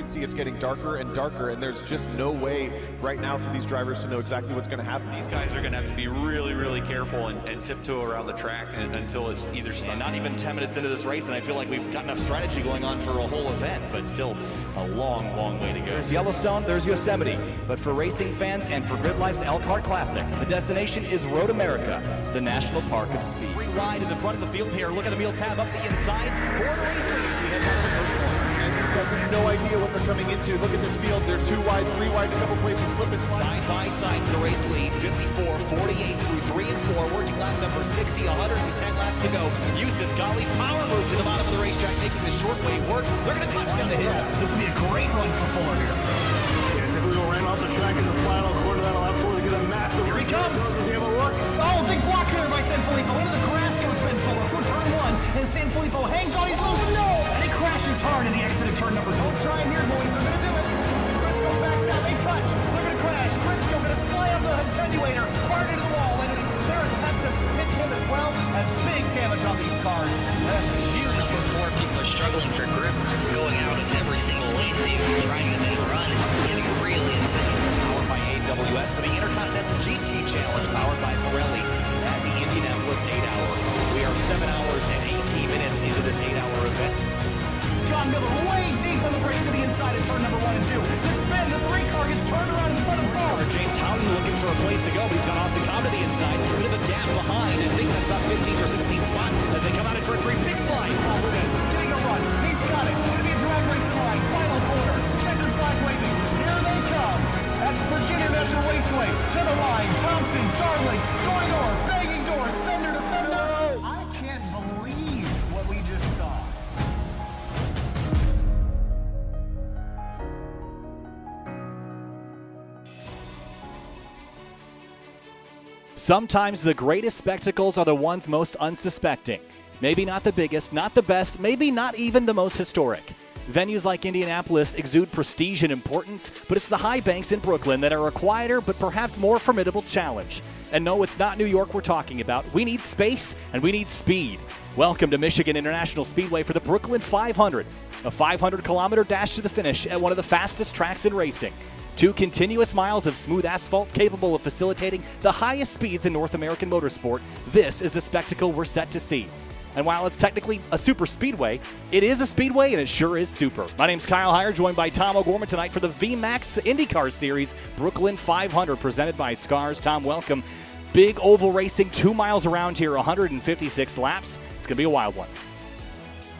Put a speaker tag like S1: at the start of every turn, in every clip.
S1: can see it's getting darker and darker, and there's just no way right now for these drivers to know exactly what's going to happen.
S2: These guys are going to have to be really, really careful and tiptoe around the track until it's either stopped.
S3: Not even 10 minutes into this race, and I feel like we've got enough strategy going on for a whole event, but still a long, long way to go.
S4: There's Yellowstone, there's Yosemite, but for racing fans and for Grid Life's Elkhart Classic, the destination is Road America, the National Park of Speed.
S5: Free ride in the front of the field here. Look at Emil Tab up the inside for the race lead as we head down to the first corner.
S1: And these guys have no idea what they're coming into. Look at this field. They're 2 wide, 3 wide, a couple places slipping.
S3: Side by side for the race lead, 54, 48 through 3 and 4, working lap number 60, 110 laps to go. Yusuf Ghali, power move to the bottom of the racetrack, making the short way work. They're going to touch down the hill.
S5: This will be a great run for Fuller here.
S6: Yeah, typically we'll ram off the track in the final quarter. That'll allow Fuller to get a massive.
S5: Here he comes.
S6: Does he have a look?
S5: Oh, big block here by Sanfilippo. Into the grass goes Ben Fuller through turn 1, and Sanfilippo hangs on. He's loose. No! And he crashes hard in the exit of turn number 2. Don't try here, boys. They're going to do it. Briscoe backs out. They touch. They're going to crash. Briscoe going to slam the attenuator hard into the wall, and Jared Tesson hits him as well. And big damage on these cars. That's a huge hit.
S7: Before people are struggling for grip, going out of every single lane, even trying to then run, it's getting really insane.
S3: Powered by AWS for the Intercontinental GT Challenge, powered by Pirelli at the Indianapolis 8-hour. We are 7 hours and 18 minutes into this 8-hour event.
S5: John Miller way deep on the brakes to the inside of turn number 1 and 2. The spin, the 3 car gets turned around in the front of the car.
S3: James Houghton looking for a place to go, but he's got Austin Cobb to the inside. A bit of a gap behind. I think that's about 15th or 16th spot as they come out of turn 3. Big slide for this.
S5: Getting a run. He's got it. Going to be a drag racing line. Final corner. Checkered flag waving. Here they come. At Virginia National Raceway. To the line. Thompson, Darling, door to door. Banging doors. Fender to fender. I can't believe what we just saw.
S8: Sometimes the greatest spectacles are the ones most unsuspecting. Maybe not the biggest, not the best, maybe not even the most historic. Venues like Indianapolis exude prestige and importance, but it's the high banks in Brooklyn that are a quieter but perhaps more formidable challenge. And no, it's not New York we're talking about. We need space and we need speed. Welcome to Michigan International Speedway for the Brooklyn 500, a 500-kilometer dash to the finish at one of the fastest tracks in racing. 2 continuous miles of smooth asphalt capable of facilitating the highest speeds in North American motorsport. This is the spectacle we're set to see. And while it's technically a super speedway, it is a speedway and it sure is super. My name's Kyle Heyer, joined by Tom O'Gorman tonight for the Vmax IndyCar Series Brooklyn 500 presented by SCRS. Tom, welcome. Big oval racing, 2 miles around here, 156 laps. It's going to be a wild one.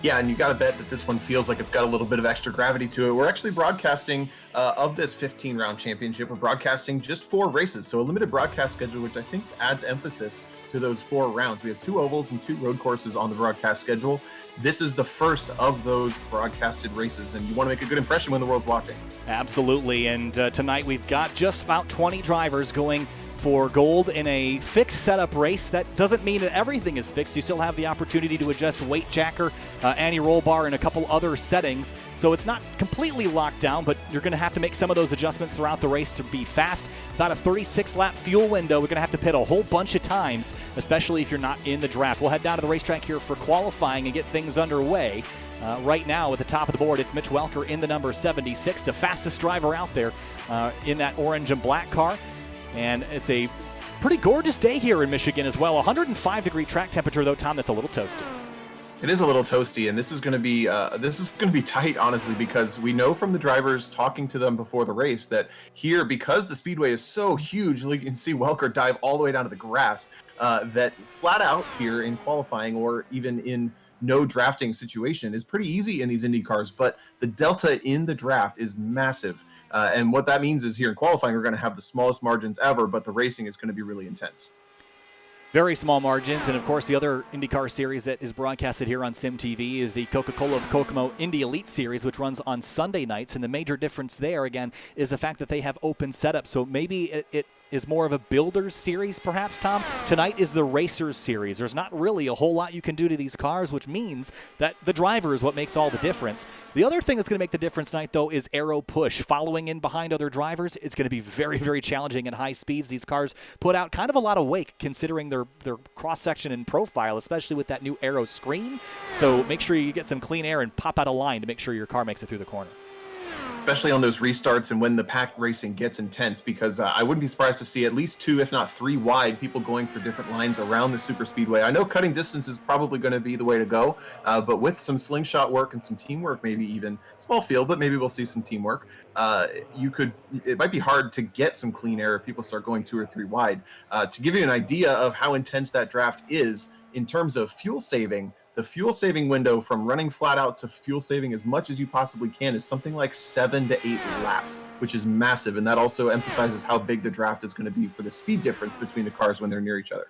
S9: Yeah, and you got to bet that this one feels like it's got a little bit of extra gravity to it. We're actually broadcasting of this 15-round championship. We're broadcasting just 4 races, so a limited broadcast schedule, which I think adds emphasis to those 4 rounds. We have 2 ovals and 2 road courses on the broadcast schedule. This is the first of those broadcasted races, and you want to make a good impression when the world's watching.
S8: Absolutely, and tonight we've got just about 20 drivers going for gold in a fixed setup race. That doesn't mean that everything is fixed. You still have the opportunity to adjust weight jacker, anti-roll bar, and a couple other settings. So it's not completely locked down, but you're going to have to make some of those adjustments throughout the race to be fast. About a 36-lap fuel window. We're going to have to pit a whole bunch of times, especially if you're not in the draft. We'll head down to the racetrack here for qualifying and get things underway. Right now, at the top of the board, it's Mitch Welker in the number 76, the fastest driver out there in that orange and black car. And it's a pretty gorgeous day here in Michigan as well. 105-degree track temperature, though, Tom, that's a little toasty.
S9: It is a little toasty, and this is going to be tight, honestly, because we know from the drivers talking to them before the race that here, because the speedway is so huge, you can see Welker dive all the way down to the grass, that flat out here in qualifying or even in no drafting situation is pretty easy in these Indy cars, but the delta in the draft is massive. And what that means is here in qualifying, we're going to have the smallest margins ever, but the racing is going to be really intense.
S8: Very small margins, and of course the other IndyCar series that is broadcasted here on SYM TV is the Coca-Cola of Kokomo Indy Elite Series, which runs on Sunday nights, and the major difference there, again, is the fact that they have open setup, so maybe it is more of a builder's series, perhaps, Tom. Tonight is the racer's series. There's not really a whole lot you can do to these cars, which means that the driver is what makes all the difference. The other thing that's going to make the difference tonight, though, is aero push. Following in behind other drivers, it's going to be very, very challenging at high speeds. These cars put out kind of a lot of wake considering their cross-section and profile, especially with that new aero screen. So make sure you get some clean air and pop out a line to make sure your car makes it through the corner.
S9: especially on those restarts and when the pack racing gets intense, because I wouldn't be surprised to see at least 2, if not 3 wide people going for different lines around the super speedway. I know cutting distance is probably going to be the way to go, but with some slingshot work and some teamwork, maybe even small field, but maybe we'll see some teamwork. It might be hard to get some clean air if people start going 2 or 3 wide. To give you an idea of how intense that draft is in terms of fuel saving, the fuel saving window from running flat out to fuel saving as much as you possibly can is something like 7 to 8 laps, which is massive. And that also emphasizes how big the draft is going to be for the speed difference between the cars when they're near each other.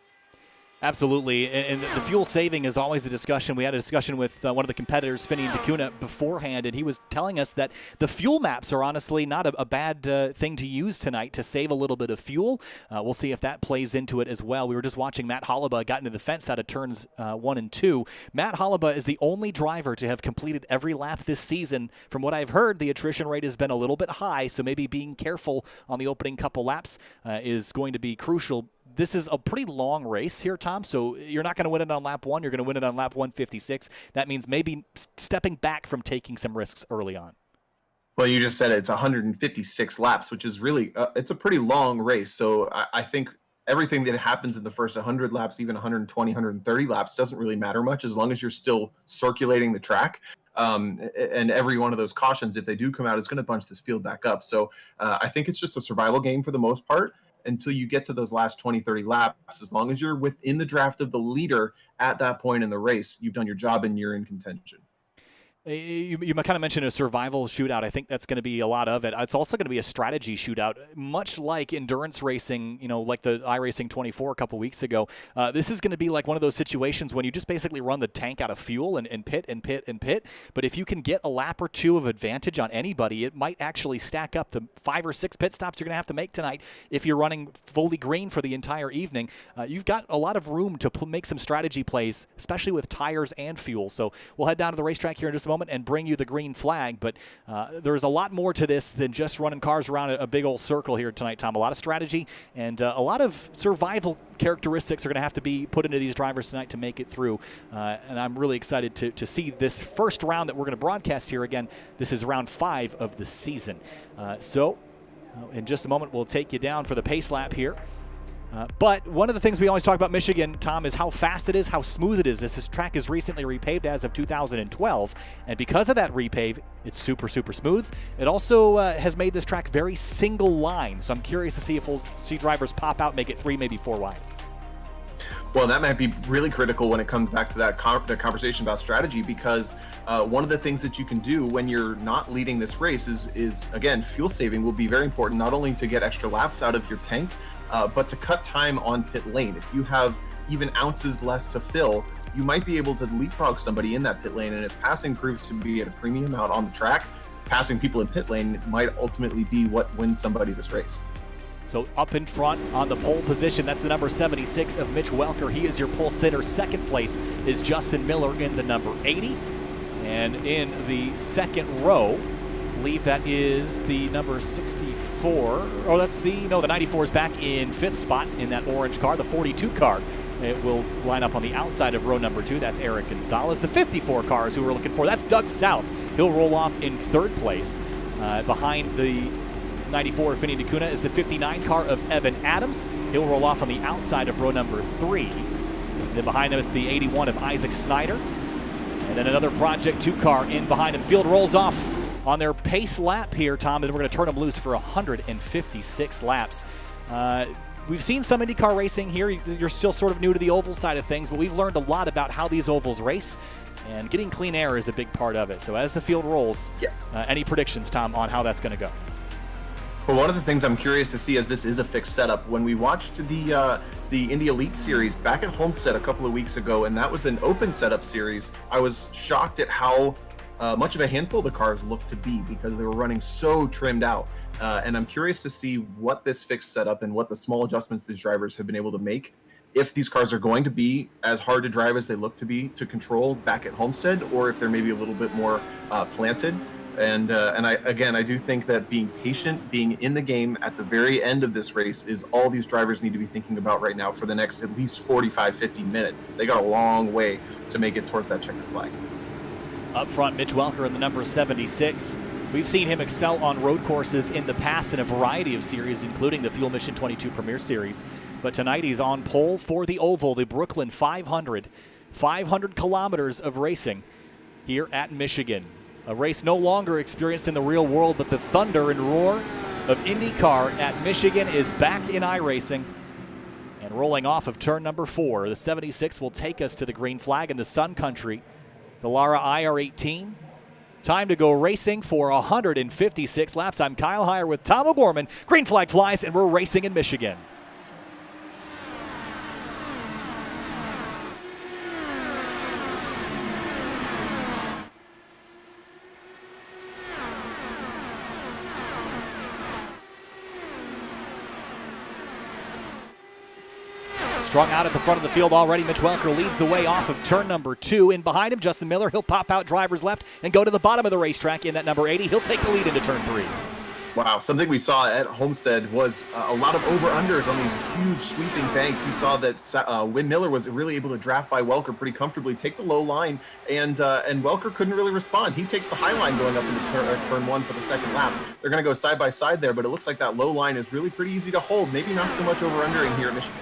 S8: Absolutely, and the fuel saving is always a discussion. We had a discussion with one of the competitors, Vinny DeCuna, beforehand, and he was telling us that the fuel maps are honestly not a bad thing to use tonight to save a little bit of fuel. We'll see if that plays into it as well. We were just watching Matt Holleba got into the fence out of turns 1 and 2. Matt Holleba is the only driver to have completed every lap this season. From what I've heard, the attrition rate has been a little bit high, so maybe being careful on the opening couple laps is going to be crucial. This is a pretty long race here, Tom, so you're not going to win it on lap 1. You're going to win it on lap 156. That means maybe stepping back from taking some risks early on.
S9: Well, you just said it's 156 laps, which is really it's a pretty long race. So I think everything that happens in the first 100 laps, even 120, 130 laps, doesn't really matter much as long as you're still circulating the track. And every one of those cautions, if they do come out, is going to bunch this field back up. So I think it's just a survival game for the most part until you get to those last 20, 30 laps. As long as you're within the draft of the leader at that point in the race, you've done your job and you're in contention.
S8: You kind of mentioned a survival shootout. I think that's going to be a lot of it. It's also going to be a strategy shootout, much like endurance racing, like the iRacing 24 a couple weeks ago. This is going to be like one of those situations when you just basically run the tank out of fuel and pit and pit and pit. But if you can get a lap or 2 of advantage on anybody, it might actually stack up the 5 or 6 pit stops you're going to have to make tonight. If you're running fully green for the entire evening, you've got a lot of room to make some strategy plays, especially with tires and fuel. So we'll head down to the racetrack here in just a moment and bring you the green flag, but there's a lot more to this than just running cars around a big old circle here tonight, Tom. A lot of strategy and a lot of survival characteristics are going to have to be put into these drivers tonight to make it through, and I'm really excited to see this first round that we're going to broadcast here. Again, this is round 5 of the season. So in just a moment, we'll take you down for the pace lap here. But one of the things we always talk about Michigan, Tom, is how fast it is, how smooth it is. This track is recently repaved as of 2012, and because of that repave, it's super, super smooth. It also has made this track very single line, so I'm curious to see if we'll see drivers pop out, make it 3, maybe 4 wide.
S9: Well, that might be really critical when it comes back to that conversation about strategy, because one of the things that you can do when you're not leading this race is again, fuel saving will be very important, not only to get extra laps out of your tank, but to cut time on pit lane. If you have even ounces less to fill, you might be able to leapfrog somebody in that pit lane. And if passing proves to be at a premium out on the track, passing people in pit lane might ultimately be what wins somebody this race.
S8: So up in front on the pole position, that's the number 76 of Mitch Welker. He is your pole sitter. Second place is Justin Miller in the number 80. And in the second row, I believe that is the number 64. Oh, that's the 94 is back in 5th spot in that orange car, the 42 car. It will line up on the outside of row number 2. That's Eric Gonzalez. The 54 car is who we're looking for. That's Doug South. He'll roll off in 3rd place. Behind the 94 of Vinny DeCuna is the 59 car of Evan Adams. He'll roll off on the outside of row number 3. And then behind him, it's the 81 of Isaac Snyder. And then another Project 2 car in behind him. Field rolls off on their pace lap here, Tom, and we're going to turn them loose for 156 laps. We've seen some IndyCar racing here. You're still sort of new to the oval side of things, but we've learned a lot about how these ovals race, and getting clean air is a big part of it. So as the field rolls, any predictions, Tom, on how that's going to go?
S9: Well, one of the things I'm curious to see, as this is a fixed setup, when we watched the Indy Elite Series back at Homestead a couple of weeks ago, and that was an open setup series, I was shocked at how much of a handful the cars looked to be, because they were running so trimmed out. And I'm curious to see what this fixed setup and what the small adjustments these drivers have been able to make, if these cars are going to be as hard to drive as they look to be to control back at Homestead, or if they're maybe a little bit more planted. And I do think that being patient, being in the game at the very end of this race is all these drivers need to be thinking about right now for the next at least 45, 50 minutes. They got a long way to make it towards that checkered flag.
S8: Up front, Mitch Welker in the number 76. We've seen him excel on road courses in the past in a variety of series, including the Fuel Mission 22 Premier Series. But tonight he's on pole for the Oval, the Brooklyn 500. 500 kilometers of racing here at Michigan. A race no longer experienced in the real world, but the thunder and roar of IndyCar at Michigan is back in iRacing. And rolling off of turn number 4, the 76 will take us to the green flag in the Sun Country. The Lara IR18. Time to go racing for 156 laps. I'm Kyle Heyer with Tom O'Gorman. Green flag flies, and we're racing in Michigan. Strung out at the front of the field already. Mitch Welker leads the way off of turn number 2. In behind him, Justin Miller. He'll pop out driver's left and go to the bottom of the racetrack in that number 80. He'll take the lead into turn 3.
S9: Wow, something we saw at Homestead was a lot of over-unders on these huge sweeping banks. We saw that Win Miller was really able to draft by Welker pretty comfortably, take the low line, and Welker couldn't really respond. He takes the high line going up into turn 1 for the second lap. They're going to go side by side there, but it looks like that low line is really pretty easy to hold. Maybe not so much over-undering here at Michigan.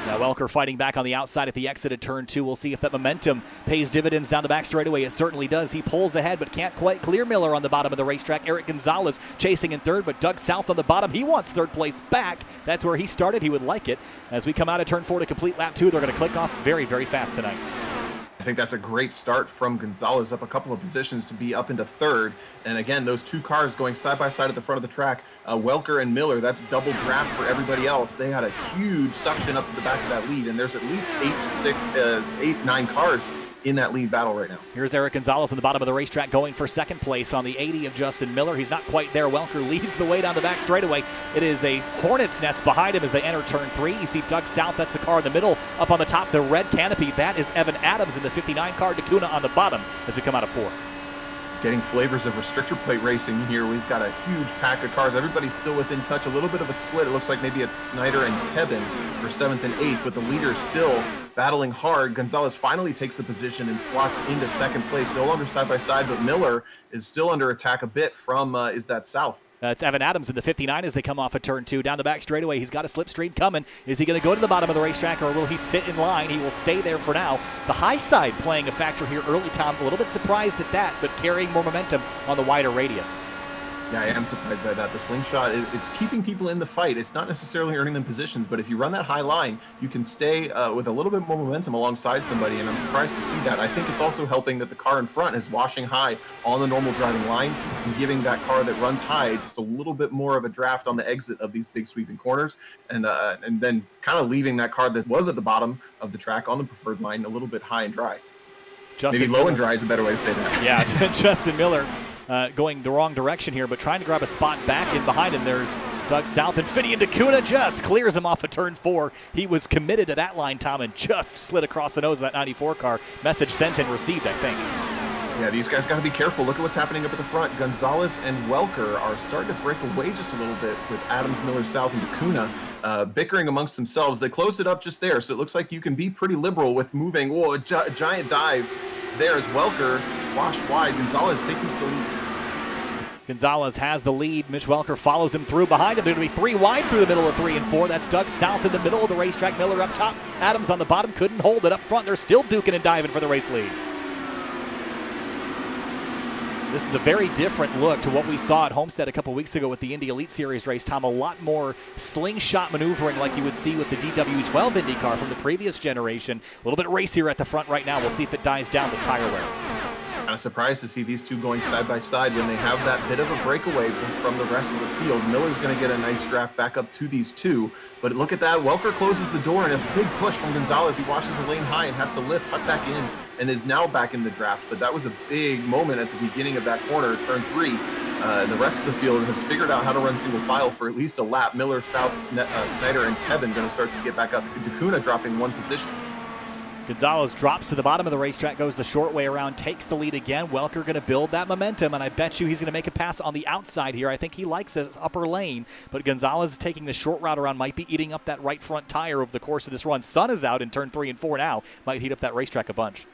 S8: Now Welker fighting back on the outside at the exit of turn 2. We'll see if that momentum pays dividends down the back straightaway. It certainly does. He pulls ahead but can't quite clear Miller on the bottom of the racetrack. Eric Gonzalez chasing in third, but Doug South on the bottom. He wants third place back. That's where he started. He would like it. As we come out of turn 4 to complete lap 2, they're going to click off very, very fast tonight.
S9: I think that's a great start from Gonzalez, up a couple of positions to be up into third. And again, those two cars going side by side at the front of the track, Welker and Miller, that's double draft for everybody else. They had a huge suction up to the back of that lead, and there's at least 9 cars in that lead battle right now.
S8: Here's Eric Gonzalez on the bottom of the racetrack going for second place on the 80 of Justin Miller. He's not quite there. Welker leads the way down the back straightaway. It is a hornet's nest behind him as they enter turn 3. You see Doug South, that's the car in the middle. Up on the top, the red canopy, that is Evan Adams in the 59 car. DeCuna on the bottom as we come out of 4.
S9: Getting flavors of restrictor plate racing here. We've got a huge pack of cars. Everybody's still within touch. A little bit of a split. It looks like maybe it's Snyder and Tebben for 7th and 8th, but the leaders still battling hard. Gonzalez finally takes the position and slots into second place. No longer side by side, but Miller is still under attack a bit from is that South.
S8: It's Evan Adams in the 59 as they come off of turn 2. Down the back straightaway, he's got a slipstream coming. Is he going to go to the bottom of the racetrack, or will he sit in line? He will stay there for now. The high side playing a factor here early, Tom. A little bit surprised at that, but carrying more momentum on the wider radius.
S9: Yeah, I am surprised by that. The slingshot, it's keeping people in the fight. It's not necessarily earning them positions, but if you run that high line, you can stay with a little bit more momentum alongside somebody, and I'm surprised to see that. I think it's also helping that the car in front is washing high on the normal driving line and giving that car that runs high just a little bit more of a draft on the exit of these big sweeping corners, and then kind of leaving that car that was at the bottom of the track on the preferred line a little bit high and dry. Maybe low and dry is a better way to say that.
S8: Yeah, Justin Miller going the wrong direction here, but trying to grab a spot back in behind him. There's Doug South, and Finian DeCuna just clears him off of turn 4. He was committed to that line, Tom, and just slid across the nose of that 94 car. Message sent and received, I think.
S9: Yeah, these guys got to be careful. Look at what's happening up at the front. Gonzalez and Welker are starting to break away just a little bit with Adams, Miller, South, and DeCuna bickering amongst themselves. They closed it up just there, so it looks like you can be pretty liberal with moving. Whoa, a giant dive there as Welker washed wide. Gonzalez taking the lead.
S8: Gonzalez has the lead. Mitch Welker follows him through behind him. They're going to be 3 wide through the middle of 3 and 4. That's Doug South in the middle of the racetrack. Miller up top. Adams on the bottom. Couldn't hold it up front. They're still duking and diving for the race lead. This is a very different look to what we saw at Homestead a couple weeks ago with the Indy Elite Series race, Tom. A lot more slingshot maneuvering like you would see with the DW12 IndyCar from the previous generation. A little bit racier at the front right now. We'll see if it dies down with tire wear.
S9: Kind of surprised to see these two going side by side when they have that bit of a breakaway from the rest of the field. Miller's going to get a nice draft back up to these two. But look at that. Welker closes the door, and it's a big push from Gonzalez. He washes the lane high and has to lift, tuck back in, and is now back in the draft. But that was a big moment at the beginning of that corner, turn 3. The rest of the field has figured out how to run single file for at least a lap. Miller, South, Snyder, and Tebben going to start to get back up. DeCuna dropping 1 position.
S8: Gonzalez drops to the bottom of the racetrack, goes the short way around, takes the lead again. Welker going to build that momentum, and I bet you he's going to make a pass on the outside here. I think he likes his upper lane, but Gonzalez taking the short route around might be eating up that right front tire over the course of this run. Sun is out in turn 3 and 4 now. Might heat up that racetrack a bunch.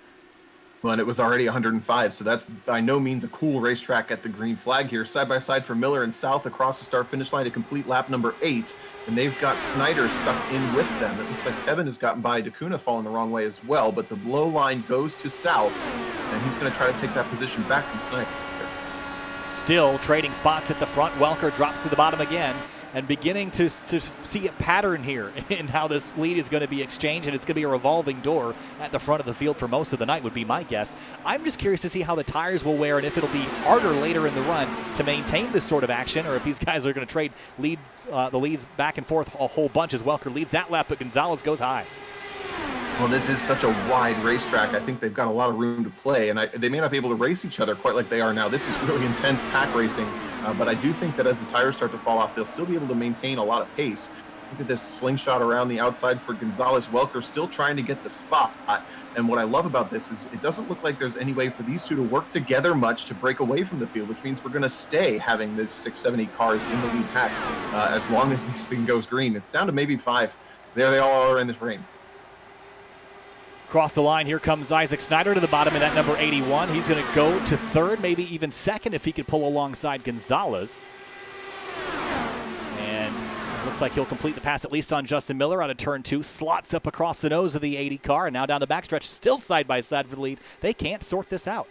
S9: Well, and it was already 105, so that's by no means a cool racetrack at the green flag here. Side by side for Miller and South across the start-finish line to complete lap number 8, and they've got Snyder stuck in with them. It looks like Kevin has gotten by. Dacuna falling the wrong way as well, but the low line goes to South, and he's going to try to take that position back from Snyder.
S8: Still trading spots at the front. Welker drops to the bottom again, and beginning to see a pattern here in how this lead is going to be exchanged, and it's going to be a revolving door at the front of the field for most of the night would be my guess. I'm just curious to see how the tires will wear and if it'll be harder later in the run to maintain this sort of action, or if these guys are going to trade the leads back and forth a whole bunch as Welker leads that lap, but Gonzalez goes high.
S9: Well, this is such a wide racetrack. I think they've got a lot of room to play, and they may not be able to race each other quite like they are now. This is really intense pack racing, but I do think that as the tires start to fall off, they'll still be able to maintain a lot of pace. Look at this slingshot around the outside for Gonzalez. Welker still trying to get the spot, and what I love about this is it doesn't look like there's any way for these two to work together much to break away from the field, which means we're going to stay having this 6, 7, 8 cars in the lead pack as long as this thing goes green. It's down to maybe 5. There they all are in this rain.
S8: Across the line, here comes Isaac Snyder to the bottom in that number 81. He's going to go to third, maybe even second if he could pull alongside Gonzalez. And it looks like he'll complete the pass at least on Justin Miller out of turn 2. Slots up across the nose of the 80 car, and now down the backstretch, still side by side for the lead. They can't sort this out.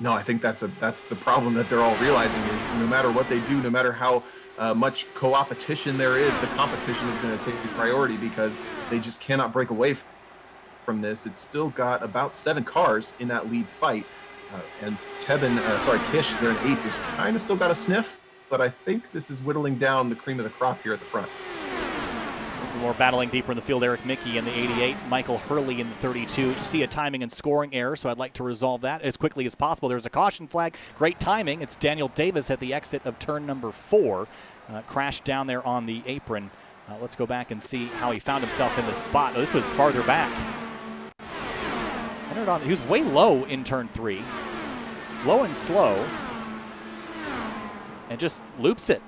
S9: No, I think that's the problem that they're all realizing is no matter what they do, no matter how much co-opetition there is, the competition is going to take the priority because they just cannot break away from this. It's still got about 7 cars in that lead fight, and Kish, they're in 8th, has kind of still got a sniff, but I think this is whittling down the cream of the crop here at the front.
S8: More battling deeper in the field, Eric Mickey in the 88, Michael Hurley in the 32. You see a timing and scoring error, so I'd like to resolve that as quickly as possible. There's a caution flag. Great timing. It's Daniel Davis at the exit of turn number 4. Crashed down there on the apron. Let's go back and see how he found himself in this spot. Oh, this was farther back. He was way low in turn 3. Low and slow. And just loops it.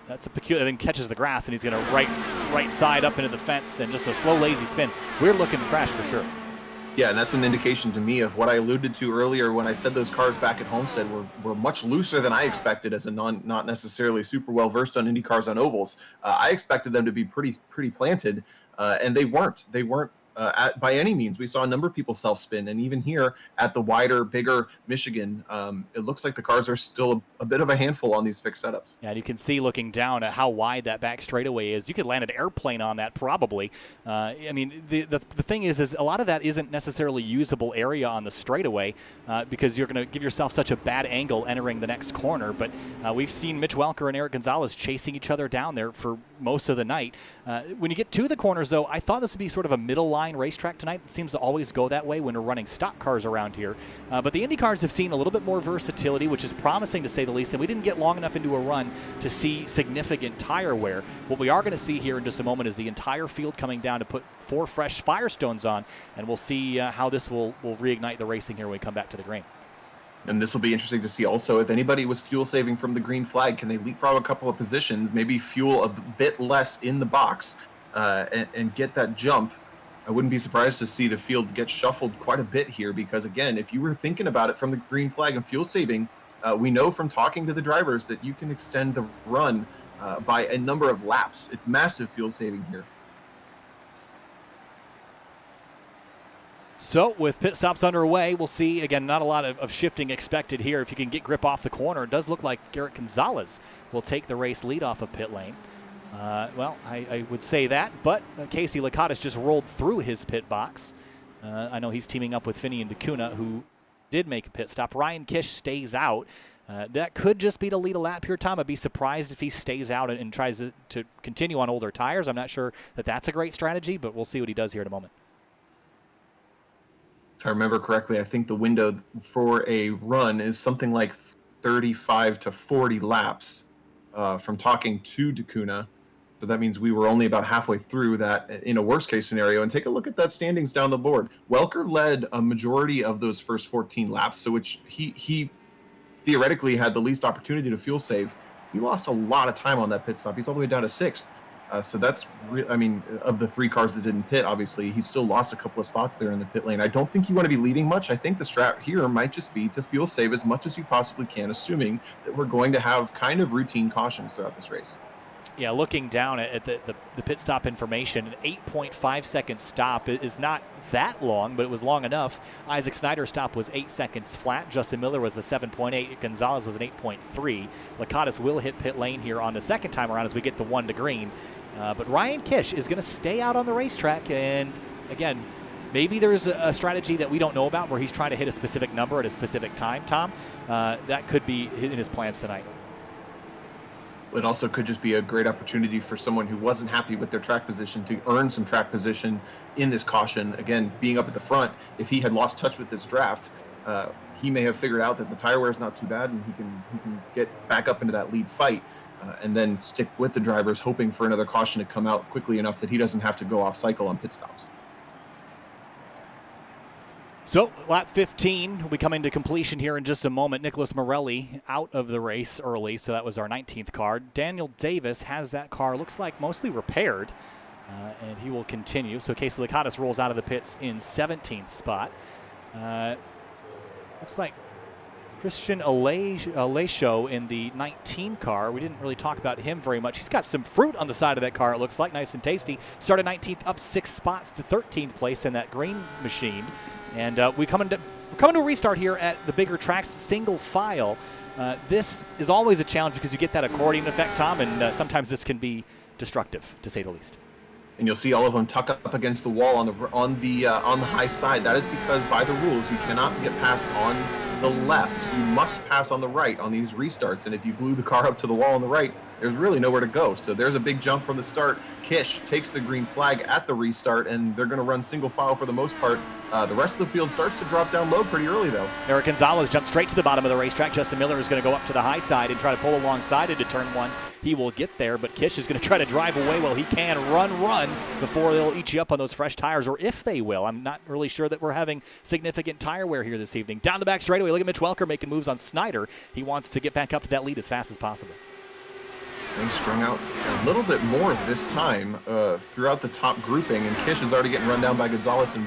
S8: That's a peculiar, then catches the grass, and he's going to right side up into the fence, and just a slow, lazy spin. Weird looking crash for sure.
S9: Yeah, and that's an indication to me of what I alluded to earlier when I said those cars back at Homestead were much looser than I expected as a not necessarily super well versed on Indy cars on ovals. I expected them to be pretty planted, and they weren't. They weren't. By any means. We saw a number of people self-spin, and even here at the wider, bigger Michigan, it looks like the cars are still a bit of a handful on these fixed setups.
S8: Yeah, and you can see looking down at how wide that back straightaway is. You could land an airplane on that probably. I mean, the thing is a lot of that isn't necessarily usable area on the straightaway because you're going to give yourself such a bad angle entering the next corner. But we've seen Mitch Welker and Eric Gonzalez chasing each other down there for most of the night. When you get to the corners, though, I thought this would be sort of a middle line racetrack tonight. It seems to always go that way when we're running stock cars around here. But the Indy cars have seen a little bit more versatility, which is promising to say the least, and we didn't get long enough into a run to see significant tire wear. What we are going to see here in just a moment is the entire field coming down to put 4 fresh Firestones on, and we'll see how this will reignite the racing here when we come back to the green.
S9: And this will be interesting to see also if anybody was fuel saving from the green flag. Can they leapfrog a couple of positions, maybe fuel a bit less in the box and get that jump? I wouldn't be surprised to see the field get shuffled quite a bit here because, again, if you were thinking about it from the green flag and fuel saving, we know from talking to the drivers that you can extend the run by a number of laps. It's massive fuel saving here.
S8: So with pit stops underway, we'll see, again, not a lot of shifting expected here. If you can get grip off the corner, it does look like Garrett Gonzalez will take the race lead off of pit lane. Well, I would say that, but Casey Lakatos just rolled through his pit box. I know he's teaming up with Finney and Dacuna, who did make a pit stop. Ryan Kish stays out. That could just be to lead a lap here, Tom. I'd be surprised if he stays out and tries to continue on older tires. I'm not sure that that's a great strategy, but we'll see what he does here in a moment.
S9: If I remember correctly, I think the window for a run is something like 35 to 40 laps from talking to Dacuna. So that means we were only about halfway through that in a worst case scenario. And take a look at that standings down the board. Welker led a majority of those first 14 laps, so which he theoretically had the least opportunity to fuel save. He lost a lot of time on that pit stop. He's all the way down to 6th. So that's, I mean, of the 3 cars that didn't pit, obviously, he still lost a couple of spots there in the pit lane. I don't think you want to be leading much. I think the strat here might just be to fuel save as much as you possibly can, assuming that we're going to have kind of routine cautions throughout this race.
S8: Yeah, looking down at the pit stop information, an 8.5-second stop is not that long, but it was long enough. Isaac Snyder's stop was 8 seconds flat. Justin Miller was a 7.8. Gonzalez was an 8.3. Licata will hit pit lane here on the second time around as we get the 1 to green. But Ryan Kish is going to stay out on the racetrack, and again, maybe there's a strategy that we don't know about where he's trying to hit a specific number at a specific time, Tom. That could be in his plans tonight.
S9: It also could just be a great opportunity for someone who wasn't happy with their track position to earn some track position in this caution. Again, being up at the front, if he had lost touch with this draft, he may have figured out that the tire wear is not too bad and he can get back up into that lead fight and then stick with the drivers, hoping for another caution to come out quickly enough that he doesn't have to go off cycle on pit stops.
S8: So lap 15 will be coming to completion here in just a moment. Nicholas Morelli out of the race early, so that was our 19th car. Daniel Davis has that car, looks like mostly repaired, and he will continue. So Casey Licata rolls out of the pits in 17th spot. Looks like Christian Alesho in the 19 car. We didn't really talk about him very much. He's got some fruit on the side of that car, it looks like, nice and tasty. Started 19th, up 6 spots to 13th place in that green machine. And we're coming to a restart here at the bigger tracks, single file. This is always a challenge because you get that accordion effect, Tom, and sometimes this can be destructive, to say the least.
S9: And you'll see all of them tuck up against the wall on the high side. That is because by the rules, you cannot get past on the left. You must pass on the right on these restarts. And if you glue the car up to the wall on the right, there's really nowhere to go. So there's a big jump from the start. Kish takes the green flag at the restart, and they're going to run single file for the most part. The rest of the field starts to drop down low pretty early, though.
S8: Eric Gonzalez jumps straight to the bottom of the racetrack. Justin Miller is going to go up to the high side and try to pull alongside into turn 1. He will get there, but Kish is going to try to drive away while he can. Run before they'll eat you up on those fresh tires, or if they will. I'm not really sure that we're having significant tire wear here this evening. Down the back straightaway, look at Mitch Welker making moves on Snyder. He wants to get back up to that lead as fast as possible.
S9: Things strung out a little bit more this time throughout the top grouping, and Kish is already getting run down by Gonzalez and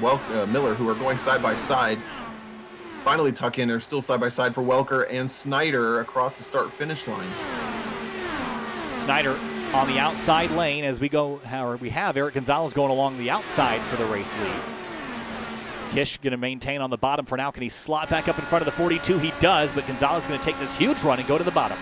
S9: Miller, who are going side by side. Finally tuck in, they're still side by side for Welker and Snyder across the start-finish line.
S8: Snyder on the outside lane as we have Eric Gonzalez going along the outside for the race lead. Kish going to maintain on the bottom for now. Can he slot back up in front of the 42? He does, but Gonzalez is going to take this huge run and go to the bottom.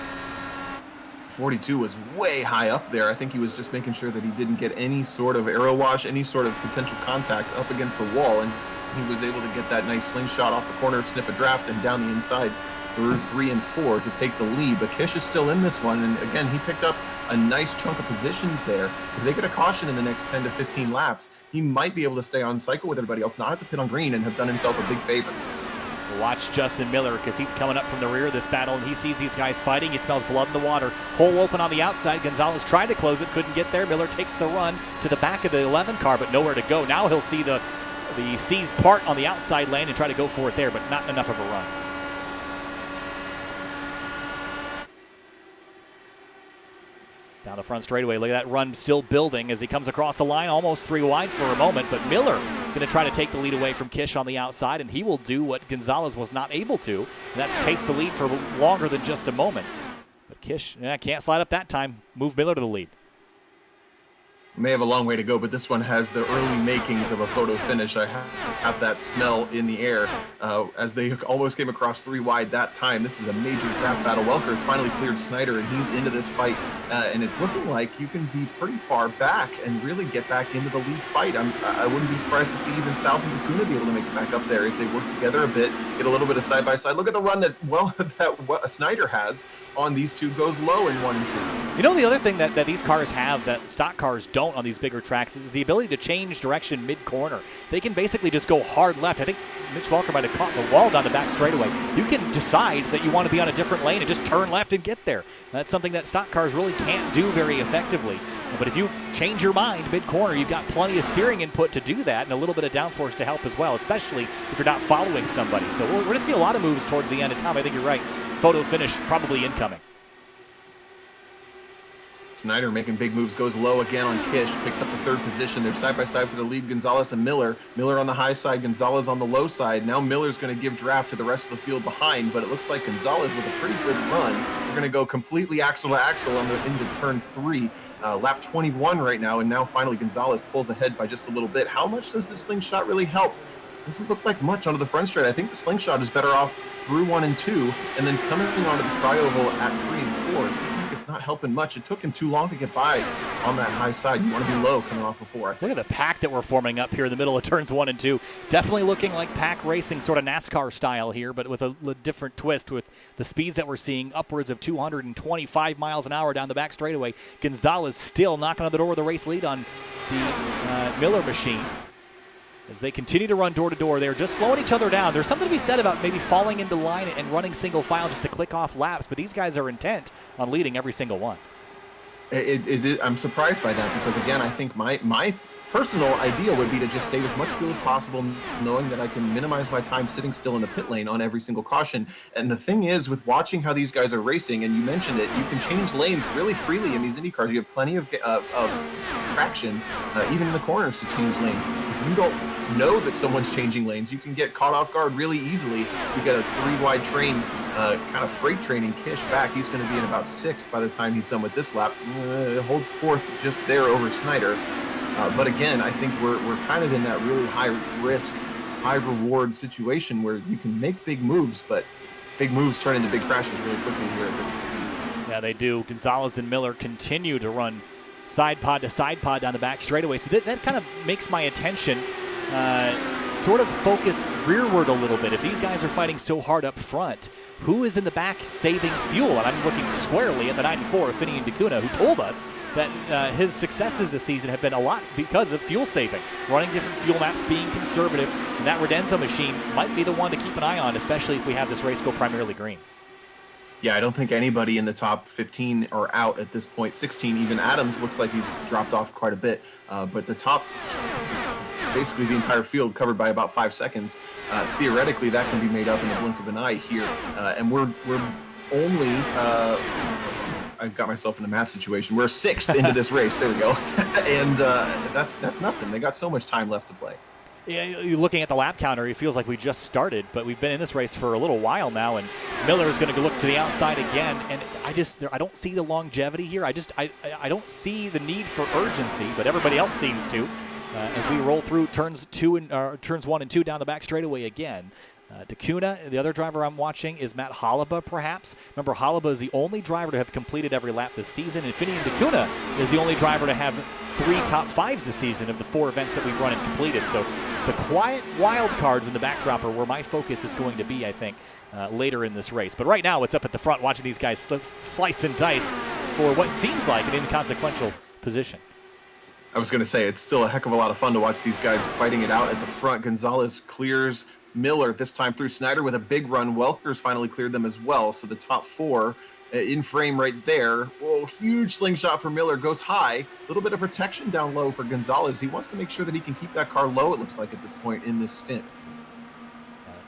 S9: 42 was way high up there. I think he was just making sure that he didn't get any sort of aero wash, any sort of potential contact up against the wall, and he was able to get that nice slingshot off the corner, sniff a draft, and down the inside through 3 and 4 to take the lead. But Kish is still in this one, and again, he picked up a nice chunk of positions there. If they get a caution in the next 10 to 15 laps, he might be able to stay on cycle with everybody else, not at the pit on green, and have done himself a big favor.
S8: Watch Justin Miller because he's coming up from the rear of this battle, and he sees these guys fighting. He smells blood in the water. Hole open on the outside. Gonzalez tried to close it, couldn't get there. Miller takes the run to the back of the 11 car, but nowhere to go. Now he'll see the C's part on the outside lane and try to go for it there, but not enough of a run. Down the front straightaway, look at that run still building as he comes across the line, almost 3 wide for a moment, but Miller going to try to take the lead away from Kish on the outside, and he will do what Gonzalez was not able to, and that's takes the lead for longer than just a moment. But Kish can't slide up that time, move Miller to the lead.
S9: May have a long way to go, but this one has the early makings of a photo finish. I have that smell in the air as they almost came across 3 wide that time. This is a major draft battle. Welker has finally cleared Snyder, and he's into this fight, and it's looking like you can be pretty far back and really get back into the lead fight. I wouldn't be surprised to see even South and Bakuna be able to make it back up there if they work together a bit, get a little bit of side-by-side. Look at the run that Snyder has on these two, goes low in 1 and 2.
S8: You know, the other thing that these cars have that stock cars don't on these bigger tracks is the ability to change direction mid-corner. They can basically just go hard left. I think Mitch Welker might have caught the wall down the back straightaway. You can decide that you want to be on a different lane and just turn left and get there. That's something that stock cars really can't do very effectively. But if you change your mind mid-corner, you've got plenty of steering input to do that and a little bit of downforce to help as well, especially if you're not following somebody. So we're going to see a lot of moves towards the end. And Tom, I think you're right. Photo finish probably incoming.
S9: Snyder making big moves, goes low again on Kish, picks up the third position. They're side by side for the lead, Gonzalez and Miller. Miller on the high side, Gonzalez on the low side. Now Miller's going to give draft to the rest of the field behind, but it looks like Gonzalez with a pretty good run. We're going to go completely axle to axle into turn 3. Lap 21 right now, and now finally Gonzalez pulls ahead by just a little bit. How much does this slingshot really help? Doesn't look like much onto the front straight. I think the slingshot is better off through 1 and 2, and then coming onto the tri-oval at 3 and 4. It's not helping much. It took him too long to get by on that high side. You want to be low coming off of 4.
S8: Look at the pack that we're forming up here in the middle of turns 1 and 2. Definitely looking like pack racing, sort of NASCAR style here, but with a different twist with the speeds that we're seeing, upwards of 225 miles an hour down the back straightaway. Gonzalez still knocking on the door of the race lead on the Miller machine. As they continue to run door to door, they're just slowing each other down. There's something to be said about maybe falling into line and running single file just to click off laps, but these guys are intent on leading every single one.
S9: I'm surprised by that because, again, I think my personal idea would be to just save as much fuel as possible, knowing that I can minimize my time sitting still in the pit lane on every single caution. And the thing is, with watching how these guys are racing, and you mentioned it, you can change lanes really freely in these Indy cars. You have plenty of traction, even in the corners, to change lanes. If you don't know that someone's changing lanes, you can get caught off guard really easily. You get a 3-wide train, kind of freight training Kish back. He's going to be in about 6th by the time he's done with this lap. Holds 4th just there over Snyder. But again, I think we're kind of in that really high risk, high reward situation where you can make big moves, but big moves turn into big crashes really quickly here at this point.
S8: Yeah, they do. Gonzalez and Miller continue to run side pod to side pod down the back straightaway. So that kind of makes my attention sort of focus rearward a little bit. If these guys are fighting so hard up front, who is in the back saving fuel? And I'm looking squarely at the 94 of Finian DeCuna, who told us that his successes this season have been a lot because of fuel saving, running different fuel maps, being conservative, and that Redenza machine might be the one to keep an eye on, especially if we have this race go primarily green.
S9: Yeah, I don't think anybody in the top 15 are out at this point. 16, even Adams looks like he's dropped off quite a bit. But the top, basically the entire field covered by about 5 seconds. Theoretically, that can be made up in the blink of an eye here. And we're only, I've got myself in a math situation. We're 6th into this race. There we go. And that's nothing. They got so much time left to play.
S8: Yeah, you're looking at the lap counter, it feels like we just started, but we've been in this race for a little while now, and Miller is going to look to the outside again, and I don't see the longevity here. I don't see the need for urgency, but everybody else seems to. As we roll through turns 1 and 2 down the back straightaway again. DeCuna, the other driver I'm watching, is Matt Holliba, perhaps. Remember, Holliba is the only driver to have completed every lap this season, and Finian DeCuna is the only driver to have 3 top 5s this season of the 4 events that we've run and completed. So the quiet wild cards in the backdrop are where my focus is going to be, I think, later in this race. But right now, it's up at the front, watching these guys slice and dice for what seems like an inconsequential position.
S9: I was going to say, it's still a heck of a lot of fun to watch these guys fighting it out at the front. Gonzalez clears Miller this time through Snyder with a big run. Welker's finally cleared them as well. So the top 4 in frame right there. Whoa, huge slingshot for Miller, goes high. A little bit of protection down low for Gonzalez. He wants to make sure that he can keep that car low, it looks like, at this point in this stint.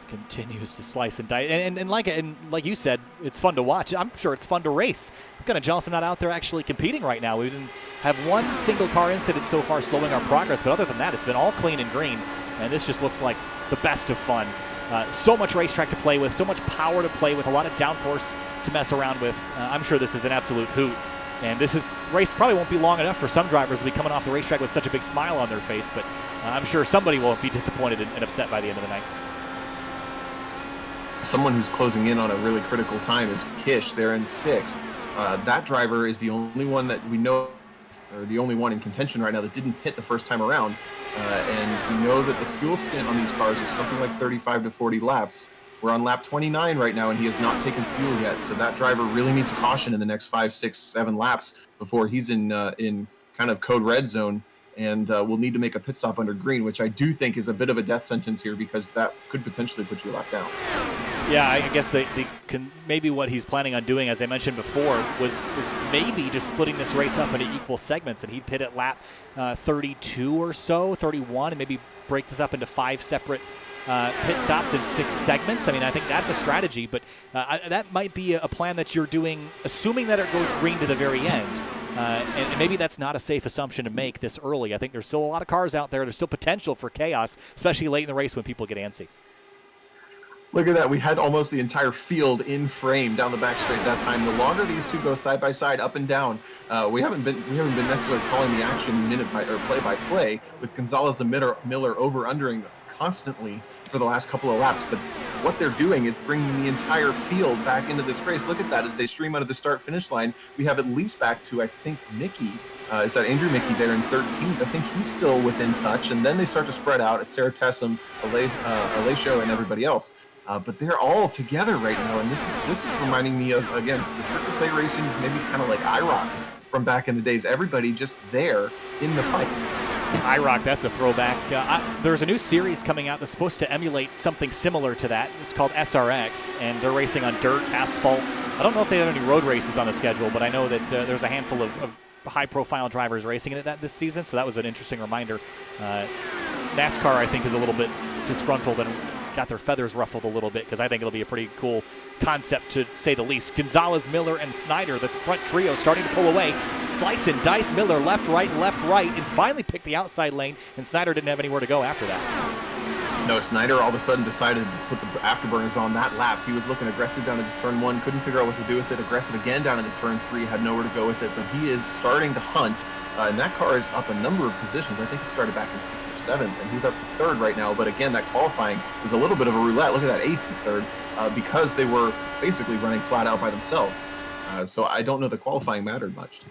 S8: Continues to slice and dice, and like you said, it's fun to watch. I'm sure it's fun to race. I'm kind of jealous I'm not out there actually competing right now. We didn't have one single car incident so far slowing our progress, but other than that, it's been all clean and green, and this just looks like the best of fun. So much racetrack to play with, so much power to play with, a lot of downforce to mess around with. I'm sure this is an absolute hoot, and race probably won't be long enough for some drivers to be coming off the racetrack with such a big smile on their face, but I'm sure somebody will be disappointed and upset by the end of the night.
S9: Someone who's closing in on a really critical time is Kish. They're in 6th. That driver is the only one that we know, or the only one in contention right now that didn't hit the first time around. And we know that the fuel stint on these cars is something like 35 to 40 laps. We're on lap 29 right now, and he has not taken fuel yet. So that driver really needs caution in the next 5, 6, 7 laps before he's in kind of code red zone. And we'll need to make a pit stop under green, which I do think is a bit of a death sentence here because that could potentially put you a lap down.
S8: Yeah, I guess maybe what he's planning on doing, as I mentioned before, was maybe just splitting this race up into equal segments, and he'd pit at lap 32 or so, 31, and maybe break this up into 5 separate pit stops in 6 segments. I mean, I think that's a strategy, but that might be a plan that you're doing, assuming that it goes green to the very end. And maybe that's not a safe assumption to make this early. I think there's still a lot of cars out there. There's still potential for chaos, especially late in the race when people get antsy.
S9: Look at that. We had almost the entire field in frame down the back straight that time. The longer these two go side by side, up and down, we haven't been necessarily calling the action minute by or play by play with Gonzalez and Miller over-undering constantly for the last couple of laps. But what they're doing is bringing the entire field back into this race. Look at that as they stream out of the start-finish line. We have at least back to, I think, Mickey. Is that Andrew Mickey there in 13th? I think he's still within touch. And then they start to spread out. It's Sarah Tessum, Alessio, and everybody else. But they're all together right now, and this is reminding me of, again, the triple play racing, maybe kind of like iRock from back in the days. Everybody just there in the fight.
S8: iRock, that's a throwback. There's a new series coming out that's supposed to emulate something similar to that. It's called SRX, and they're racing on dirt, asphalt. I don't know if they have any road races on the schedule, but I know that there's a handful of high-profile drivers racing in it this season, so that was an interesting reminder. NASCAR, I think, is a little bit disgruntled and got their feathers ruffled a little bit because I think it'll be a pretty cool concept to say the least. Gonzalez, Miller, and Snyder, the front trio, starting to pull away. Slice and dice Miller, left, right, and finally picked the outside lane, and Snyder didn't have anywhere to go after that.
S9: No, Snyder all of a sudden decided to put the afterburners on that lap. He was looking aggressive down into turn 1, couldn't figure out what to do with it. Aggressive again down into turn 3, had nowhere to go with it, but he is starting to hunt. And that car is up a number of positions. I think it started back in 6th or 7th, and he's up to 3rd right now. But again, that qualifying was a little bit of a roulette. Look at that 8th and 3rd, because they were basically running flat out by themselves. So I don't know the qualifying mattered much.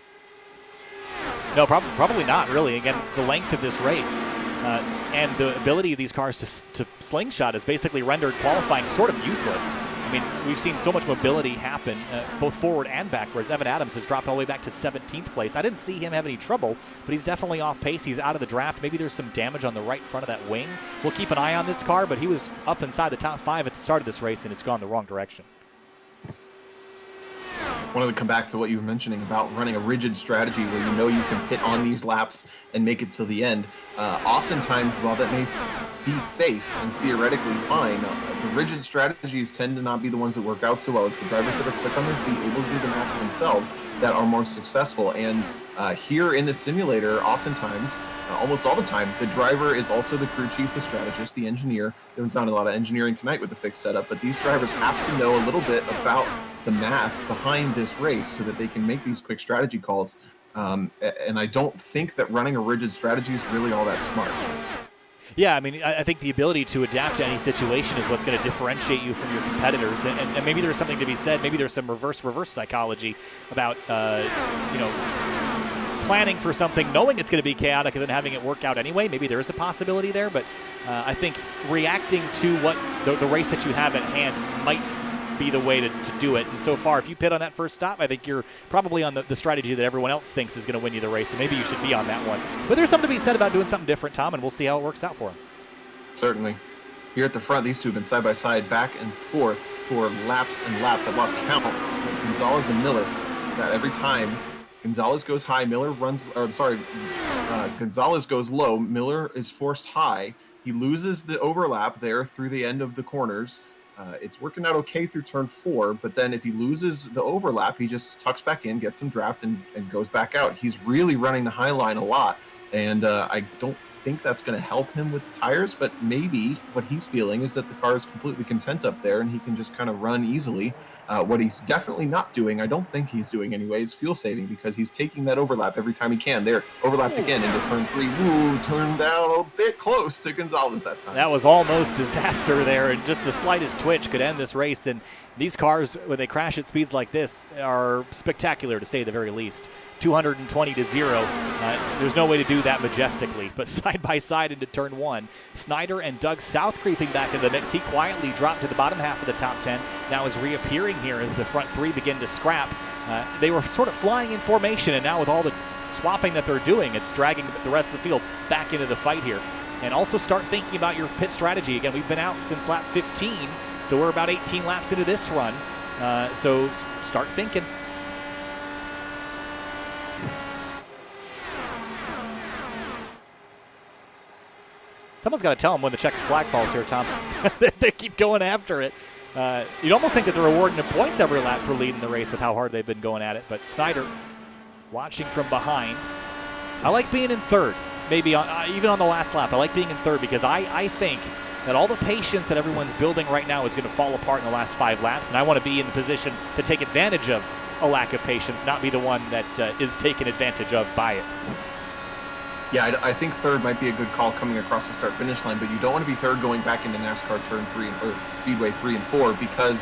S8: No, probably not, really. Again, the length of this race and the ability of these cars to slingshot has basically rendered qualifying sort of useless. I mean, we've seen so much mobility happen, both forward and backwards. Evan Adams has dropped all the way back to 17th place. I didn't see him have any trouble, but he's definitely off pace. He's out of the draft. Maybe there's some damage on the right front of that wing. We'll keep an eye on this car, but he was up inside the top 5 at the start of this race, and it's gone the wrong direction.
S9: I wanted to come back to what you were mentioning about running a rigid strategy where you know you can hit on these laps and make it till the end. Oftentimes, while that may be safe and theoretically fine, the rigid strategies tend to not be the ones that work out so well. It's the drivers that are quick on their feet, able to do the math for themselves, that are more successful. And here in the simulator, oftentimes, almost all the time, the driver is also the crew chief, the strategist, the engineer. There's not a lot of engineering tonight with the fixed setup, but these drivers have to know a little bit about the math behind this race so that they can make these quick strategy calls. And I don't think that running a rigid strategy is really all that smart.
S8: Yeah, I mean, I think the ability to adapt to any situation is what's going to differentiate you from your competitors. And maybe there's something to be said. Maybe there's some reverse psychology about, planning for something, knowing it's going to be chaotic, and then having it work out anyway. Maybe there is a possibility there, but I think reacting to what the race that you have at hand might be the way to do it. And so far, if you pit on that first stop, I think you're probably on the strategy that everyone else thinks is going to win you the race, and maybe you should be on that one. But there's something to be said about doing something different, Tom, and we'll see how it works out for him.
S9: Certainly. Here at the front, these two have been side by side, back and forth for laps and laps. I've lost count. Gonzalez and Miller. That every time Gonzalez goes high, Gonzalez goes low, Miller is forced high. He loses the overlap there through the end of the corners. It's working out okay through turn 4, but then if he loses the overlap, he just tucks back in, gets some draft, and goes back out. He's really running the high line a lot, and I don't think that's going to help him with the tires, but maybe what he's feeling is that the car is completely content up there, and he can just kind of run easily. What he's definitely not doing, I don't think he's doing anyway, is fuel saving, because he's taking that overlap every time he can. There, overlapped again into turn 3. Ooh, turned down a bit close to Gonzalez that time.
S8: That was almost disaster there, and just the slightest twitch could end this race. And these cars, when they crash at speeds like this, are spectacular, to say the very least. 220 to 0. There's no way to do that majestically. But side by side into turn 1, Snyder and Doug South creeping back into the mix. He quietly dropped to the bottom half of the top 10. Now is reappearing here as the front 3 begin to scrap. They were sort of flying in formation, and now with all the swapping that they're doing, it's dragging the rest of the field back into the fight here. And also start thinking about your pit strategy. Again, we've been out since lap 15, so we're about 18 laps into this run. So start thinking. Someone's got to tell them when the checkered flag falls here, Tom. They keep going after it. You'd almost think that they're awarding them points every lap for leading the race with how hard they've been going at it. But Snyder watching from behind. I like being in third, maybe even on the last lap. I like being in third because I think that all the patience that everyone's building right now is going to fall apart in the last 5 laps, and I want to be in the position to take advantage of a lack of patience, not be the one that is taken advantage of by it.
S9: Yeah, I think third might be a good call coming across the start-finish line, but you don't want to be third going back into NASCAR turn 3 or Speedway 3 and 4 because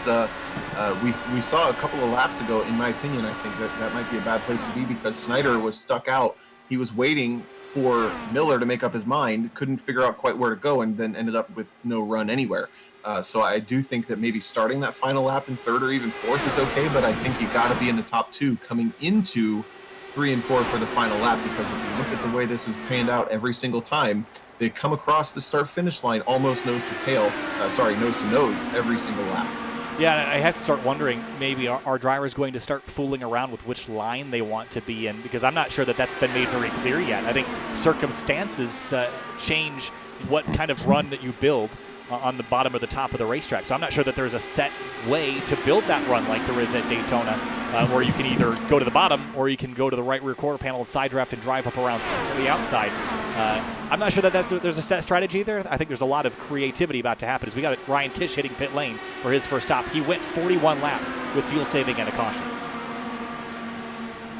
S9: we saw a couple of laps ago, in my opinion, I think that might be a bad place to be because Snyder was stuck out. He was waiting for Miller to make up his mind, couldn't figure out quite where to go, and then ended up with no run anywhere. So I do think that maybe starting that final lap in third or even fourth is okay, but I think you got to be in the top 2 coming into 3 and 4 for the final lap, because if you look at the way this is panned out every single time, they come across the start-finish line almost nose to nose every single lap.
S8: Yeah, and I have to start wondering, maybe are drivers going to start fooling around with which line they want to be in? Because I'm not sure that that's been made very clear yet. I think circumstances change what kind of run that you build on the bottom or the top of the racetrack. So I'm not sure that there's a set way to build that run like there is at Daytona, where you can either go to the bottom or you can go to the right rear quarter panel and side draft and drive up around the outside. I'm not sure that there's a set strategy there. I think there's a lot of creativity about to happen as we got Ryan Kish hitting pit lane for his first stop. He went 41 laps with fuel saving and a caution.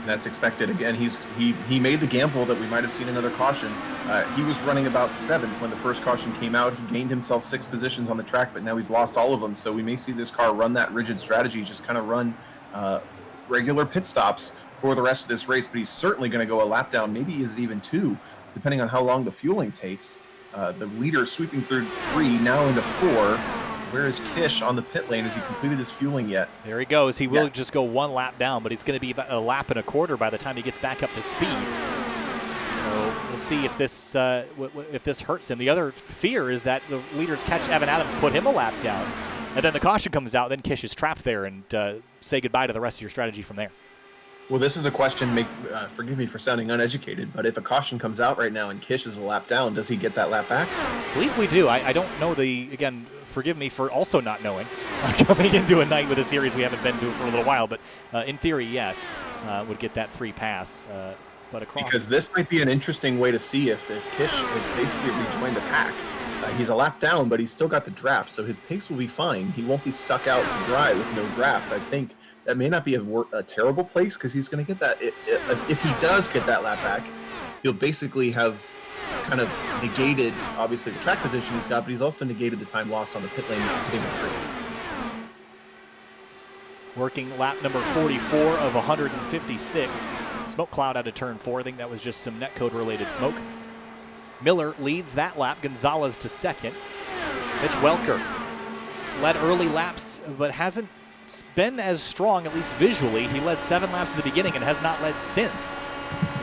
S9: That's expected. Again, he made the gamble that we might have seen another caution. He was running about 7th when the first caution came out. He gained himself 6 positions on the track, but now he's lost all of them. So we may see this car run that rigid strategy, just kind of run regular pit stops for the rest of this race. But he's certainly going to go a lap down. Maybe is it even 2, depending on how long the fueling takes. The leader sweeping through 3, now into 4. Where is Kish on the pit lane? Has he completed his fueling yet?
S8: There he goes. He will just go 1 lap down, but it's going to be about a lap and a quarter by the time he gets back up to speed. So we'll see if this hurts him. The other fear is that the leaders catch Evan Adams, put him a lap down, and then the caution comes out, then Kish is trapped there, and say goodbye to the rest of your strategy from there.
S9: Well, this is a question, forgive me for sounding uneducated, but if a caution comes out right now and Kish is a lap down, does he get that lap back?
S8: I believe we do. I don't know again, forgive me for also not knowing, coming into a night with a series we haven't been doing for a little while, but in theory, yes, would get that free pass. But across.
S9: Because this might be an interesting way to see if Kish has basically rejoined the pack. He's a lap down, but he's still got the draft, so his pace will be fine. He won't be stuck out to dry with no draft. I think that may not be a terrible place because he's going to get that. If he does get that lap back, he'll basically have kind of negated, obviously, the track position he's got, but he's also negated the time lost on the pit lane.
S8: Working lap number 44 of 156. Smoke cloud out of turn 4. I think that was just some netcode related smoke. Miller leads that lap. Gonzalez to second. Mitch Welker led early laps, but hasn't been as strong, at least visually. He led 7 laps in the beginning and has not led since.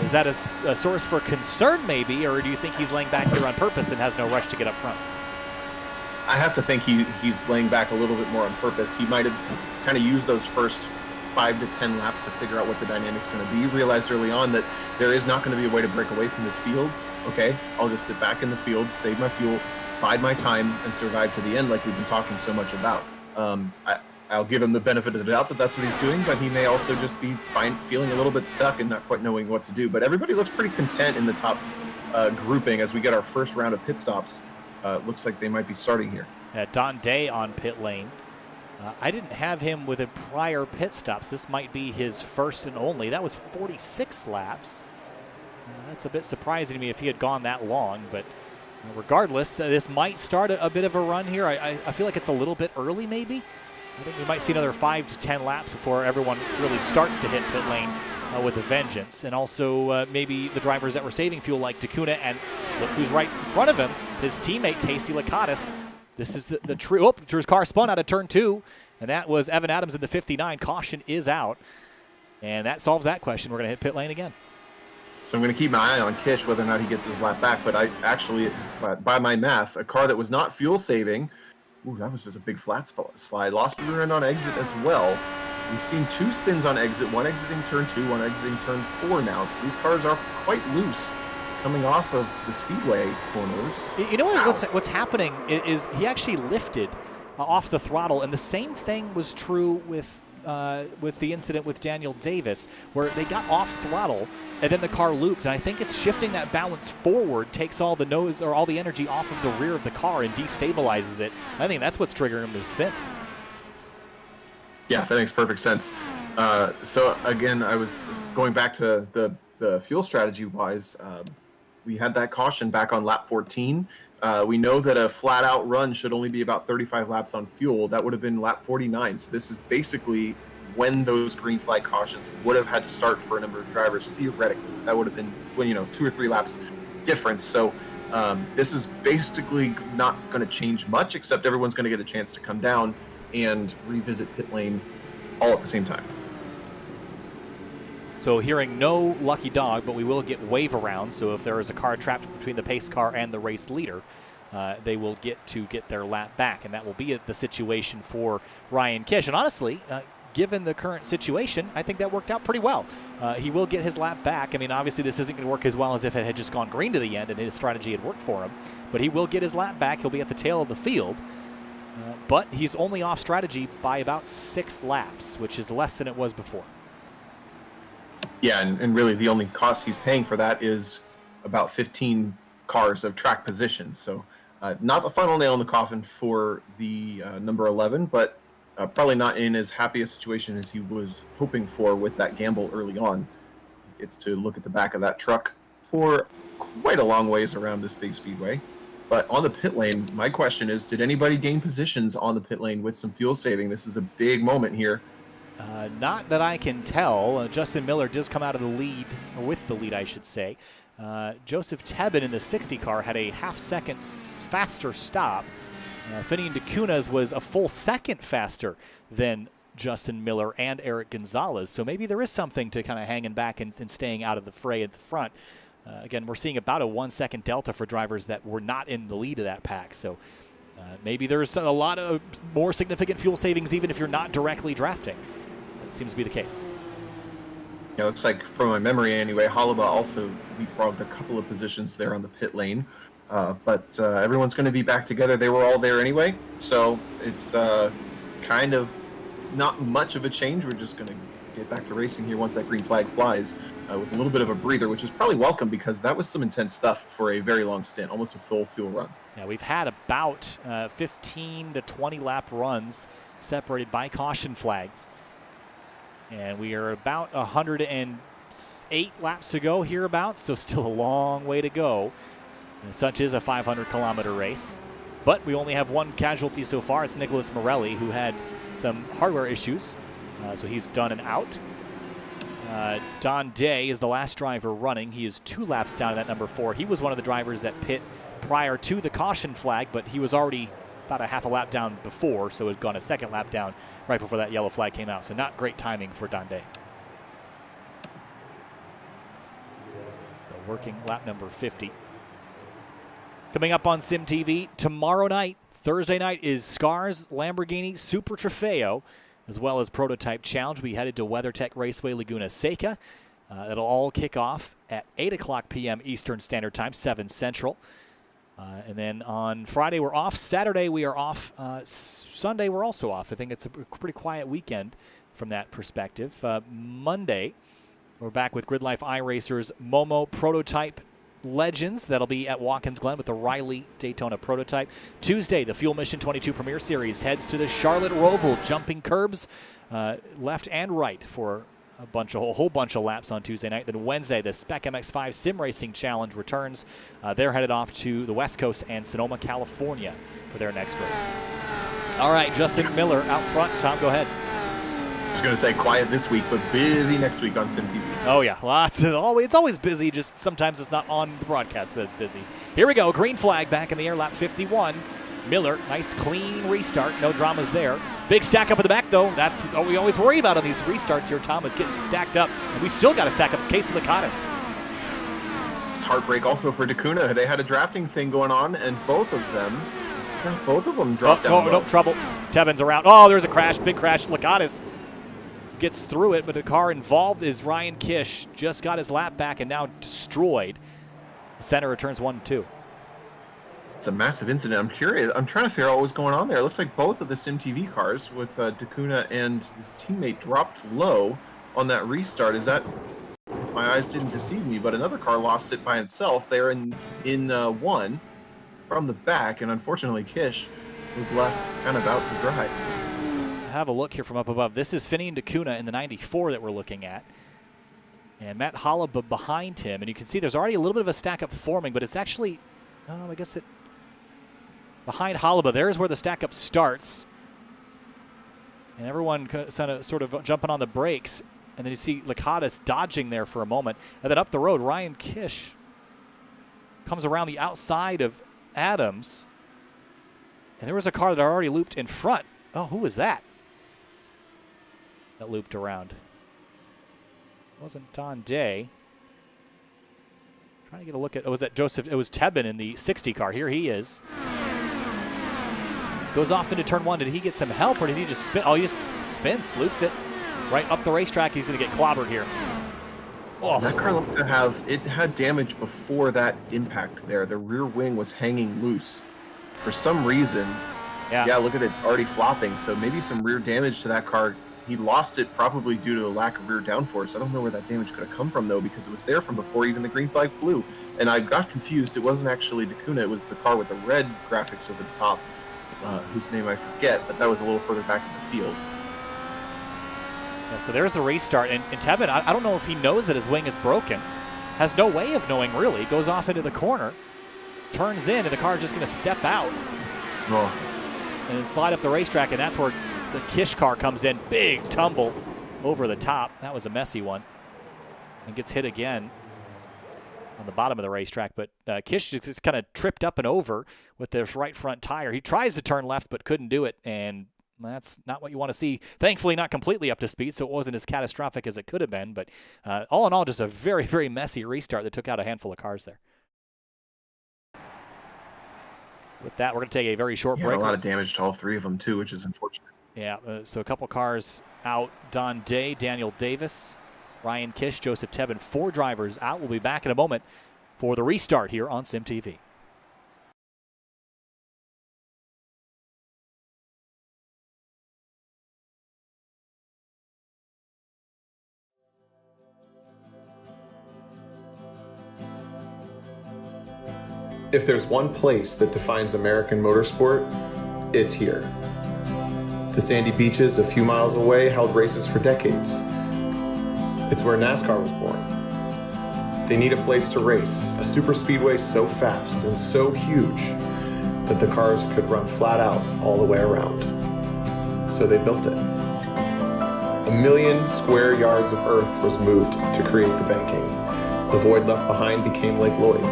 S8: Is that a source for concern maybe, or do you think he's laying back here on purpose and has no rush to get up front?
S9: I have to think he's laying back a little bit more on purpose. He might have kind of used those first 5 to 10 laps to figure out what the dynamic's going to be. Realized early on that there is not going to be a way to break away from this field. Okay, I'll just sit back in the field, save my fuel, bide my time, and survive to the end like we've been talking so much about. I'll give him the benefit of the doubt that that's what he's doing, but he may also just be feeling a little bit stuck and not quite knowing what to do. But everybody looks pretty content in the top grouping as we get our first round of pit stops. Looks like they might be starting here.
S8: Don Day on pit lane. I didn't have him with a prior pit stops. This might be his first and only. That was 46 laps. That's a bit surprising to me if he had gone that long, but regardless, this might start a bit of a run here. I feel like it's a little bit early maybe. I think we might see another 5 to 10 laps before everyone really starts to hit pit lane with a vengeance. And also maybe the drivers that were saving fuel like Takuna, and look who's right in front of him, his teammate Casey Lakatos. This is the true, his car spun out of turn 2, and that was Evan Adams in the 59. Caution is out, and that solves that question. We're going to hit pit lane again.
S9: So I'm going to keep my eye on Kish, whether or not he gets his lap back. But I actually, by my math, a car that was not fuel saving, ooh, that was just a big flat slide, lost the rear end on exit as well. We've seen 2 spins on exit, one exiting turn 2, one exiting turn 4 now. So these cars are quite loose coming off of the Speedway corners.
S8: You know what's happening is he actually lifted off the throttle, and the same thing was true with with the incident with Daniel Davis, where they got off throttle and then the car looped. And I think it's shifting that balance forward, takes all the nose or all the energy off of the rear of the car and destabilizes it. I think that's what's triggering him to spin.
S9: Yeah, that makes perfect sense. So again, I was going back to the fuel strategy wise. We had that caution back on lap 14. We know that a flat out run should only be about 35 laps on fuel. That would have been lap 49. So this is basically when those green flag cautions would have had to start for a number of drivers. Theoretically, that would have been 2 or 3 laps difference. So this is basically not going to change much, except everyone's going to get a chance to come down and revisit pit lane all at the same time.
S8: So hearing no lucky dog, but we will get wave around. So if there is a car trapped between the pace car and the race leader, they will get their lap back. And that will be the situation for Ryan Kish. And honestly, given the current situation, I think that worked out pretty well. He will get his lap back. I mean, obviously this isn't going to work as well as if it had just gone green to the end and his strategy had worked for him. But he will get his lap back. He'll be at the tail of the field. But he's only off strategy by about 6 laps, which is less than it was before.
S9: Yeah, and really the only cost he's paying for that is about 15 cars of track position. So not the final nail in the coffin for the number 11, but probably not in as happy a situation as he was hoping for with that gamble early on. It's to look at the back of that truck for quite a long ways around this big speedway. But on the pit lane, my question is, did anybody gain positions on the pit lane with some fuel saving? This is a big moment here.
S8: Not that I can tell. Justin Miller does come out of the lead, or with the lead, I should say. Joseph Tebben in the 60 car had a half-second faster stop. Finian DeCunas was a full second faster than Justin Miller and Eric Gonzalez. So maybe there is something to kind of hanging back and staying out of the fray at the front. Again, we're seeing about a 1-second delta for drivers that were not in the lead of that pack. So maybe there's a lot of more significant fuel savings even if you're not directly drafting. That seems to be the case.
S9: Yeah, it looks like, from my memory anyway, Halaba also leapfrogged a couple of positions there on the pit lane. But everyone's going to be back together. They were all there anyway. So it's kind of not much of a change. We're just going to get back to racing here once that green flag flies with a little bit of a breather, which is probably welcome because that was some intense stuff for a very long stint, almost a full fuel run.
S8: Yeah, we've had about 15 to 20 lap runs separated by caution flags. And we are about 108 laps to go hereabouts, so still a long way to go. And such is a 500-kilometer race. But we only have one casualty so far. It's Nicholas Morelli, who had some hardware issues, so he's done and out. Don Day is the last driver running. He is 2 laps down to that number 4. He was one of the drivers that pit prior to the caution flag, but he was already about a half a lap down before, so had gone a second lap down right before that yellow flag came out. So not great timing for Don Day. So working lap number 50. Coming up on SYM TV tomorrow night, Thursday night, is SCRS Lamborghini Super Trofeo, as well as Prototype Challenge. We headed to WeatherTech Raceway Laguna Seca. It'll all kick off at 8 o'clock p.m. Eastern Standard Time, 7 Central. And then on Friday, we're off. Saturday, we are off. Sunday, we're also off. I think it's a pretty quiet weekend from that perspective. Monday, we're back with Grid Life iRacers Momo Prototype Legends. That'll be at Watkins Glen with the Riley Daytona Prototype. Tuesday, the Fuel Mission 22 Premier Series heads to the Charlotte Roval, jumping curbs left and right for a whole bunch of laps on Tuesday night. Then Wednesday, the Spec MX-5 Sim Racing Challenge returns. They're headed off to the West Coast and Sonoma, California for their next race. All right, Justin Miller out front. Tom, go ahead.
S9: I was going to say quiet this week, but busy next week on SYM TV.
S8: Oh, yeah. It's always busy, just sometimes it's not on the broadcast that it's busy. Here we go. Green flag back in the air, lap 51. Miller, nice clean restart. No dramas there. Big stack up at the back, though. That's what we always worry about on these restarts here. Tom is getting stacked up, and we still got to stack up. It's Casey Lakatos.
S9: It's heartbreak also for DeCuna. They had a drafting thing going on, and both of them dropped down.
S8: No trouble. Tebben's around. Oh, there's a crash. Big crash. Lakatos gets through it, but the car involved is Ryan Kish. Just got his lap back and now destroyed. Center returns 1-2.
S9: It's a massive incident. I'm curious. I'm trying to figure out what was going on there. It looks like both of the SYM TV cars with Dakuna and his teammate dropped low on that restart. Is that, if my eyes didn't deceive me, but another car lost it by itself. They're in one from the back, and unfortunately Kish was left kind of out to dry.
S8: Have a look here from up above. This is Finney and Dakuna in the 94 that we're looking at. And Matt Hollaba behind him. And you can see there's already a little bit of a stack up forming, but it's actually, I guess it, behind Hollaba, there's where the stack up starts. And everyone sort of jumping on the brakes. And then you see Lakatos dodging there for a moment. And then up the road, Ryan Kish comes around the outside of Adams. And there was a car that already looped in front. Oh, who was that? That looped around. It wasn't Don Day. Trying to get a look at, was that Joseph? It was Tebben in the 60 car. Here he is. Goes off into turn one. Did he get some help or did he just spin? Oh, he just spins, loops it right up the racetrack. He's going to get clobbered here. Oh.
S9: That car looked to have, it had damage before that impact there. The rear wing was hanging loose. For some reason, yeah, look at it already flopping. So maybe some rear damage to that car. He lost it probably due to a lack of rear downforce. I don't know where that damage could have come from, though, because it was there from before even the green flag flew. And I got confused. It wasn't actually Dakuna. It was the car with the red graphics over the top, whose name I forget, but that was a little further back in the field.
S8: Yeah, so there's the restart. And Tebben, I don't know if he knows that his wing is broken. Has no way of knowing, really. Goes off into the corner, turns in, and the car is just going to step out.
S9: Oh.
S8: And then slide up the racetrack, and that's where the Kish car comes in. Big tumble over the top. That was a messy one. And gets hit again on the bottom of the racetrack. But Kish just kind of tripped up and over with this right front tire. He tries to turn left but couldn't do it, and that's not what you want to see. Thankfully, not completely up to speed, so it wasn't as catastrophic as it could have been. But all in all, just a very, very messy restart that took out a handful of cars there. With that, we're going to take a very short break.
S9: A lot of damage to all three of them, too, which is unfortunate.
S8: Yeah, so a couple cars out. Don Day, Daniel Davis, Ryan Kish, Joseph Tebben, 4 drivers out. We'll be back in a moment for the restart here on SYM TV.
S10: If there's one place that defines American motorsport, it's here. The sandy beaches a few miles away held races for decades. It's where NASCAR was born. They need a place to race, a super speedway so fast and so huge that the cars could run flat out all the way around. So they built it. 1 million square yards of earth was moved to create the banking. The void left behind became Lake Lloyd.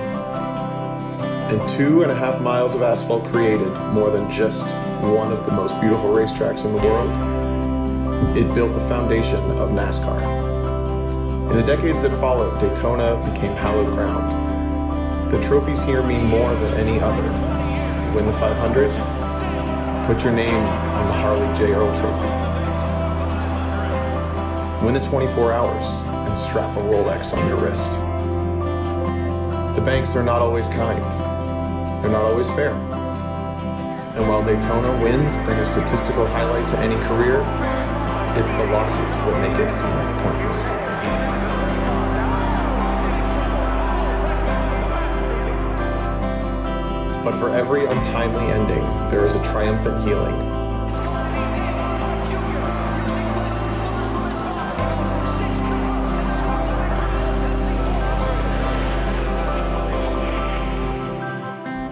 S10: And 2.5 miles of asphalt created more than just one of the most beautiful racetracks in the world. It built the foundation of NASCAR. In the decades that followed, Daytona became hallowed ground. The trophies here mean more than any other. Win the 500, put your name on the Harley J. Earl Trophy. Win the 24 hours and strap a Rolex on your wrist. The banks are not always kind. They're not always fair. And while Daytona wins bring a statistical highlight to any career, it's the losses that make it seem pointless. But for every untimely ending, there is a triumphant healing.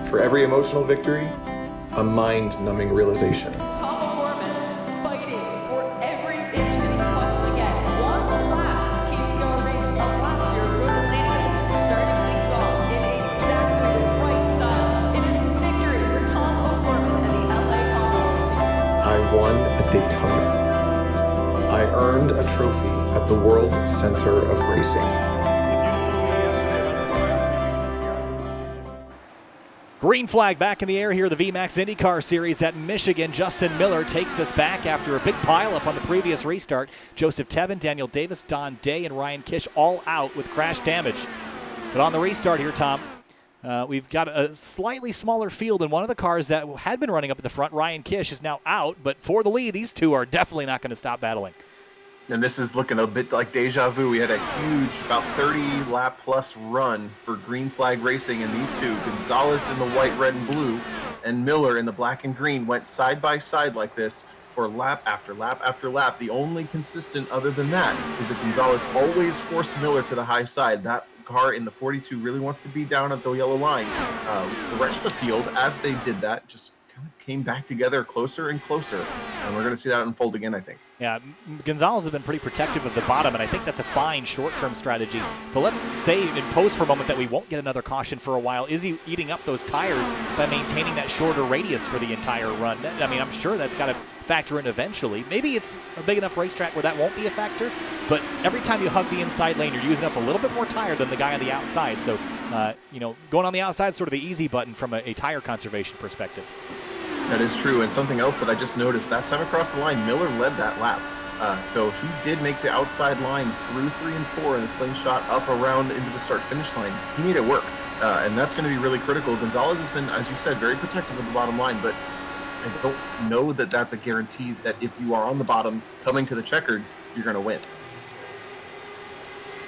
S10: For every emotional victory, a mind-numbing realization.
S11: Tom O'Gorman fighting for every inch that he can possibly get. Won the last T-SCAR race of last year, Road Atlantic, starting things off in exactly the right style. It is victory for Tom O'Gorman and the LA Automobile team.
S10: I won at Daytona. I earned a trophy at the World Center of Racing.
S8: Green flag back in the air here, the Vmax IndyCar Series at Michigan. Justin Miller takes us back after a big pileup on the previous restart. Joseph Tebben, Daniel Davis, Don Day, and Ryan Kish all out with crash damage. But on the restart here, Tom, We've got a slightly smaller field, and one of the cars that had been running up at the front, Ryan Kish, is now out. But for the lead, these two are definitely not going to stop battling.
S9: And this is looking a bit like deja vu. We had a huge, about 30-lap-plus run for green flag racing, and these two, Gonzalez in the white, red, and blue, and Miller in the black and green, went side by side like this for lap after lap after lap. The only consistent other than that is that Gonzalez always forced Miller to the high side. That car in the 42 really wants to be down at the yellow line. The rest of the field, as they did that, just kind of came back together closer and closer. And we're going to see that unfold again, I think.
S8: Yeah, Gonzalez has been pretty protective of the bottom, and I think that's a fine short-term strategy. But let's say in post for a moment that we won't get another caution for a while. Is he eating up those tires by maintaining that shorter radius for the entire run? I mean, I'm sure that's got to factor in eventually. Maybe it's a big enough racetrack where that won't be a factor, but every time you hug the inside lane, you're using up a little bit more tire than the guy on the outside. So, going on the outside is sort of the easy button from a tire conservation perspective.
S9: That is true, and something else that I just noticed, that time across the line, Miller led that lap. So he did make the outside line through 3 and 4 in the slingshot up around into the start-finish line. He made it work, and that's going to be really critical. Gonzalez has been, as you said, very protective of the bottom line, but I don't know that that's a guarantee that if you are on the bottom coming to the checkered, you're going to win.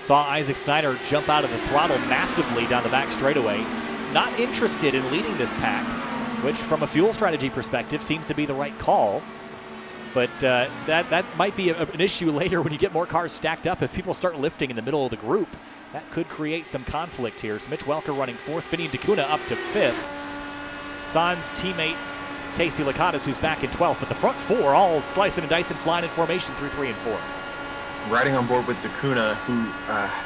S8: Saw Isaac Snyder jump out of the throttle massively down the back straightaway. Not interested in leading this pack, which from a fuel strategy perspective seems to be the right call. But that might be an issue later when you get more cars stacked up. If people start lifting in the middle of the group, that could create some conflict here. So Mitch Welker running 4th, Finian DeCuna up to 5th. San's teammate Casey Lakatos, who's back in 12th. But the front 4 all slicing and dicing, flying in formation through 3 and 4.
S9: Riding on board with DeCuna, who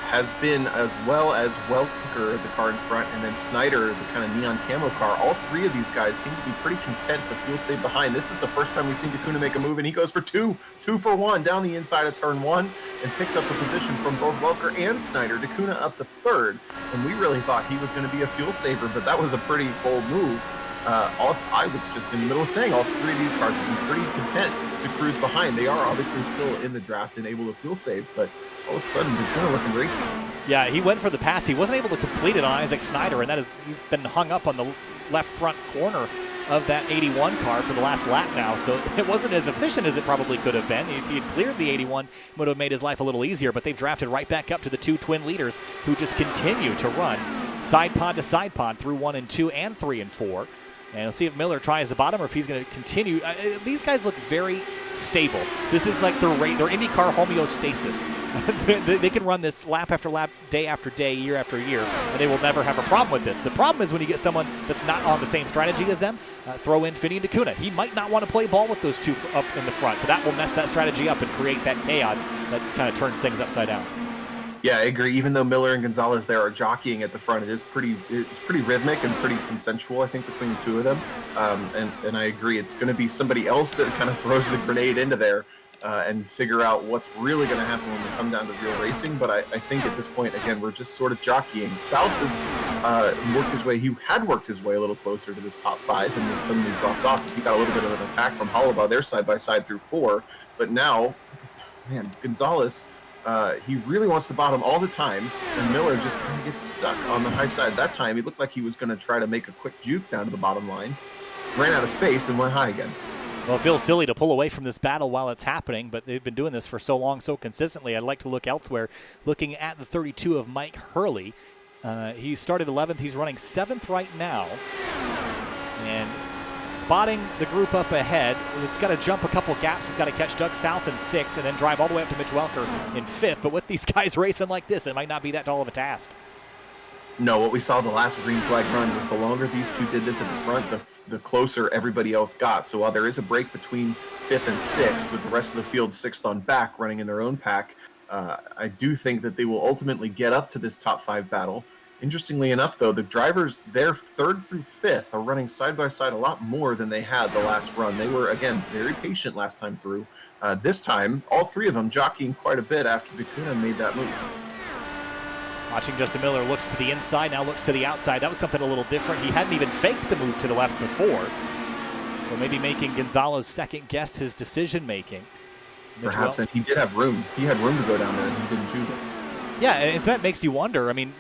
S9: has been, as well as Welker, the car in front, and then Snyder, the kind of neon camo car. All 3 of these guys seem to be pretty content to fuel save behind. This is the first time we've seen DeCuna make a move, and he goes for 2 for 1 down the inside of turn 1 and picks up the position from both Welker and Snyder. DeCuna up to 3rd, and we really thought he was going to be a fuel saver, but that was a pretty bold move. I was just in the middle of saying all 3 of these cars have been pretty content to cruise behind. They are obviously still in the draft and able to fuel save, but all of a sudden they're kind of looking racy.
S8: Yeah, he went for the pass. He wasn't able to complete it on Isaac Snyder, and he's been hung up on the left front corner of that 81 car for the last lap now, so it wasn't as efficient as it probably could have been. If he had cleared the 81, it would have made his life a little easier, but they've drafted right back up to the 2 twin leaders who just continue to run side pod to side pod through 1 and 2 and 3 and 4. And we'll see if Miller tries the bottom or if he's going to continue. These guys look very stable. This is like their IndyCar homeostasis. They can run this lap after lap, day after day, year after year, and they will never have a problem with this. The problem is when you get someone that's not on the same strategy as them, throw in Finian DeCuna. He might not want to play ball with those 2 up in the front, so that will mess that strategy up and create that chaos that kind of turns things upside down.
S9: Yeah, I agree. Even though Miller and Gonzalez there are jockeying at the front, it's pretty rhythmic and pretty consensual, I think, between the 2 of them. And I agree. It's going to be somebody else that kind of throws the grenade into there and figure out what's really going to happen when we come down to real racing. But I think at this point, again, we're just sort of jockeying. South has worked his way. He had worked his way a little closer to this top 5 and then suddenly dropped off because he got a little bit of an attack from Hollabaugh there side by side through 4. But now, man, Gonzalez... he really wants the bottom all the time, and Miller just kind of gets stuck on the high side. That time, he looked like he was going to try to make a quick juke down to the bottom line, ran out of space, and went high again.
S8: Well, it feels silly to pull away from this battle while it's happening, but they've been doing this for so long, so consistently. I'd like to look elsewhere. Looking at the 32 of Mike Hurley, he started 11th. He's running 7th right now, and spotting the group up ahead. It's got to jump a couple gaps. It's got to catch Doug South in 6th and then drive all the way up to Mitch Welker in 5th. But with these guys racing like this, it might not be that tall of a task.
S9: No, what we saw the last green flag run was the longer these 2 did this at the front, the closer everybody else got. So while there is a break between 5th and 6th, with the rest of the field 6th on back running in their own pack, I do think that they will ultimately get up to this top 5 battle. Interestingly enough, though, the drivers there 3rd through 5th are running side by side a lot more than they had the last run. They were, again, very patient last time through. This time, all 3 of them jockeying quite a bit after DeCuna made that move.
S8: Watching Justin Miller looks to the inside, now looks to the outside. That was something a little different. He hadn't even faked the move to the left before. So maybe making Gonzalez second guess his decision making.
S9: Perhaps, and he did have room. He had room to go down there, and he didn't choose it.
S8: Yeah, and so that makes you wonder. I mean,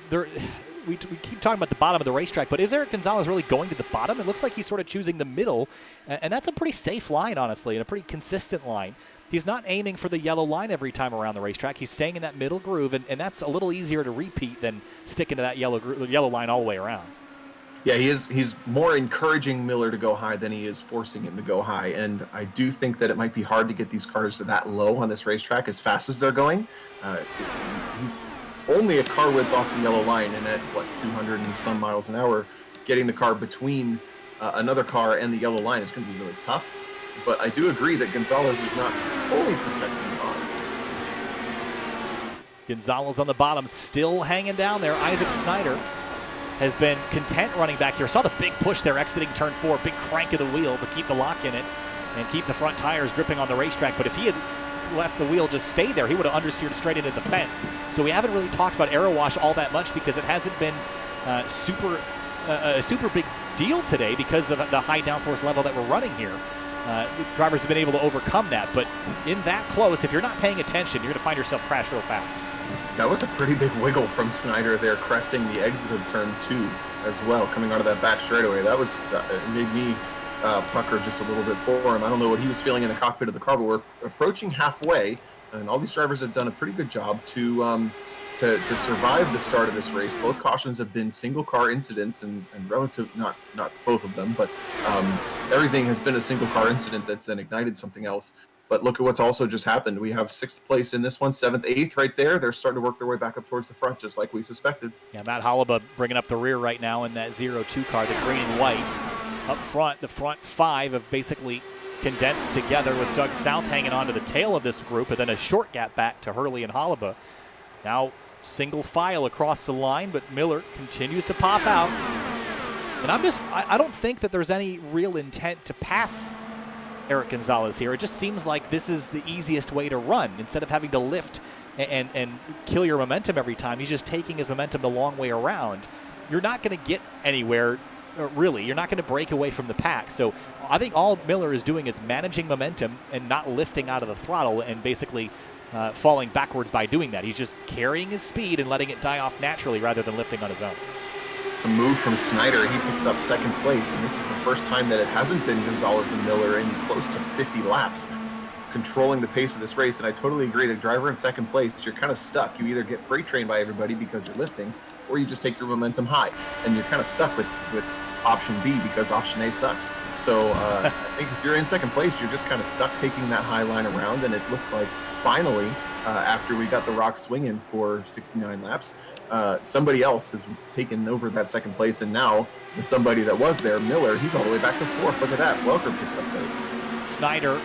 S8: we keep talking about the bottom of the racetrack, but is Eric Gonzalez really going to the bottom? It looks like he's sort of choosing the middle, and that's a pretty safe line, honestly, and a pretty consistent line. He's not aiming for the yellow line every time around the racetrack. He's staying in that middle groove, and that's a little easier to repeat than sticking to that yellow line all the way around.
S9: Yeah, he's more encouraging Miller to go high than he is forcing him to go high. And I do think that it might be hard to get these cars that low on this racetrack as fast as they're going. He's only a car width off the yellow line, and at, 200 and some miles an hour, getting the car between another car and the yellow line is going to be really tough. But I do agree that Gonzalez is not fully protecting the bottom.
S8: Gonzalez on the bottom, still hanging down there. Isaac Snyder has been content running back here. Saw the big push there exiting turn 4, big crank of the wheel to keep the lock in it and keep the front tires gripping on the racetrack. But if he had let the wheel just stay there, he would have understeered straight into the fence. So we haven't really talked about aero wash all that much because it hasn't been a super big deal today because of the high downforce level that we're running here. Drivers have been able to overcome that, but in that close, if you're not paying attention, you're going to find yourself crash real fast.
S9: That was a pretty big wiggle from Snyder there, cresting the exit of turn 2 as well, coming out of that back straightaway. That was it made me pucker just a little bit for him. I don't know what he was feeling in the cockpit of the car, but we're approaching halfway, and all these drivers have done a pretty good job to survive the start of this race. Both cautions have been single car incidents, and relative, not both of them, but everything has been a single car incident that's then ignited something else. But look at what's also just happened. We have 6th place in this one, 7th, 8th right there. They're starting to work their way back up towards the front, just like we suspected.
S8: Yeah, Matt Hollaba bringing up the rear right now in that 0-2 car, the green and white. Up front, the front 5 have basically condensed together with Doug South hanging on to the tail of this group, and then a short gap back to Hurley and Hollaba. Now single file across the line, but Miller continues to pop out. And I don't think that there's any real intent to pass Eric Gonzalez here. It just seems like this is the easiest way to run. Instead of having to lift and kill your momentum every time, he's just taking his momentum the long way around. You're not going to get anywhere, really. You're not going to break away from the pack. So I think all Miller is doing is managing momentum and not lifting out of the throttle and basically falling backwards by doing that. He's just carrying his speed and letting it die off naturally rather than lifting on his own.
S9: To move from Snyder, he picks up 2nd place, and this is the first time that it hasn't been Gonzalez and Miller in close to 50 laps controlling the pace of this race. And I totally agree, the driver in 2nd place, you're kind of stuck. You either get freight trained by everybody because you're lifting, or you just take your momentum high, and you're kind of stuck with option B because option A sucks. So I think if you're in 2nd place, you're just kind of stuck taking that high line around, and it looks like finally, after we got the rock swinging for 69 laps, somebody else has taken over that 2nd place, and now the somebody that was there, Miller, he's all the way back to 4th. Look at that. Welker picks up 3rd.
S8: Snyder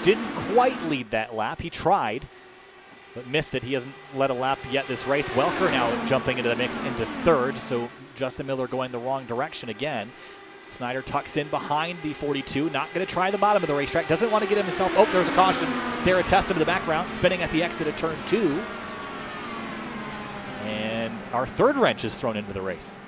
S8: didn't quite lead that lap. He tried, but missed it. He hasn't led a lap yet this race. Welker now jumping into the mix into 3rd, so Justin Miller going the wrong direction again. Snyder tucks in behind the 42, not going to try the bottom of the racetrack. Doesn't want to get himself. Oh, there's a caution. Sarah Tessum in the background, spinning at the exit of turn 2. And our 3rd wrench is thrown into the race.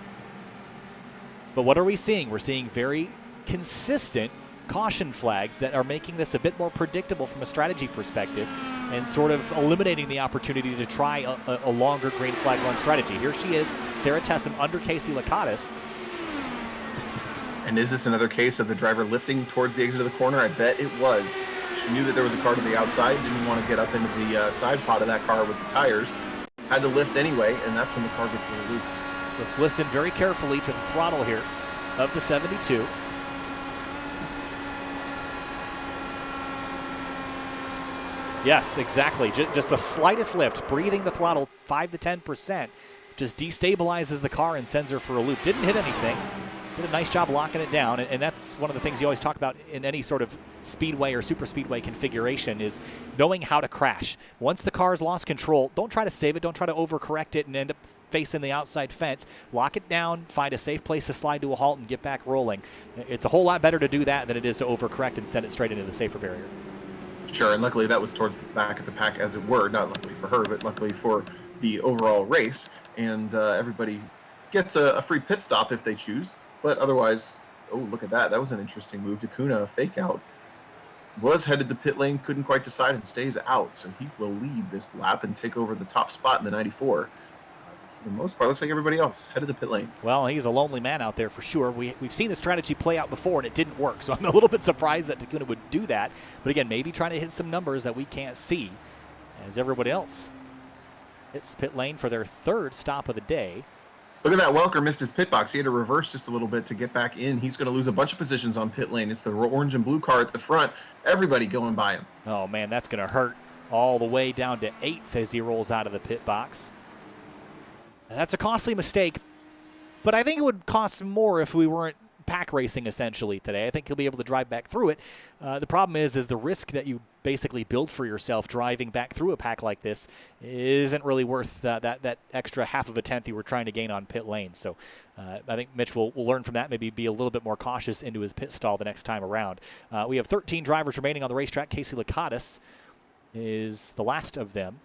S8: But what are we seeing? We're seeing very consistent caution flags that are making this a bit more predictable from a strategy perspective and sort of eliminating the opportunity to try a longer green flag run strategy. Here she is, Sarah Tessum under Casey Lakatos.
S9: And is this another case of the driver lifting towards the exit of the corner? I bet it was. She knew that there was a car to the outside, didn't want to get up into the side pod of that car with the tires. Had to lift anyway, and that's when the car gets really loose.
S8: Let's listen very carefully to the throttle here of the 72. Yes, exactly. Just the slightest lift, breathing the throttle 5 to 10%, just destabilizes the car and sends her for a loop. Didn't hit anything. Did a nice job locking it down, and that's one of the things you always talk about in any sort of speedway or super speedway configuration is knowing how to crash. Once the car's lost control, don't try to save it, don't try to overcorrect it and end up facing the outside fence. Lock it down, find a safe place to slide to a halt and get back rolling. It's a whole lot better to do that than it is to overcorrect and send it straight into the safer barrier.
S9: Sure, and luckily that was towards the back of the pack, as it were. Not luckily for her, but luckily for the overall race. And everybody gets a free pit stop if they choose. But otherwise, oh, look at that. That was an interesting move. Takuna, fake out. Was headed to pit lane, couldn't quite decide, and stays out. So he will lead this lap and take over the top spot in the 94. for the most part, looks like everybody else headed to pit lane.
S8: Well, he's a lonely man out there for sure. We've seen the strategy play out before, and it didn't work. So I'm a little bit surprised that Takuna would do that. But again, maybe trying to hit some numbers that we can't see as everybody else hits pit lane for their third stop of the day.
S9: Look at that. Welker missed his pit box. He had to reverse just a little bit to get back in. He's going to lose a bunch of positions on pit lane. It's the orange and blue car at the front. Everybody going by him.
S8: Oh, man, that's going to hurt all the way down to 8th as he rolls out of the pit box. That's a costly mistake, but I think it would cost more if we weren't pack racing essentially today. I think he'll be able to drive back through it. The problem is the risk that you basically build for yourself driving back through a pack like this isn't really worth that extra half of a tenth you were trying to gain on pit lane. So I think Mitch will learn from that, maybe be a little bit more cautious into his pit stall the next time around. We have 13 drivers remaining on the racetrack. Casey Lakatos is the last of them,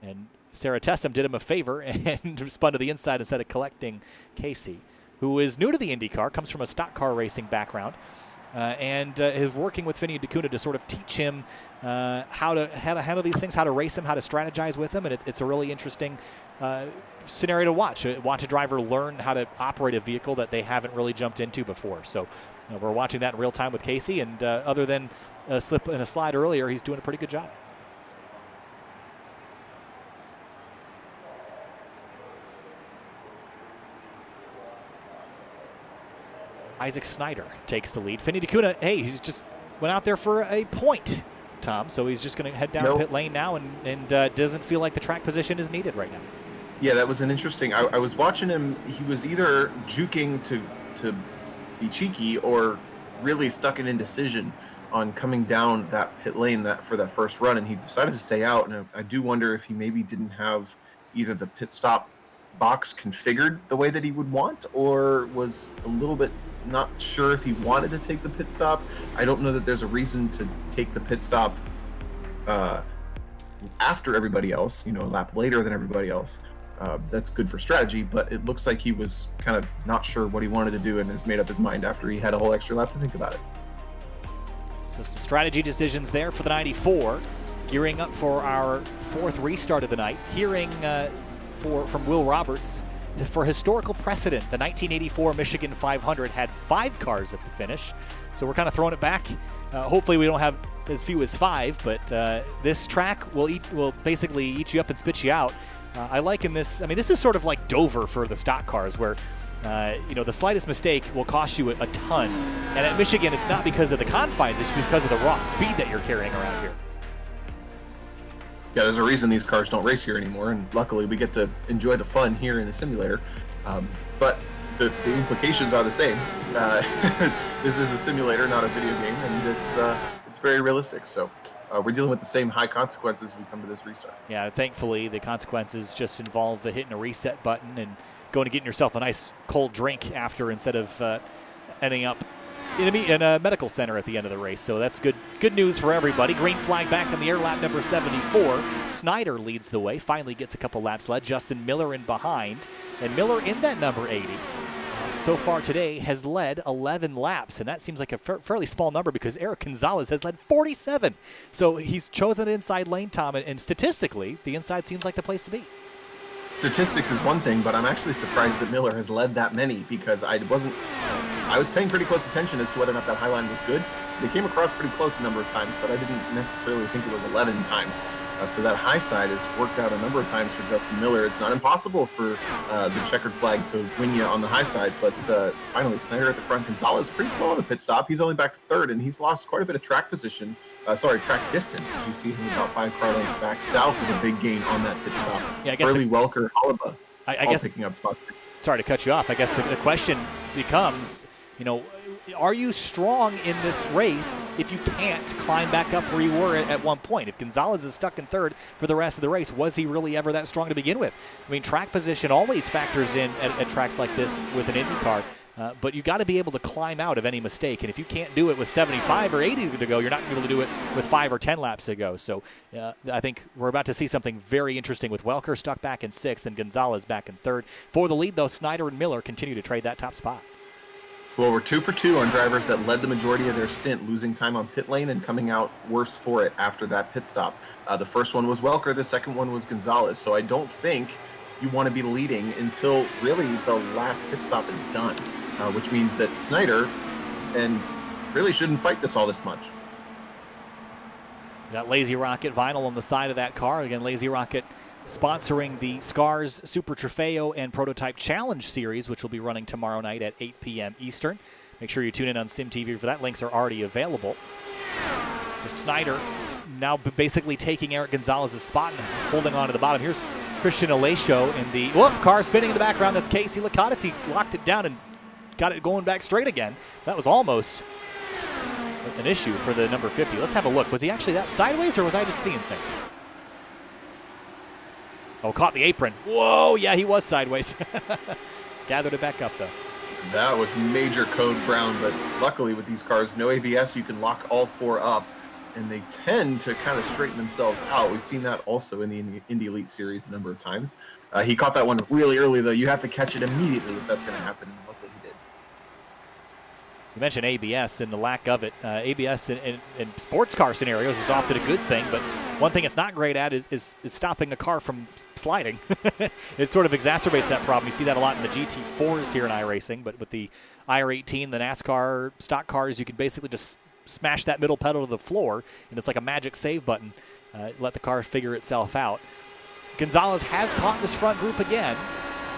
S8: and Sarah Tessum did him a favor and spun to the inside instead of collecting Casey, who is new to the IndyCar, comes from a stock car racing background, and is working with Vinny Takuna to sort of teach him how to handle these things, how to race him, how to strategize with him, and it's a really interesting scenario to watch. Watch a driver learn how to operate a vehicle that they haven't really jumped into before. So we're watching that in real time with Casey, and other than a slip and a slide earlier, he's doing a pretty good job. Isaac Snyder takes the lead. Vinny Takuna, hey, he's just went out there for a point, Tom. So he's just going to head down pit lane now and doesn't feel like the track position is needed right now.
S9: Yeah, that was an interesting. I was watching him. He was either juking to be cheeky or really stuck in indecision on coming down that pit lane for that first run, and he decided to stay out. And I do wonder if he maybe didn't have either the pit stop box configured the way that he would want, or was a little bit not sure if he wanted to take the pit stop. I don't know that there's a reason to take the pit stop after everybody else, a lap later than everybody else. That's good for strategy, but it looks like he was kind of not sure what he wanted to do and has made up his mind after he had a whole extra lap to think about it.
S8: So some strategy decisions there for the 94. Gearing up for our fourth restart of the night. Hearing from Will Roberts, for historical precedent, the 1984 Michigan 500 had 5 cars at the finish. So we're kind of throwing it back. Hopefully we don't have as few as 5, but this track will basically eat you up and spit you out. I liken this, this is sort of like Dover for the stock cars, where the slightest mistake will cost you a ton. And at Michigan, it's not because of the confines, it's because of the raw speed that you're carrying around here.
S9: Yeah, there's a reason these cars don't race here anymore, and luckily we get to enjoy the fun here in the simulator. But the implications are the same. This is a simulator, not a video game, and it's very realistic. So we're dealing with the same high consequences we come to this restart. Yeah,
S8: thankfully the consequences just involve hitting a reset button and going to getting yourself a nice cold drink after, instead of ending up in a medical center at the end of the race. So that's good news for everybody. Green flag back in the air, lap number 74. Snyder leads the way, finally gets a couple laps led. Justin Miller in behind, and Miller in that number 80 so far today has led 11 laps, and that seems like a fairly small number because Eric Gonzalez has led 47. So he's chosen an inside lane, Tom, and statistically the inside seems like the place to be.
S9: Statistics is one thing, but I'm actually surprised that Miller has led that many, because I was paying pretty close attention as to whether or not that high line was good. They came across pretty close a number of times, but I didn't necessarily think it was 11 times. So that high side has worked out a number of times for Justin Miller. It's not impossible for the checkered flag to win you on the high side, but finally Snyder at the front. Gonzalez pretty slow on the pit stop. He's only back to third, and he's lost quite a bit of track position. Track distance. Did you see him about 5 car lengths back south with a big gain on that pit stop?
S8: Yeah, I guess
S9: Early Welker, Holliba,
S8: I guess
S9: picking up spots.
S8: Sorry to cut you off. I guess the question becomes, are you strong in this race if you can't climb back up where you were at one point? If Gonzalez is stuck in third for the rest of the race, was he really ever that strong to begin with? Track position always factors in at tracks like this with an IndyCar. But you got to be able to climb out of any mistake. And if you can't do it with 75 or 80 to go, you're not going to be able to do it with 5 or 10 laps to go. So I think we're about to see something very interesting with Welker stuck back in 6th and Gonzalez back in 3rd. For the lead, though, Snyder and Miller continue to trade that top spot.
S9: Well, we're 2 for 2 on drivers that led the majority of their stint, losing time on pit lane and coming out worse for it after that pit stop. The first one was Welker. The second one was Gonzalez. So I don't think you want to be leading until really the last pit stop is done, which means that Snyder and really shouldn't fight this all this much.
S8: Got Lazy Rocket vinyl on the side of that car. Again, Lazy Rocket sponsoring the SCRS Super Trofeo and Prototype Challenge Series, which will be running tomorrow night at 8 p.m. Eastern. Make sure you tune in on SYM TV for that. Links are already available. So Snyder now basically taking Eric Gonzalez's spot and holding on to the bottom. Here's Christian Alesio in the car spinning in the background. That's Casey Lakatos. He locked it down and got it going back straight again. That was almost an issue for the number 50. Let's have a look. Was he actually that sideways, or was I just seeing things? Oh, caught the apron. Whoa, yeah, he was sideways. Gathered it back up, though.
S9: That was major code brown, but luckily with these cars, no ABS, you can lock all four up, and they tend to kind of straighten themselves out. We've seen that also in the Indy Elite Series a number of times. He caught that one really early, though. You have to catch it immediately if that's going to happen, and luckily he did.
S8: You mentioned ABS and the lack of it. ABS in sports car scenarios is often a good thing, but one thing it's not great at is stopping a car from sliding. It sort of exacerbates that problem. You see that a lot in the GT4s here in iRacing, but with the IR18, the NASCAR stock cars, you can basically just smash that middle pedal to the floor, and it's like a magic save button. Let the car figure itself out. Gonzalez has caught this front group again,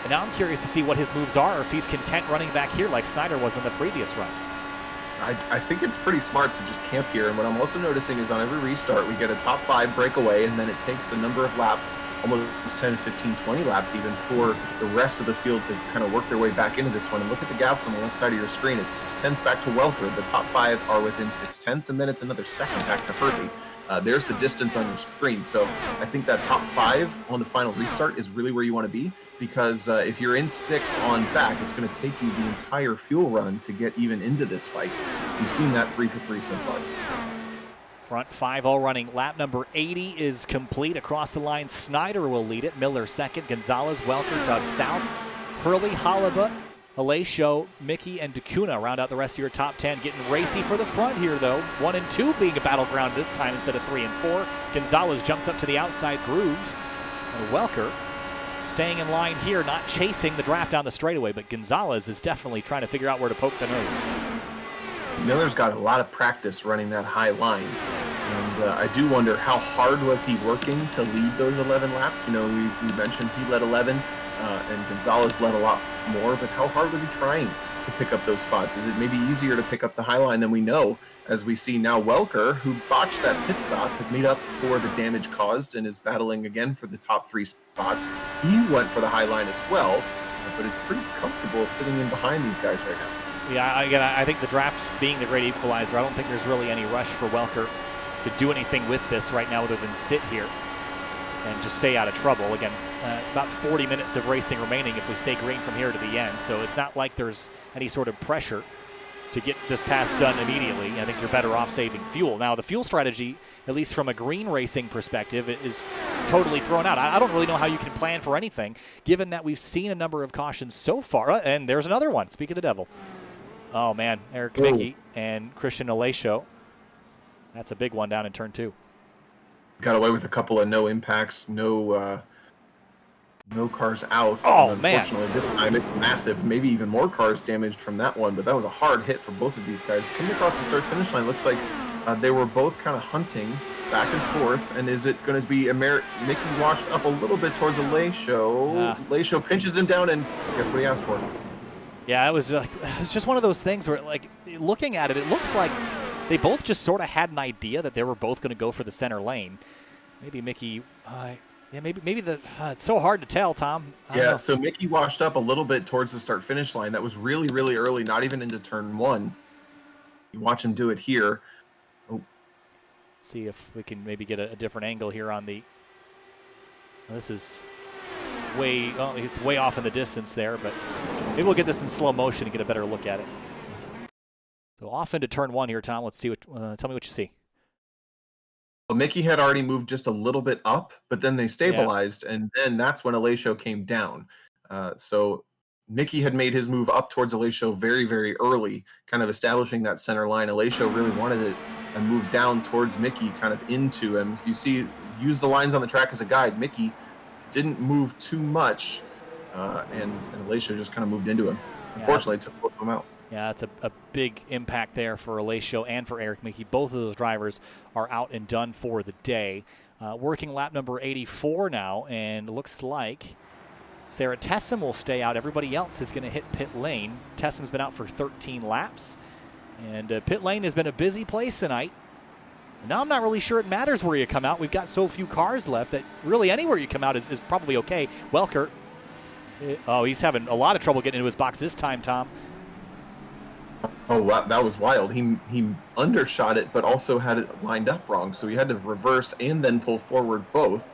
S8: and now I'm curious to see what his moves are, or if he's content running back here like Snyder was in the previous run.
S9: I think it's pretty smart to just camp here, and what I'm also noticing is on every restart we get a top 5 breakaway, and then it takes a number of laps, almost 10, 15, 20 laps even, for the rest of the field to kind of work their way back into this one. And look at the gaps on the left side of your screen. It's 6/10 back to Welker. The top 5 are within 6/10, and then it's another second back to Hurley. There's the distance on your screen. So I think that top 5 on the final restart is really where you want to be, because if you're in 6th on back, it's going to take you the entire fuel run to get even into this fight. You've seen that 3 for 3 so far.
S8: Front 5 all running. Lap number 80 is complete. Across the line, Snyder will lead it. Miller second. Gonzalez, Welker, Doug South, Hurley, Halibut, Alesio, Mickey, and DeCuna round out the rest of your top 10. Getting racy for the front here, though. 1 and 2 being a battleground this time instead of 3 and 4. Gonzalez jumps up to the outside groove. And Welker staying in line here, not chasing the draft down the straightaway, but Gonzalez is definitely trying to figure out where to poke the nose.
S9: Miller's got a lot of practice running that high line, and I do wonder how hard was he working to lead those 11 laps. You know, we mentioned he led 11, and Gonzalez led a lot more, but how hard was he trying to pick up those spots? Is it maybe easier to pick up the high line than we know, as we see now Welker, who botched that pit stop, has made up for the damage caused and is battling again for the top 3 spots. He went for the high line as well, but is pretty comfortable sitting in behind these guys right now.
S8: Yeah, again, I think the draft being the great equalizer, I don't think there's really any rush for Welker to do anything with this right now other than sit here and just stay out of trouble. Again, about 40 minutes of racing remaining if we stay green from here to the end, so it's not like there's any sort of pressure to get this pass done immediately. I think you're better off saving fuel. Now, the fuel strategy, at least from a green racing perspective, is totally thrown out. I don't really know how you can plan for anything, given that we've seen a number of cautions so far. And there's another one. Speak of the devil. Oh, man. Eric Mickey and Christian Alesio. That's a big one down in turn 2.
S9: Got away with a couple of no impacts, no cars out.
S8: Oh, man.
S9: Unfortunately, this time it's massive. Maybe even more cars damaged from that one, but that was a hard hit for both of these guys. Coming across the start-finish line, looks like they were both kind of hunting back and forth. And is it going to be Mickey washed up a little bit towards Alesio? Alesio pinches him down and gets what he asked for.
S8: Yeah, it was just one of those things where, like, looking at it, it looks like they both just sort of had an idea that they were both going to go for the center lane. Maybe Mickey, yeah, maybe it's so hard to tell, Tom.
S9: Yeah, so Mickey washed up a little bit towards the start-finish line. That was really, really early, not even into turn 1. You watch him do it here. Oh.
S8: See if we can maybe get a different angle here on the. This is it's way off in the distance there, but maybe we'll get this in slow motion and get a better look at it. So off into turn 1 here, Tom. Let's see what. Tell me what you see.
S9: Well, Mickey had already moved just a little bit up, but then they stabilized, and then that's when Alesio came down. So Mickey had made his move up towards Alesio very, very early, kind of establishing that center line. Alesio really wanted it and moved down towards Mickey, kind of into him. If you see, use the lines on the track as a guide. Mickey didn't move too much, and Alacio just kind of moved into him. Unfortunately, took both of them out.
S8: Yeah, it's a big impact there for Alacio and for Eric Mickey. Both of those drivers are out and done for the day. Working lap number 84 now, and it looks like Sarah Tessem will stay out. Everybody else is going to hit pit lane. Tessem's been out for 13 laps, and pit lane has been a busy place tonight. Now I'm not really sure it matters where you come out. We've got so few cars left that really anywhere you come out is probably okay. Welker, he's having a lot of trouble getting into his box this time, Tom.
S9: Oh, wow, that was wild. He undershot it, but also had it lined up wrong, so he had to reverse and then pull forward both.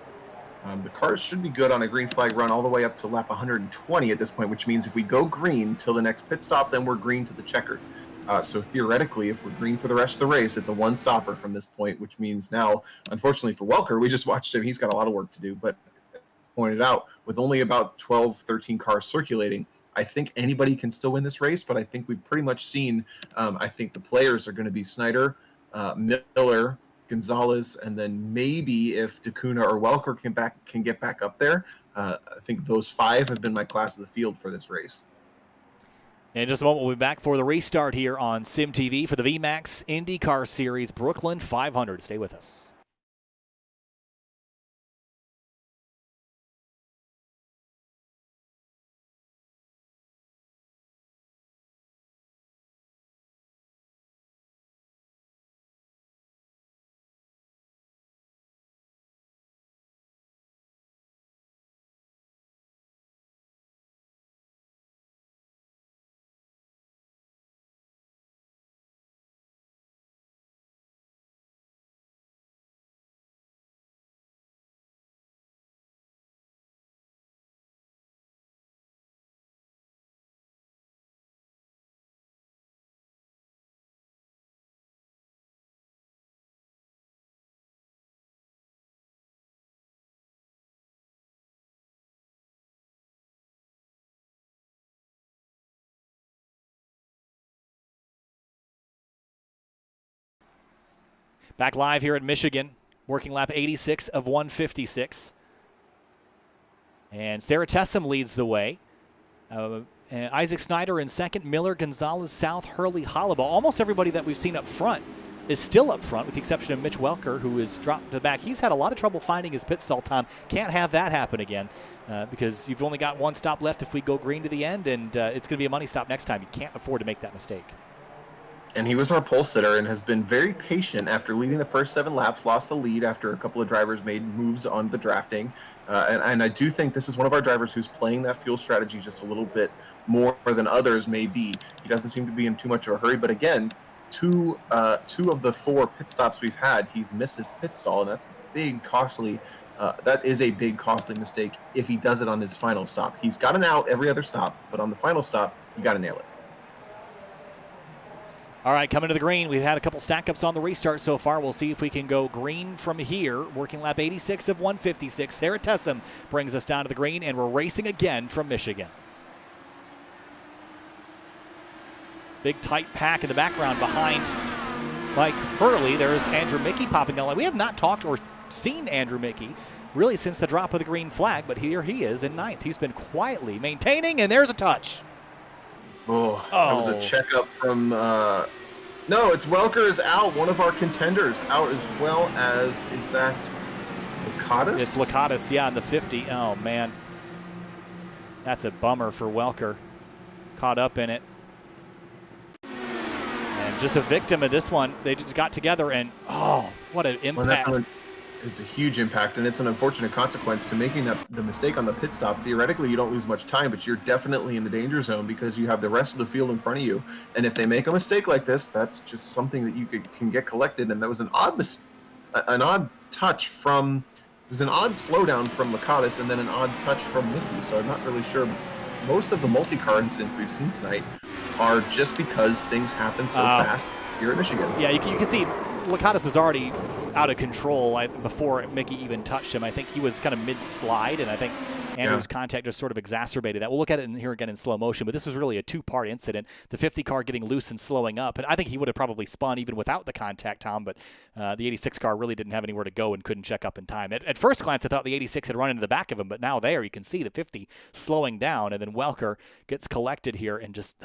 S9: The cars should be good on a green flag run all the way up to lap 120 at this point, which means if we go green till the next pit stop, then we're green to the checkered. So theoretically, if we're green for the rest of the race, it's a one-stopper from this point, which means now, unfortunately for Welker, we just watched him. He's got a lot of work to do, but pointed out, with only about 12, 13 cars circulating, I think anybody can still win this race, but I think we've pretty much seen, I think the players are going to be Snyder, Miller, Gonzalez, and then maybe if Dacuna or Welker can get back up there, I think those 5 have been my class of the field for this race.
S8: In just a moment, we'll be back for the restart here on SYM TV for the Vmax IndyCar Series Brooklyn 500. Stay with us. Back live here at Michigan, working lap 86 of 156. And Sarah Tessem leads the way. And Isaac Snyder in second, Miller, Gonzalez, South, Hurley, Hollabaugh. Almost everybody that we've seen up front is still up front, with the exception of Mitch Welker, who is dropped to the back. He's had a lot of trouble finding his pit stall time. Can't have that happen again because you've only got one stop left if we go green to the end, and it's going to be a money stop next time. You can't afford to make that mistake.
S9: And he was our pole sitter and has been very patient after leading the first 7 laps, lost the lead after a couple of drivers made moves on the drafting. And I do think this is one of our drivers who's playing that fuel strategy just a little bit more than others may be. He doesn't seem to be in too much of a hurry, but again, two of the 4 pit stops we've had, he's missed his pit stall, and that's big, costly. That is a big, costly mistake if he does it on his final stop. He's got an out every other stop, but on the final stop, you got to nail it.
S8: All right, coming to the green. We've had a couple stack-ups on the restart so far. We'll see if we can go green from here. Working lap 86 of 156. Sarah Tessem brings us down to the green, and we're racing again from Michigan. Big, tight pack in the background behind Mike Hurley. There's Andrew Mickey popping down. We have not talked or seen Andrew Mickey really since the drop of the green flag, but here he is in 9th. He's been quietly maintaining, and there's a touch.
S9: Oh, that was a checkup from, no, it's Welker is out. One of our contenders out, as well as, is that Lakatos?
S8: It's Lakatos, yeah, in the 50. Oh, man. That's a bummer for Welker. Caught up in it. And just a victim of this one. They just got together and, oh, what an impact.
S9: Well, it's a huge impact, and it's an unfortunate consequence to making the mistake on the pit stop. Theoretically, you don't lose much time, but you're definitely in the danger zone because you have the rest of the field in front of you. And if they make a mistake like this, that's just something that you can get collected. And that was an odd touch from, it was an odd slowdown from Lakatos and then an odd touch from Mickey. So I'm not really sure. Most of the multi-car incidents we've seen tonight are just because things happen so fast here in Michigan.
S8: Yeah, you can see Lakatos was already out of control before Mickey even touched him. I think he was kind of mid-slide, and I think Andrew's contact just sort of exacerbated that. We'll look at it here again in slow motion, but this was really a two-part incident. The 50 car getting loose and slowing up, and I think he would have probably spun even without the contact, Tom, but the 86 car really didn't have anywhere to go and couldn't check up in time. At first glance, I thought the 86 had run into the back of him, but now there you can see the 50 slowing down, and then Welker gets collected here, and just,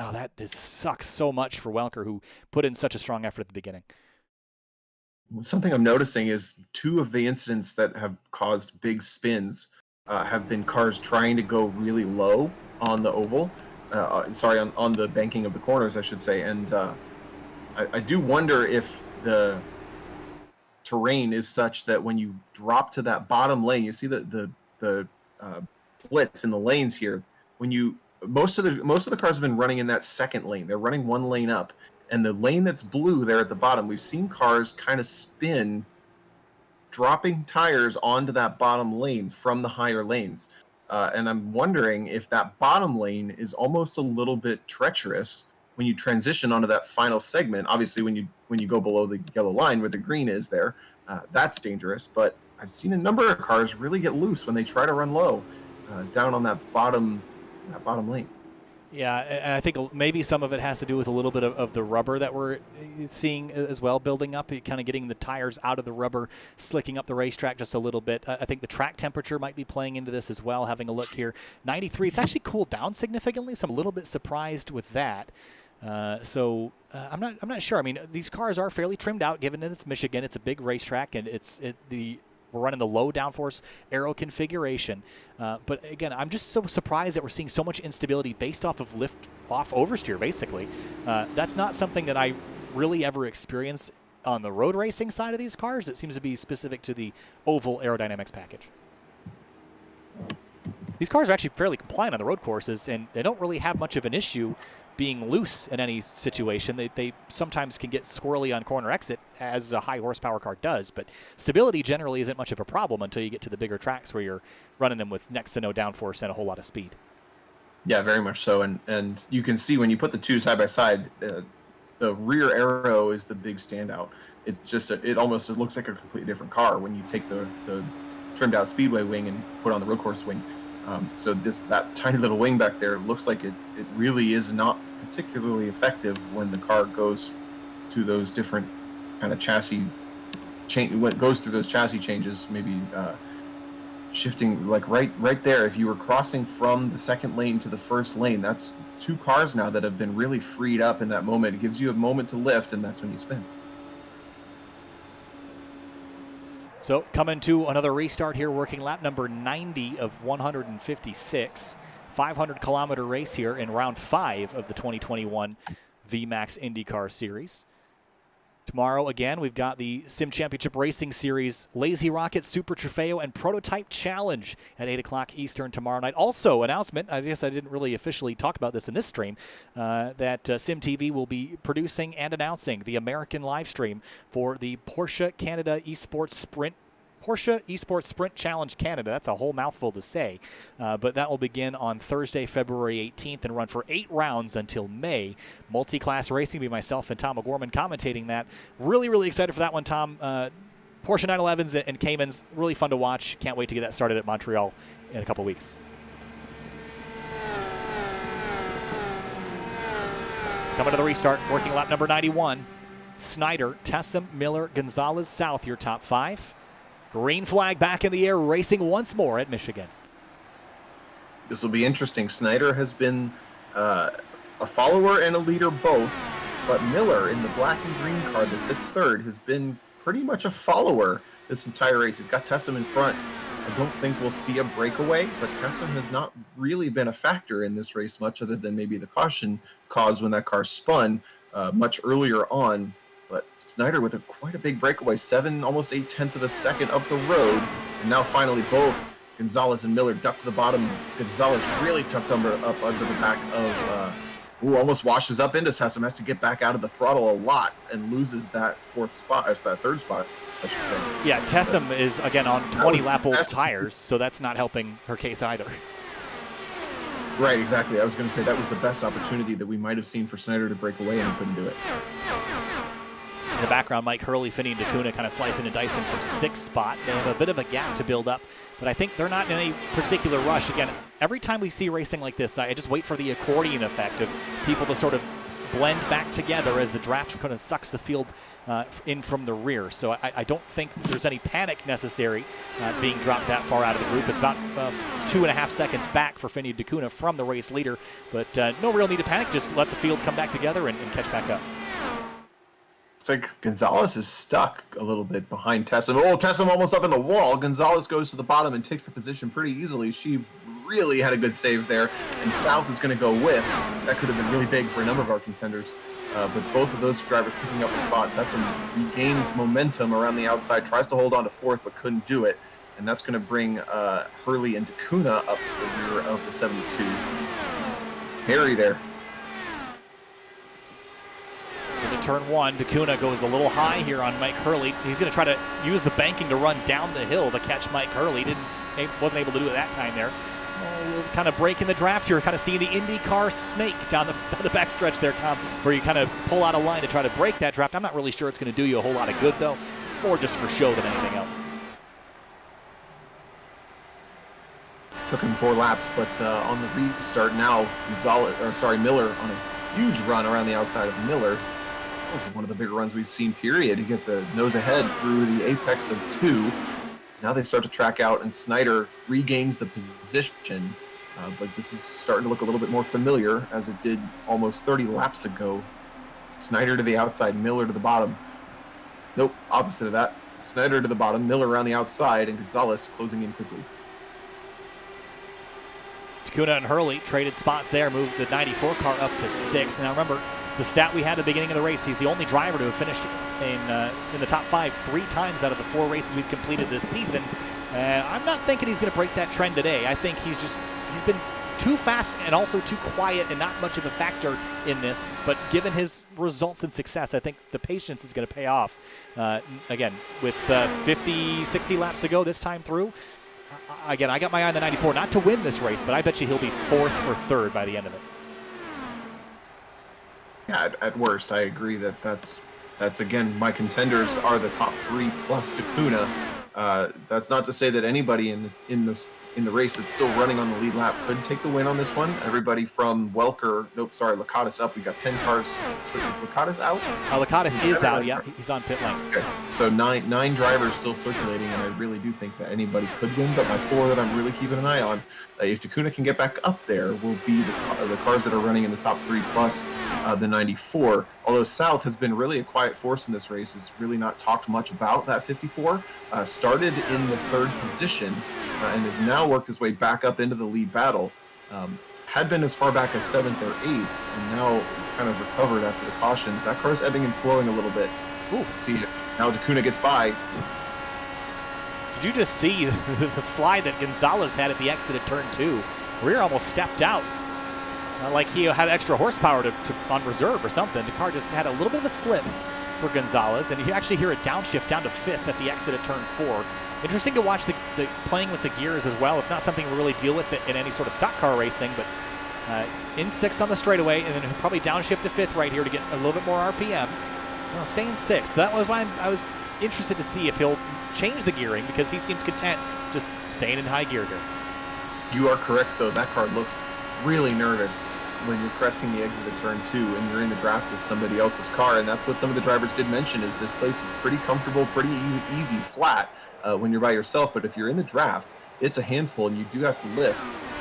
S8: sucks so much for Welker, who put in such a strong effort at the beginning.
S9: Something I'm noticing is 2 of the incidents that have caused big spins have been cars trying to go really low on the oval. On the banking of the corners, I should say. And I do wonder if the terrain is such that when you drop to that bottom lane, you see the splits in the lanes here. Most of the cars have been running in that second lane. They're running one lane up. And the lane that's blue there at the bottom, we've seen cars kind of spin, dropping tires onto that bottom lane from the higher lanes. And I'm wondering if that bottom lane is almost a little bit treacherous when you transition onto that final segment. Obviously, when you go below the yellow line where the green is there, that's dangerous. But I've seen a number of cars really get loose when they try to run low down on that bottom lane.
S8: Yeah, and I think maybe some of it has to do with a little bit of the rubber that we're seeing as well building up, kind of getting the tires out of the rubber, slicking up the racetrack just a little bit. I think the track temperature might be playing into this as well, having a look here. 93, it's actually cooled down significantly, so I'm a little bit surprised with that. I'm not sure. I mean, these cars are fairly trimmed out, given that it's Michigan. It's a big racetrack, and we're running the low downforce aero configuration. But again, I'm just so surprised that we're seeing so much instability based off of lift-off oversteer, basically. That's not something that I really ever experience on the road racing side of these cars. It seems to be specific to the oval aerodynamics package. These cars are actually fairly compliant on the road courses, and they don't really have much of an issue being loose in any situation. They sometimes can get squirrely on corner exit, as a high horsepower car does, but stability generally isn't much of a problem until you get to the bigger tracks where you're running them with next to no downforce and a whole lot of speed.
S9: Yeah, very much so. And you can see when you put the two side by side, the rear aero is the big standout. It's just it looks like a completely different car when you take the trimmed out Speedway wing and put on the road course wing. So that tiny little wing back there looks like it really is not particularly effective when the car goes to those different kind of chassis when it goes through those chassis changes, maybe shifting like right there. If you were crossing from the second lane to the first lane, that's 2 cars now that have been really freed up in that moment. It gives you a moment to lift, and that's when you spin.
S8: So coming to another restart here, working lap number 90 of 156. 500-kilometer race here in round 5 of the 2021 Vmax IndyCar Series. Tomorrow, again, we've got the Sim Championship Racing Series, Lazy Rocket, Super Trofeo, and Prototype Challenge at 8 o'clock Eastern tomorrow night. Also, announcement, I guess I didn't really officially talk about this in this stream, that SYM TV will be producing and announcing the American live stream for the Porsche Canada Esports Sprint Challenge Canada. That's a whole mouthful to say, but that will begin on Thursday, February 18th and run for 8 rounds until May. Multi-class racing, be myself and Tom O'Gorman commentating that. Really, really excited for that one, Tom. Porsche 911s and Caymans, really fun to watch. Can't wait to get that started at Montreal in a couple weeks. Coming to the restart, working lap number 91. Snyder, Tessem, Miller, Gonzalez, South, your top 5. Green flag back in the air, racing once more at Michigan.
S9: This will be interesting. Snyder has been a follower and a leader both, but Miller in the black and green car that sits third has been pretty much a follower this entire race. He's got Tessem in front. I don't think we'll see a breakaway, but Tessem has not really been a factor in this race much, other than maybe the caution caused when that car spun much earlier on. But Snyder with quite a big breakaway, 7, almost 8/10 of a second up the road. And now finally both Gonzalez and Miller duck to the bottom. Gonzalez really tucked up under the back of, almost washes up into Tessem, has to get back out of the throttle a lot and loses that third spot, I should say.
S8: Yeah, Tessem is, again, on 20-lap-old tires, so that's not helping her case either.
S9: Right, exactly. I was going to say that was the best opportunity that we might have seen for Snyder to break away, and he couldn't do it.
S8: the background, Mike Hurley, Finney, and DeCuna kind of slicing and dicing for 6th spot. They have a bit of a gap to build up, but I think they're not in any particular rush. Again, every time we see racing like this, I just wait for the accordion effect of people to sort of blend back together as the draft kind of sucks the field in from the rear. So I don't think that there's any panic necessary being dropped that far out of the group. It's about 2.5 seconds back for Finney DeCuna from the race leader, but no real need to panic. Just let the field come back together and catch back up.
S9: It's like Gonzalez is stuck a little bit behind Tessem. Oh, Tessem almost up in the wall. Gonzalez goes to the bottom and takes the position pretty easily. She really had a good save there, and South is going to go with. That could have been really big for a number of our contenders, but both of those drivers picking up a spot. Tessem regains momentum around the outside, tries to hold on to 4th, but couldn't do it, and that's going to bring Hurley and DeCuna up to the rear of the 72. Harry there.
S8: Into turn 1, DeCuna goes a little high here on Mike Hurley. He's going to try to use the banking to run down the hill to catch Mike Hurley. Wasn't able to do it that time there. Kind of breaking the draft here, kind of seeing the IndyCar snake down the backstretch there, Tom, where you kind of pull out a line to try to break that draft. I'm not really sure it's going to do you a whole lot of good, though, more just for show than anything else.
S9: Took him 4 laps, but on the restart now, Miller on a huge run around the outside of Miller. That was one of the bigger runs we've seen, period. He gets a nose ahead through the apex of 2. Now they start to track out, and Snyder regains the position. But this is starting to look a little bit more familiar, as it did almost 30 laps ago. Snyder to the outside, Miller to the bottom. Nope, opposite of that. Snyder to the bottom, Miller around the outside, and Gonzalez closing in quickly.
S8: DeCuna and Hurley traded spots there, moved the 94 car up to 6th. Now remember, the stat we had at the beginning of the race, he's the only driver to have finished in the top 5 3 times out of the 4 races we've completed this season. I'm not thinking he's going to break that trend today. I think he's been too fast and also too quiet and not much of a factor in this. But given his results and success, I think the patience is going to pay off. Again, with 50, 60 laps to go this time through, again, I got my eye on the 94, not to win this race, but I bet you he'll be 4th or 3rd by the end of it.
S9: Yeah, at worst, I agree that's again, my contenders are the top 3 plus DeCuna. That's not to say that anybody in the race that's still running on the lead lap could take the win on this one. Everybody from Lakatos up. We got 10 cars. So is Lakatos out?
S8: Lakatos is out, yeah. He's on pit lane.
S9: Okay. So nine drivers still circulating, and I really do think that anybody could win, but my 4 that I'm really keeping an eye on, if DeCuna can get back up there, will be the cars that are running in the top 3 plus the 94. Although South has been really a quiet force in this race, has really not talked much about that 54. Started in the 3rd position and has now worked his way back up into the lead battle. Had been as far back as 7th or 8th, and now it's kind of recovered after the cautions. That car's ebbing and flowing a little bit. Ooh. Let's see if now DeCuna gets by.
S8: Did you just see the slide that Gonzalez had at the exit at turn 2? Rear almost stepped out. Like he had extra horsepower on reserve or something. The car just had a little bit of a slip for Gonzalez, and you actually hear a downshift down to 5th at the exit at turn 4. Interesting to watch the playing with the gears as well. It's not something we really deal with in any sort of stock car racing, but in 6th on the straightaway, and then probably downshift to 5th right here to get a little bit more RPM. Well, stay in 6th. That was why I was interested to see if he'll change the gearing, because he seems content just staying in high gear here.
S9: You are correct, though. That car looks really nervous when you're cresting the exit of turn 2 and you're in the draft of somebody else's car, and that's what some of the drivers did mention, is this place is pretty comfortable, pretty easy, flat when you're by yourself, but if you're in the draft, it's a handful and you do have to lift.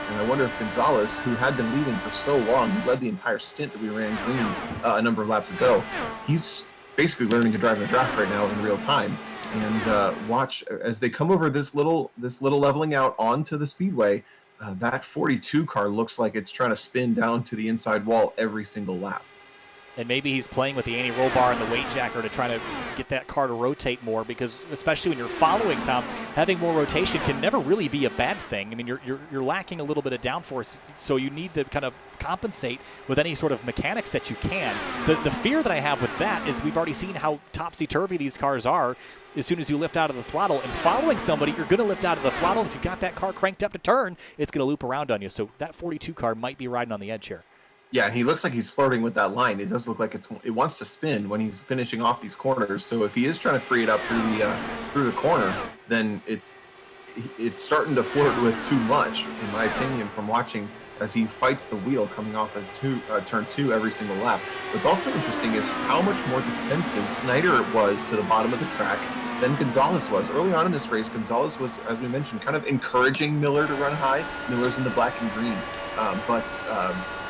S9: And I wonder if Gonzalez, who had been leading for so long, he led the entire stint that we ran green a number of laps ago, he's basically learning to drive in the draft right now in real time. And watch as they come over this little leveling out onto the speedway. That 42 car looks like it's trying to spin down to the inside wall every single lap.
S8: And maybe he's playing with the anti-roll bar and the weight jacker to try to get that car to rotate more, because especially when you're following, Tom, having more rotation can never really be a bad thing. I mean, you're lacking a little bit of downforce, so you need to kind of compensate with any sort of mechanics that you can. The fear that I have with that is we've already seen how topsy-turvy these cars are. As soon as you lift out of the throttle and following somebody, you're going to lift out of the throttle. If you've got that car cranked up to turn, it's going to loop around on you. So that 42 car might be riding on the edge here.
S9: Yeah, and he looks like he's flirting with that line. It does look like it wants to spin when he's finishing off these corners. So if he is trying to free it up through the corner, then it's starting to flirt with too much, in my opinion, from watching as he fights the wheel coming off of turn 2 every single lap. What's also interesting is how much more defensive Snyder was to the bottom of the track than Gonzalez was. Early on in this race, Gonzalez was, as we mentioned, kind of encouraging Miller to run high. Miller's in the black and green. But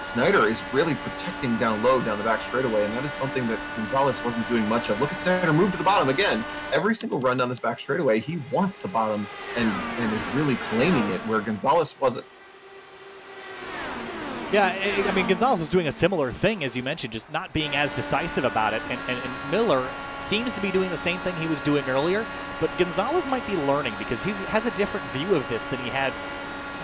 S9: Snyder is really protecting down low down the back straightaway, and that is something that Gonzalez wasn't doing much of. Look at Snyder move to the bottom again. Every single run down this back straightaway, he wants the bottom and is really claiming it, where Gonzalez wasn't.
S8: Yeah, I mean, Gonzalez was doing a similar thing, as you mentioned, just not being as decisive about it. And Miller seems to be doing the same thing he was doing earlier, but Gonzalez might be learning because he has a different view of this than he had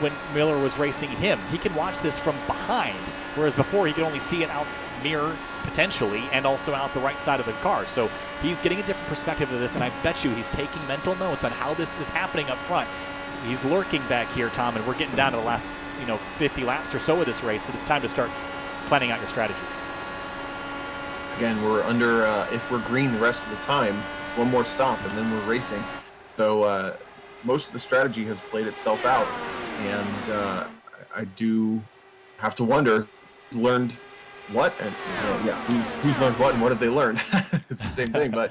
S8: when Miller was racing him. He can watch this from behind, whereas before he could only see it out mirror potentially and also out the right side of the car. So he's getting a different perspective of this, and I bet you he's taking mental notes on how this is happening up front. He's lurking back here, Tom, and we're getting down to the last 50 laps or so of this race, and it's time to start planning out your strategy.
S9: Again, we're under, if we're green the rest of the time, it's one more stop and then we're racing. So most of the strategy has played itself out, and I do have to wonder who's learned what, and who's learned what and what have they learned? It's the same thing, but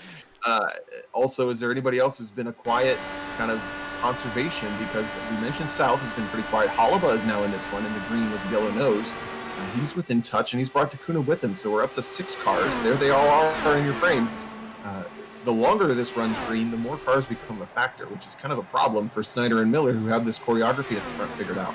S9: also, is there anybody else who's been a quiet kind of conservation? Because we mentioned South has been pretty quiet. Holaba is now in this one in the green with the yellow nose. He's within touch, and he's brought Takuna with him, so we're up to 6 cars. There they all are in your frame. The longer this runs green, the more cars become a factor, which is kind of a problem for Snyder and Miller, who have this choreography at the front figured out.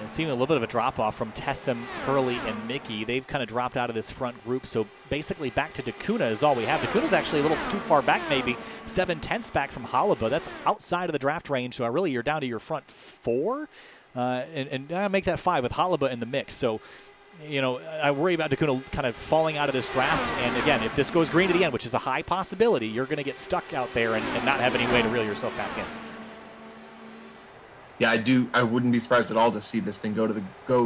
S8: Seeing a little bit of a drop-off from Tessem, Hurley, and Mickey. They've kind of dropped out of this front group, so basically back to Takuna is all we have. Takuna's actually a little too far back, maybe 7/10 back from Holaba. That's outside of the draft range, so really you're down to your front 4, and make that 5 with Holaba in the mix. So, I worry about Takuna kind of falling out of this draft, and again, if this goes green to the end, which is a high possibility, you're going to get stuck out there and not have any way to reel yourself back in.
S9: Yeah, I wouldn't be surprised at all to see this thing go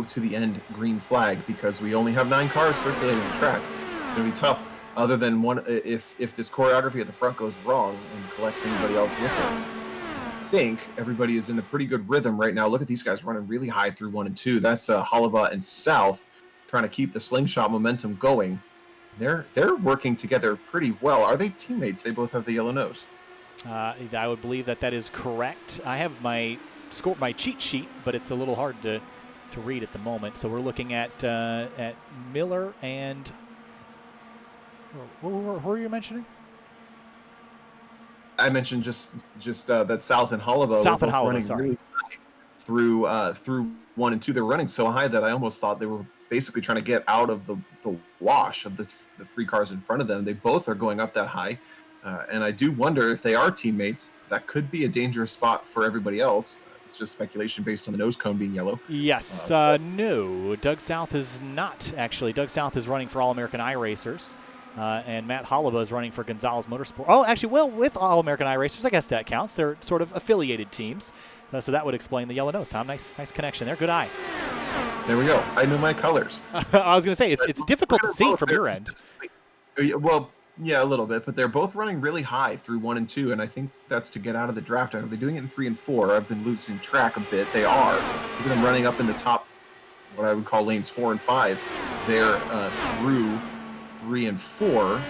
S9: to the end green flag, because we only have 9 cars circulating the track. It's gonna be tough. Other than one, if this choreography at the front goes wrong and collects anybody else with it. I think everybody is in a pretty good rhythm right now. Look at these guys running really high through 1 and 2. That's Holaba and South trying to keep the slingshot momentum going. They're working together pretty well. Are they teammates? They both have the yellow nose.
S8: I would believe that is correct. I have my cheat sheet, but it's a little hard to read at the moment. So we're looking at Miller and who were you mentioning?
S9: I mentioned just that South and Holaba.
S8: South and Holaba, sorry.
S9: Really through 1 and 2, they're running so high that I almost thought they were basically trying to get out of the wash of the 3 cars in front of them. They both are going up that high, and I do wonder if they are teammates. That could be a dangerous spot for everybody else. It's just speculation based on the nose cone being yellow.
S8: Yes, no. Doug South is not, actually. Doug South is running for All-American iRacers, and Matt Holaba is running for Gonzalez Motorsport. Oh, actually, well, with All-American iRacers, I guess that counts. They're sort of affiliated teams, so that would explain the yellow nose, Tom. Nice connection there. Good eye.
S9: There we go. I know my colors.
S8: I was going to say, it's difficult to see from your end.
S9: Well, yeah, a little bit, but they're both running really high through 1 and 2, and I think that's to get out of the draft. Are they doing it in 3 and 4? I've been losing track a bit. They are. Look at them running up in the top, what I would call lanes 4 and 5. They're through 3 and 4,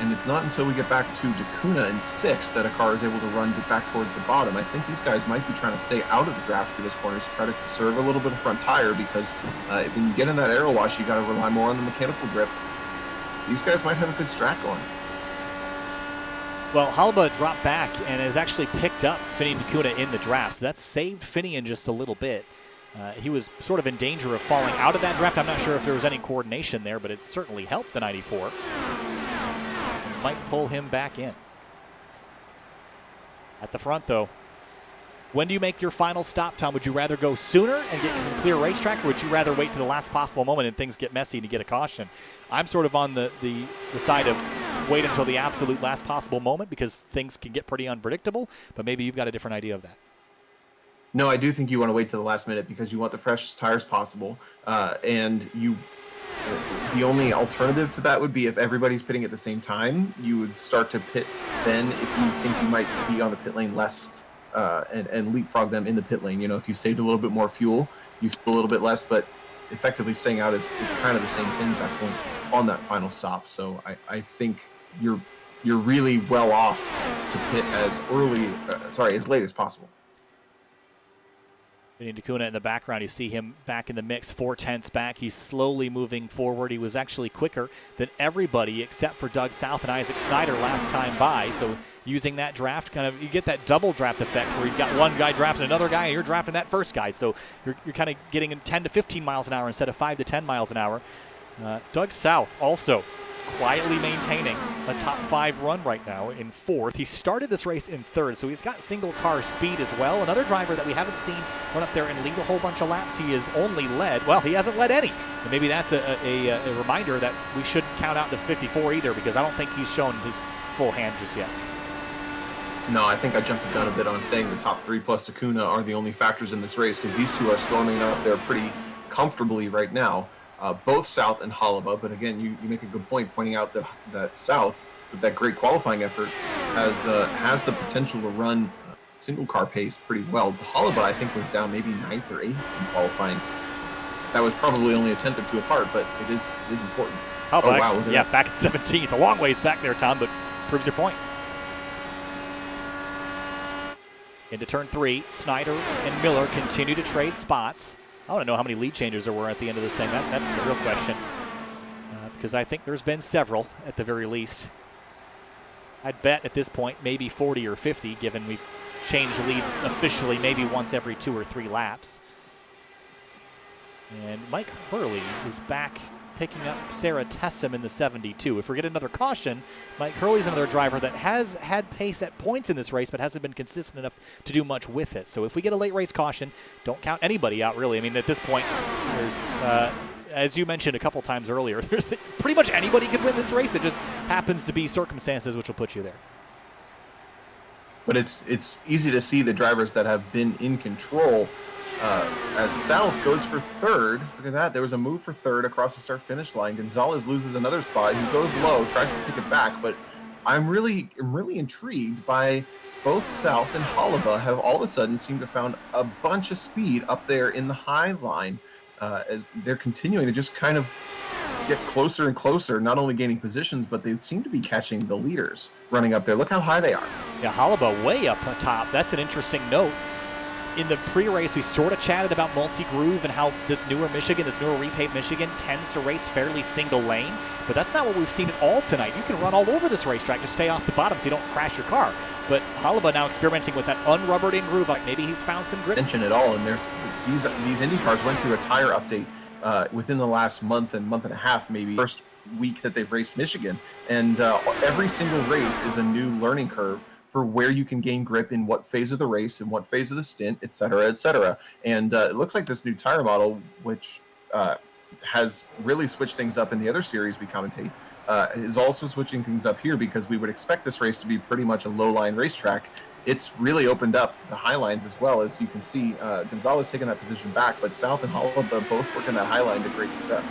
S9: and it's not until we get back to Takuna in 6 that a car is able to run back towards the bottom. I think these guys might be trying to stay out of the draft through this corner to try to conserve a little bit of front tire, because when you get in that aero wash, you got to rely more on the mechanical grip. These guys might have a good strat going.
S8: Well, Holaba dropped back and has actually picked up Finian Takuna in the draft, so that's saved Finian just a little bit. He was sort of in danger of falling out of that draft. I'm not sure if there was any coordination there, but it certainly helped the 94. Might pull him back in. At the front, though, when do you make your final stop, Tom? Would you rather go sooner and get some clear racetrack, or would you rather wait to the last possible moment and things get messy to get a caution? I'm sort of on the side of wait until the absolute last possible moment, because things can get pretty unpredictable, but maybe you've got a different idea of that.
S9: No, I do think you want to wait to the last minute because you want the freshest tires possible. And the only alternative to that would be if everybody's pitting at the same time, you would start to pit then if you think you might be on the pit lane less and leapfrog them in the pit lane. You know, if you've saved a little bit more fuel, you feel a little bit less, but effectively staying out is kind of the same thing at that point on that final stop. So I think you're really well off to pit as late as possible.
S8: Vinny DeCuna in the background, you see him back in the mix, 4/10 back. He's slowly moving forward. He was actually quicker than everybody except for Doug South and Isaac Snyder last time by. So using that draft, kind of, you get that double draft effect where you've got one guy drafting another guy and you're drafting that first guy. So you're kind of getting 10 to 15 miles an hour instead of 5 to 10 miles an hour. Doug South also quietly maintaining a top 5 run right now in 4th. He started this race in 3rd, so he's got single car speed as well. Another driver that we haven't seen run up there and lead a whole bunch of laps. He has only led, well, he hasn't led any. And maybe that's a reminder that we shouldn't count out this 54 either, because I don't think he's shown his full hand just yet.
S9: No, I think I jumped the gun a bit on saying the top 3 plus DeCuna are the only factors in this race, because these two are storming up there pretty comfortably right now. Both South and Hollaba, but again, you make a good point pointing out that South, with that great qualifying effort, has the potential to run single car pace pretty well. Hollaba, I think, was down maybe 9th or 8th in qualifying. That was probably only a tenth or two apart, but it is important.
S8: Oh, wow. Yeah, back at 17th. A long ways back there, Tom, but proves your point. Into turn 3, Snyder and Miller continue to trade spots. I want to know how many lead changes there were at the end of this thing. That's the real question. Because I think there's been several at the very least. I'd bet at this point maybe 40 or 50, given we've changed leads officially maybe once every 2 or 3 laps. And Mike Hurley is back picking up Sarah Tessum in the 72. If we get another caution, Mike Hurley's another driver that has had pace at points in this race, but hasn't been consistent enough to do much with it. So if we get a late race caution, don't count anybody out, really. I mean, at this point, there's, as you mentioned a couple times earlier, there's pretty much anybody could win this race. It just happens to be circumstances which will put you there.
S9: But it's easy to see the drivers that have been in control. As South goes for 3rd, look at that. There was a move for 3rd across the start-finish line. Gonzalez loses another spot. He goes low, tries to take it back, but I'm really intrigued by both South and Hollaba have all of a sudden seemed to found a bunch of speed up there in the high line as they're continuing to just kind of get closer and closer, not only gaining positions, but they seem to be catching the leaders running up there. Look how high they are.
S8: Yeah, Hollaba way up top. That's an interesting note. In the pre-race, we sort of chatted about multi-groove and how this newer repaved Michigan tends to race fairly single lane, but that's not what we've seen at all tonight. You can run all over this racetrack, just stay off the bottom so you don't crash your car. But Hollaba now experimenting with that unrubbered in groove, like maybe he's found some grip.
S9: Mention at all, and there's these Indy cars went through a tire update within the last month and a half, maybe first week that they've raced Michigan, and every single race is a new learning curve for where you can gain grip in what phase of the race and what phase of the stint, et cetera, et cetera. And it looks like this new tire model, which has really switched things up in the other series we commentate, is also switching things up here, because we would expect this race to be pretty much a low-line racetrack. It's really opened up the high lines as well. As you can see, Gonzalez taking that position back, but South and Hollaba both working that high line to great success.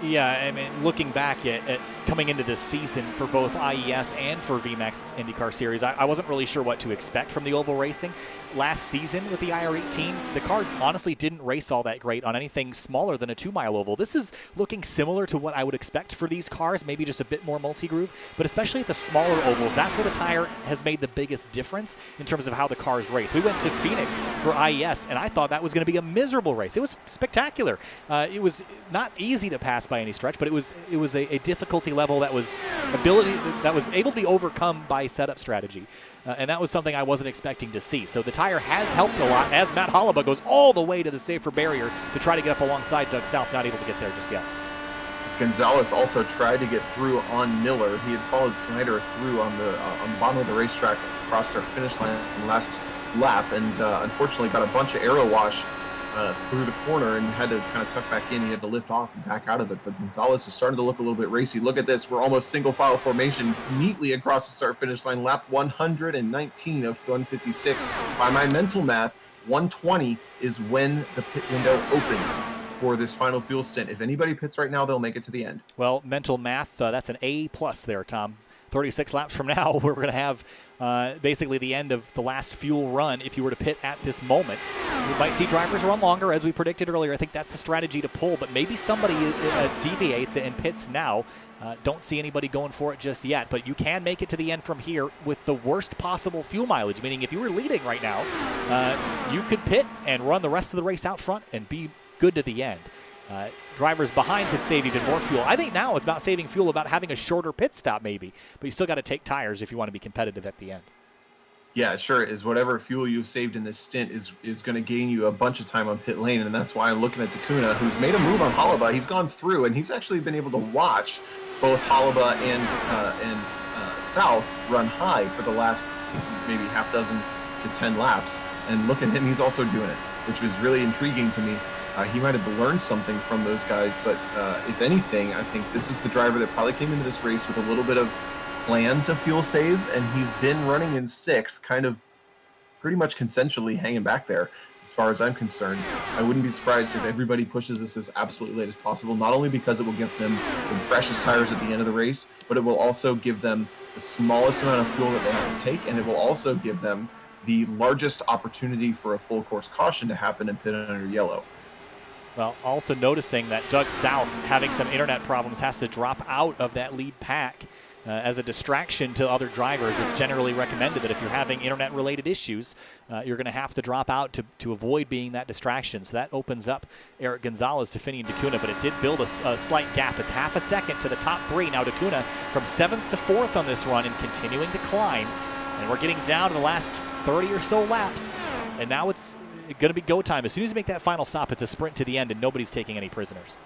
S8: Yeah, I mean, looking back at coming into this season for both IES and for Vmax IndyCar Series, I wasn't really sure what to expect from the oval racing. Last season with the IR18, the car honestly didn't race all that great on anything smaller than a 2-mile oval. This is looking similar to what I would expect for these cars, maybe just a bit more multi-groove, but especially at the smaller ovals, that's where the tire has made the biggest difference in terms of how the cars race. We went to Phoenix for IES, and I thought that was going to be a miserable race. It was spectacular. It was not easy to pass by any stretch, but it was a difficulty level that was able to be overcome by setup strategy, and that was something I wasn't expecting to see. So the tire has helped a lot as Matt Hollaba goes all the way to the safer barrier to try to get up alongside Doug South, not able to get there just yet.
S9: Gonzalez also tried to get through on Miller. He had followed Snyder through on the bottom of the racetrack across our finish line last lap, and unfortunately got a bunch of aero wash through the corner and had to kind of tuck back in. He had to lift off and back out of it, but Gonzalez has started to look a little bit racy. Look at this. We're almost single file formation neatly across the start finish line. Lap 119 of 156. By my mental math, 120 is when the pit window opens for this final fuel stint. If anybody pits right now, they'll make it to the end.
S8: Well, mental math, that's an A+ there, Tom. 36 laps from now, we're going to have basically the end of the last fuel run if you were to pit at this moment. We might see drivers run longer, as we predicted earlier. I think that's the strategy to pull, but maybe somebody deviates and pits now. Don't see anybody going for it just yet, but you can make it to the end from here with the worst possible fuel mileage, meaning if you were leading right now, you could pit and run the rest of the race out front and be good to the end. Drivers behind could save even more fuel. I think now it's about saving fuel, about having a shorter pit stop maybe, but you still got to take tires if you want to be competitive at the end.
S9: Yeah, it sure is. Whatever fuel you've saved in this stint is going to gain you a bunch of time on pit lane, and that's why I'm looking at Takuna, who's made a move on Halaba. He's gone through, and he's actually been able to watch both Halaba and South run high for the last maybe half dozen to 10 laps. And look at him, he's also doing it, which was really intriguing to me. He might have learned something from those guys, but if anything, I think this is the driver that probably came into this race with a little bit of plan to fuel save, and he's been running in 6th, kind of pretty much consensually hanging back there as far as I'm concerned. I wouldn't be surprised if everybody pushes this as absolutely late as possible, not only because it will give them the freshest tires at the end of the race, but it will also give them the smallest amount of fuel that they have to take, and it will also give them the largest opportunity for a full course caution to happen and pit under yellow.
S8: Well, also noticing that Doug South, having some internet problems, has to drop out of that lead pack as a distraction to other drivers. It's generally recommended that if you're having internet-related issues, you're going to have to drop out to avoid being that distraction. So that opens up Eric Gonzalez to Finian Takuna, but it did build a slight gap. It's half a second to the top 3. Now Takuna from 7th to 4th on this run and continuing to climb. And we're getting down to the last 30 or so laps, and now it's going to be go time. As soon as you make that final stop, it's a sprint to the end, and nobody's taking any prisoners.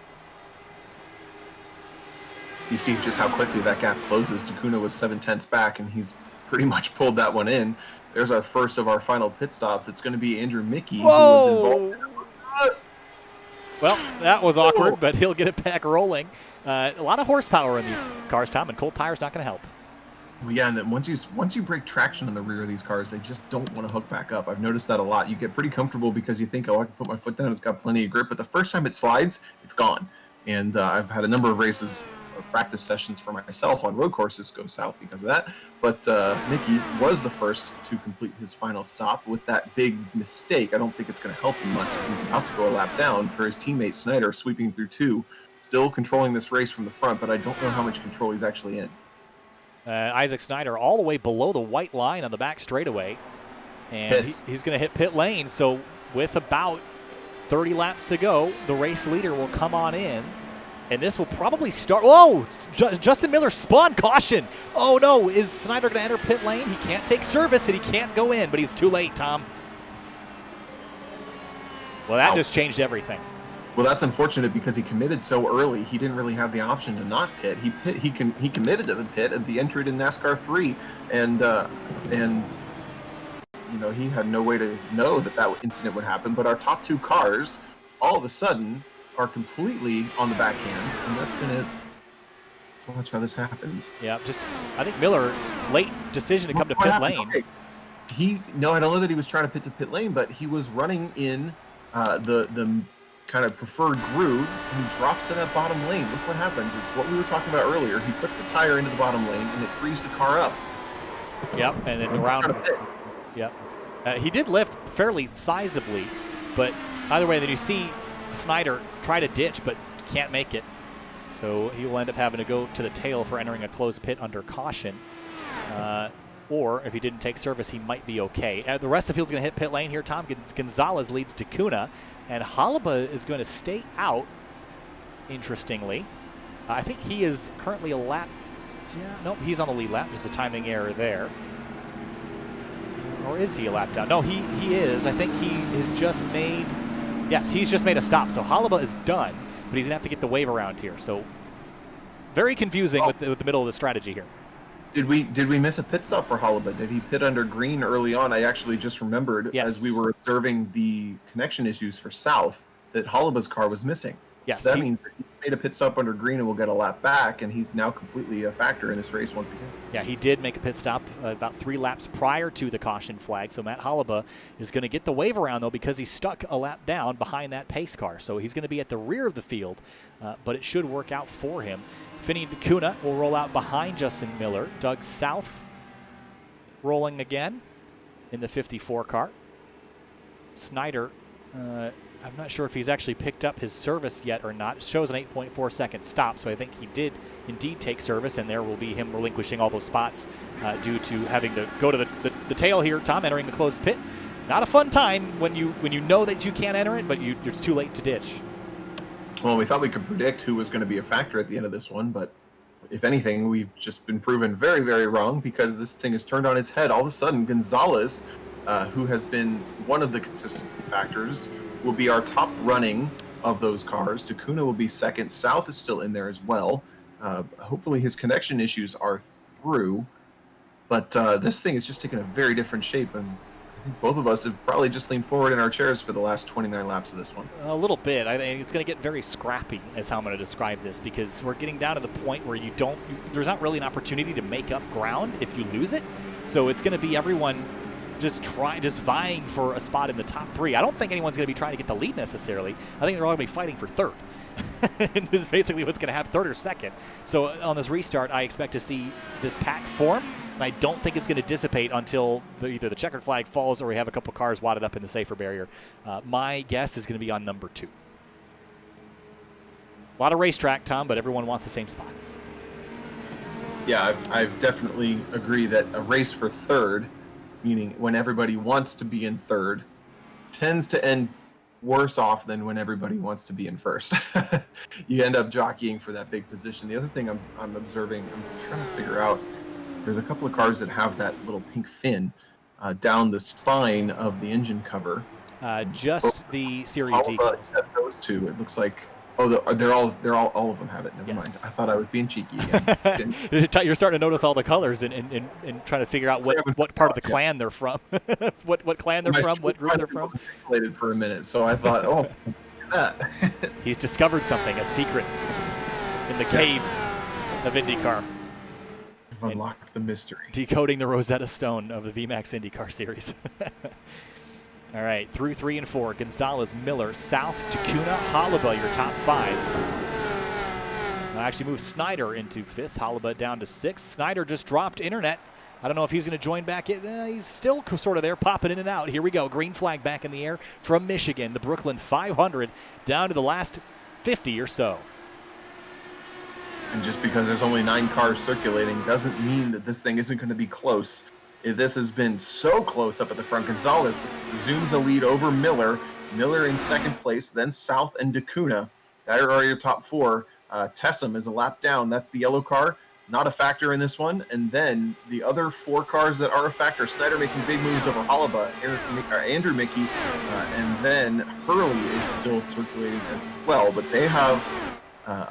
S9: You see just how quickly that gap closes. Takuna was 7/10 back, and he's pretty much pulled that one in. There's our first of our final pit stops. It's going to be Andrew Mickey, who was involved.
S8: Well, that was awkward, but he'll get it back rolling. A lot of horsepower in these cars, Tom, and cold tire's not going to help.
S9: Well, yeah, and then once you break traction on the rear of these cars, they just don't want to hook back up. I've noticed that a lot. You get pretty comfortable because you think, oh, I can put my foot down, it's got plenty of grip, but the first time it slides, it's gone. And I've had a number of races, practice sessions for myself on road courses go south because of that. But Mickey was the first to complete his final stop with that big mistake. I don't think it's going to help him much as he's about to go a lap down for his teammate Snyder, sweeping through 2, still controlling this race from the front, but I don't know how much control he's actually in.
S8: Isaac Snyder all the way below the white line on the back straightaway, and he's going to hit pit lane. So with about 30 laps to go, the race leader will come on in, and this will probably start. Whoa! Justin Miller spun caution. Oh no! Is Snyder going to enter pit lane? He can't take service and he can't go in, but he's too late, Tom. Well, that just changed everything.
S9: Well, that's unfortunate because he committed so early. He didn't really have the option to not pit. He committed to the pit at the entry to NASCAR 3, and you know, he had no way to know that incident would happen. But our top 2 cars, all of a sudden, are completely on the backhand, and that's gonna. Let's watch how this happens.
S8: Yeah, I think Miller late decision to come to pit lane.
S9: Okay. I don't know that he was trying to pit to pit lane, but he was running in the kind of preferred groove, and he drops to that bottom lane. Look what happens. It's what we were talking about earlier. He puts the tire into the bottom lane, and it frees the car up.
S8: Yep, and then around. Yep. He did lift fairly sizably, but either way, then you see Snyder try to ditch, but can't make it. So he will end up having to go to the tail for entering a closed pit under caution. Or if he didn't take service, he might be okay. The rest of the field's going to hit pit lane here. Tom Gonzalez leads Takuna, and Halaba is going to stay out, interestingly. I think he is currently a lap. Yeah, nope, he's on the lead lap. There's a timing error there. Or is he a lap down? No, he is. I think he has just made... Yes, he's just made a stop. So Halaba is done, but he's going to have to get the wave around here. So very confusing with the middle of the strategy here.
S9: Did we miss a pit stop for Halaba? Did he pit under green early on? I actually just remembered as we were observing the connection issues for South that Halaba's car was missing.
S8: Yes,
S9: so that means made a pit stop under green and will get a lap back, and he's now completely a factor in this race once again.
S8: Yeah, he did make a pit stop about 3 laps prior to the caution flag. So Matt Holliba is going to get the wave around, though, because he's stuck a lap down behind that pace car. So he's going to be at the rear of the field, but it should work out for him. Finney DeCuna will roll out behind Justin Miller. Doug South rolling again in the 54 car. Snyder, I'm not sure if he's actually picked up his service yet or not. It shows an 8.4 second stop, so I think he did indeed take service, and there will be him relinquishing all those spots due to having to go to the tail here. Tom entering the closed pit. Not a fun time when you know that you can't enter it, but it's too late to ditch.
S9: Well, we thought we could predict who was going to be a factor at the end of this one, but if anything, we've just been proven very, very wrong, because this thing has turned on its head. All of a sudden, Gonzalez, who has been one of the consistent factors, will be our top running of those cars. DeCuna will be second. South is still in there as well. Hopefully his connection issues are through, but this thing is just taking a very different shape, and I think both of us have probably just leaned forward in our chairs for the last 29 laps of this one.
S8: A little bit. I think it's going to get very scrappy, is how I'm going to describe this, because we're getting down to the point where there's not really an opportunity to make up ground if you lose it. So it's going to be everyone just vying for a spot in the top 3. I don't think anyone's going to be trying to get the lead necessarily. I think they're all going to be fighting for third. And this is basically what's going to happen, third or second. So on this restart, I expect to see this pack form, and I don't think it's going to dissipate until either the checkered flag falls or we have a couple cars wadded up in the safer barrier. My guess is going to be on number 2. A lot of racetrack, Tom, but everyone wants the same spot.
S9: Yeah, I definitely agree that a race for third, meaning when everybody wants to be in third, tends to end worse off than when everybody wants to be in first. You end up jockeying for that big position. The other thing I'm observing, I'm trying to figure out, there's a couple of cars that have that little pink fin down the spine of the engine cover.
S8: Just the Series D.
S9: Those two, it looks like. Oh, all of them have it. Never mind. I thought I was being cheeky again.
S8: You're starting to notice all the colors and trying to figure out what part of the clan they're from, what clan they're from, what group they're from.
S9: Pixelated for a minute, so I thought, oh, look at that.
S8: He's discovered something, a secret in the caves of IndyCar.
S9: I've unlocked the mystery.
S8: Decoding the Rosetta Stone of the Vmax IndyCar Series. All right, through 3 and 4, Gonzalez, Miller, South, DeCuna, Holliba, your top 5. Actually moves Snyder into 5th, Holliba down to 6th. Snyder just dropped internet. I don't know if he's going to join back in. He's still sort of there, popping in and out. Here we go, green flag back in the air from Michigan. The Brooklyn 500 down to the last 50 or so.
S9: And just because there's only 9 cars circulating doesn't mean that this thing isn't going to be close. This has been so close up at the front. Gonzalez zooms the lead over Miller. Miller in second place, then South and DeCuna. That are your top 4. Tessum is a lap down. That's the yellow car. Not a factor in this one. And then the other 4 cars that are a factor. Snyder making big moves over Holliba, Andrew Mickey, and then Hurley is still circulating as well. But they have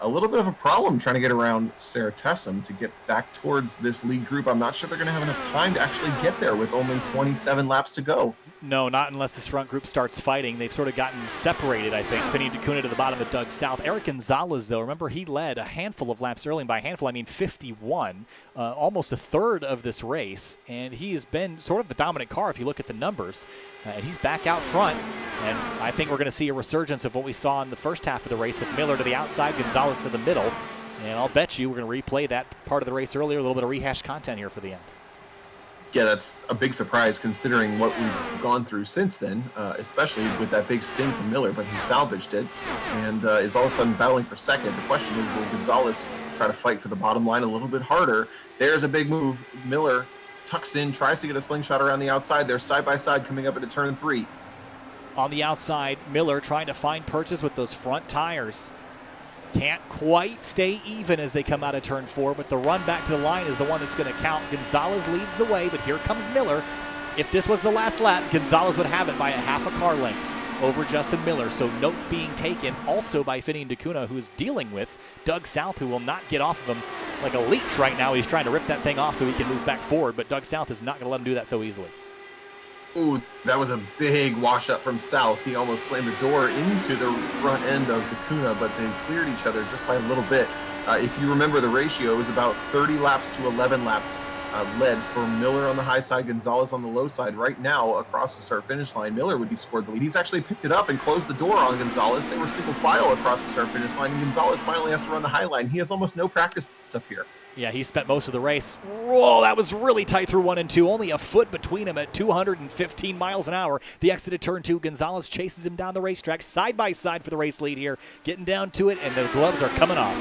S9: a little bit of a problem trying to get around Sarah Tessum to get back towards this lead group. I'm not sure they're going to have enough time to actually get there with only 27 laps to go.
S8: No, not unless this front group starts fighting. They've sort of gotten separated, I think. Finney DeCuna to the bottom of Doug South. Eric Gonzalez, though, remember he led a handful of laps early, and by a handful I mean 51, almost a third of this race, and he has been sort of the dominant car if you look at the numbers. And he's back out front, and I think we're going to see a resurgence of what we saw in the first half of the race with Miller to the outside, Gonzalez to the middle, and I'll bet you we're going to replay that part of the race earlier, a little bit of rehashed content here for the end.
S9: Yeah, that's a big surprise considering what we've gone through since then, especially with that big sting from Miller, but he salvaged it and is all of a sudden battling for second. The question is, will Gonzalez try to fight for the bottom line a little bit harder? There's a big move. Miller tucks in, tries to get a slingshot around the outside. They're side by side coming up into turn 3.
S8: On the outside, Miller trying to find purchase with those front tires. Can't quite stay even as they come out of turn 4, but the run back to the line is the one that's going to count. Gonzalez leads the way, but here comes Miller. If this was the last lap, Gonzalez would have it by a half a car length over Justin Miller. So notes being taken also by Finney and DeCuna, who is dealing with Doug South, who will not get off of him like a leech right now. He's trying to rip that thing off so he can move back forward, but Doug South is not going to let him do that so easily.
S9: Ooh, that was a big wash up from South. He almost slammed the door into the front end of Dakuna, but they cleared each other just by a little bit. If you remember, the ratio is about 30 laps to 11 laps led for Miller on the high side, Gonzalez on the low side. Right now, across the start-finish line, Miller would be scored the lead. He's actually picked it up and closed the door on Gonzalez. They were single file across the start-finish line, and Gonzalez finally has to run the high line. He has almost no practice up here.
S8: Yeah, he spent most of the race. Whoa, that was really tight through 1 and 2. Only a foot between him at 215 miles an hour. The exit of turn 2, Gonzalez chases him down the racetrack, side by side for the race lead here. Getting down to it, and the gloves are coming off.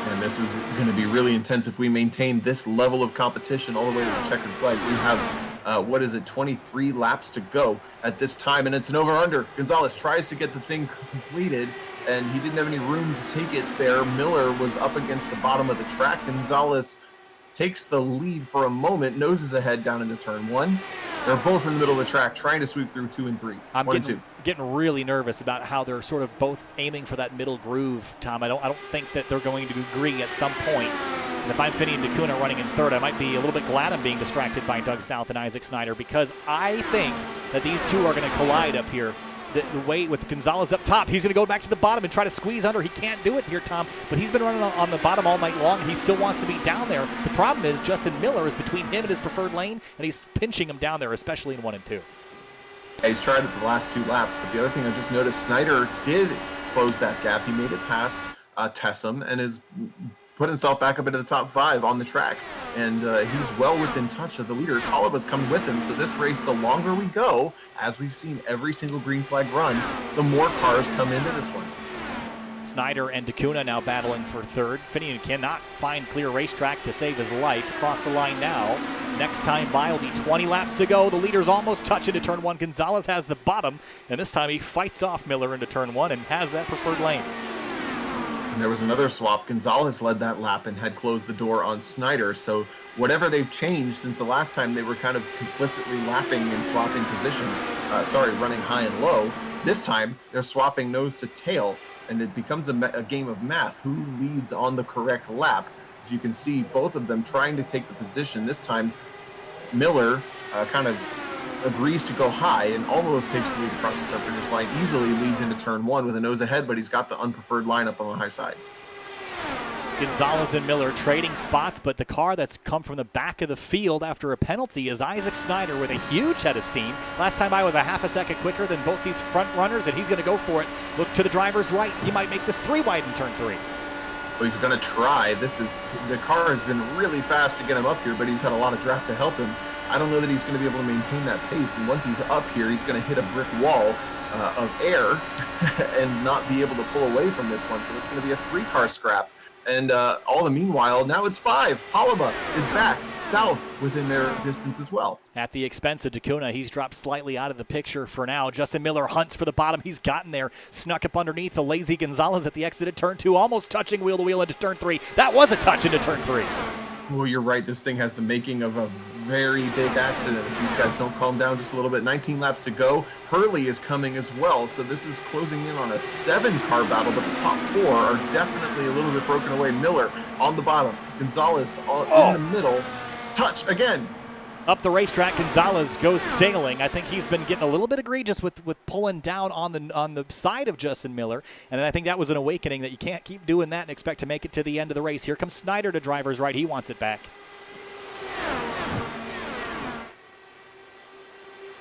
S9: And this is going to be really intense if we maintain this level of competition all the way to the checkered flag. We have, 23 laps to go at this time, and it's an over-under. Gonzalez tries to get the thing completed, and he didn't have any room to take it there. Miller was up against the bottom of the track. Gonzalez takes the lead for a moment, noses ahead down into turn 1. They're both in the middle of the track trying to sweep through 2 and 3.
S8: I'm getting really nervous about how they're sort of both aiming for that middle groove, Tom. I don't think that they're going to agree at some point. And if I'm Finney and Dakuna running in third, I might be a little bit glad I'm being distracted by Doug South and Isaac Snyder, because I think that these two are going to collide up here. The way with Gonzalez up top, he's going to go back to the bottom and try to squeeze under. He can't do it here, Tom, but he's been running on the bottom all night long, and he still wants to be down there. The problem is Justin Miller is between him and his preferred lane, and he's pinching him down there, especially in 1 and 2.
S9: Yeah, he's tried it the last 2 laps, but the other thing I just noticed, Snyder did close that gap. He made it past Tessum and has put himself back up into the top 5 on the track, and he's well within touch of the leaders. Holiba's coming with him, so this race, the longer we go, as we've seen every single green flag run, the more cars come into this one.
S8: Snyder and Dakuna now battling for third. Finian cannot find clear racetrack to save his life. Across the line now. Next time by will be 20 laps to go. The leader's almost touching to turn 1. Gonzalez has the bottom, and this time he fights off Miller into turn 1 and has that preferred lane.
S9: And there was another swap. Gonzalez led that lap and had closed the door on Snyder. So whatever they've changed since the last time, they were kind of complicitly lapping and swapping positions. Running high and low. This time, they're swapping nose to tail, and it becomes a game of math. Who leads on the correct lap? As you can see, both of them trying to take the position. This time, Miller kind of agrees to go high and almost takes the lead across the start-finish line. Easily leads into turn 1 with a nose ahead, but he's got the unpreferred lineup on the high side.
S8: Gonzalez and Miller trading spots, but the car that's come from the back of the field after a penalty is Isaac Snyder with a huge head of steam. Last time I was a half a second quicker than both these front runners, and he's going to go for it. Look to the driver's right. He might make this 3 wide in turn 3.
S9: Well, he's going to try. The car has been really fast to get him up here, but he's had a lot of draft to help him. I don't know that he's going to be able to maintain that pace, and once he's up here, he's going to hit a brick wall of air and not be able to pull away from this one. So it's going to be a 3-car scrap. And all the meanwhile, now it's 5. Holiba is back south within their distance as well.
S8: At the expense of Dakuna, he's dropped slightly out of the picture for now. Justin Miller hunts for the bottom. He's gotten there, snuck up underneath the lazy Gonzalez at the exit of turn 2, almost touching wheel-to-wheel into turn 3. That was a touch into turn 3.
S9: Well, you're right. This thing has the making of a very big accident if these guys don't calm down just a little bit. 19 laps to go. Hurley is coming as well, so this is closing in on a 7-car battle, but the top 4 are definitely a little bit broken away. Miller on the bottom, Gonzalez in the middle. Touch again.
S8: Up the racetrack, Gonzalez goes sailing. I think he's been getting a little bit egregious with pulling down on the side of Justin Miller, and I think that was an awakening that you can't keep doing that and expect to make it to the end of the race. Here comes Snyder to driver's right. He wants it back.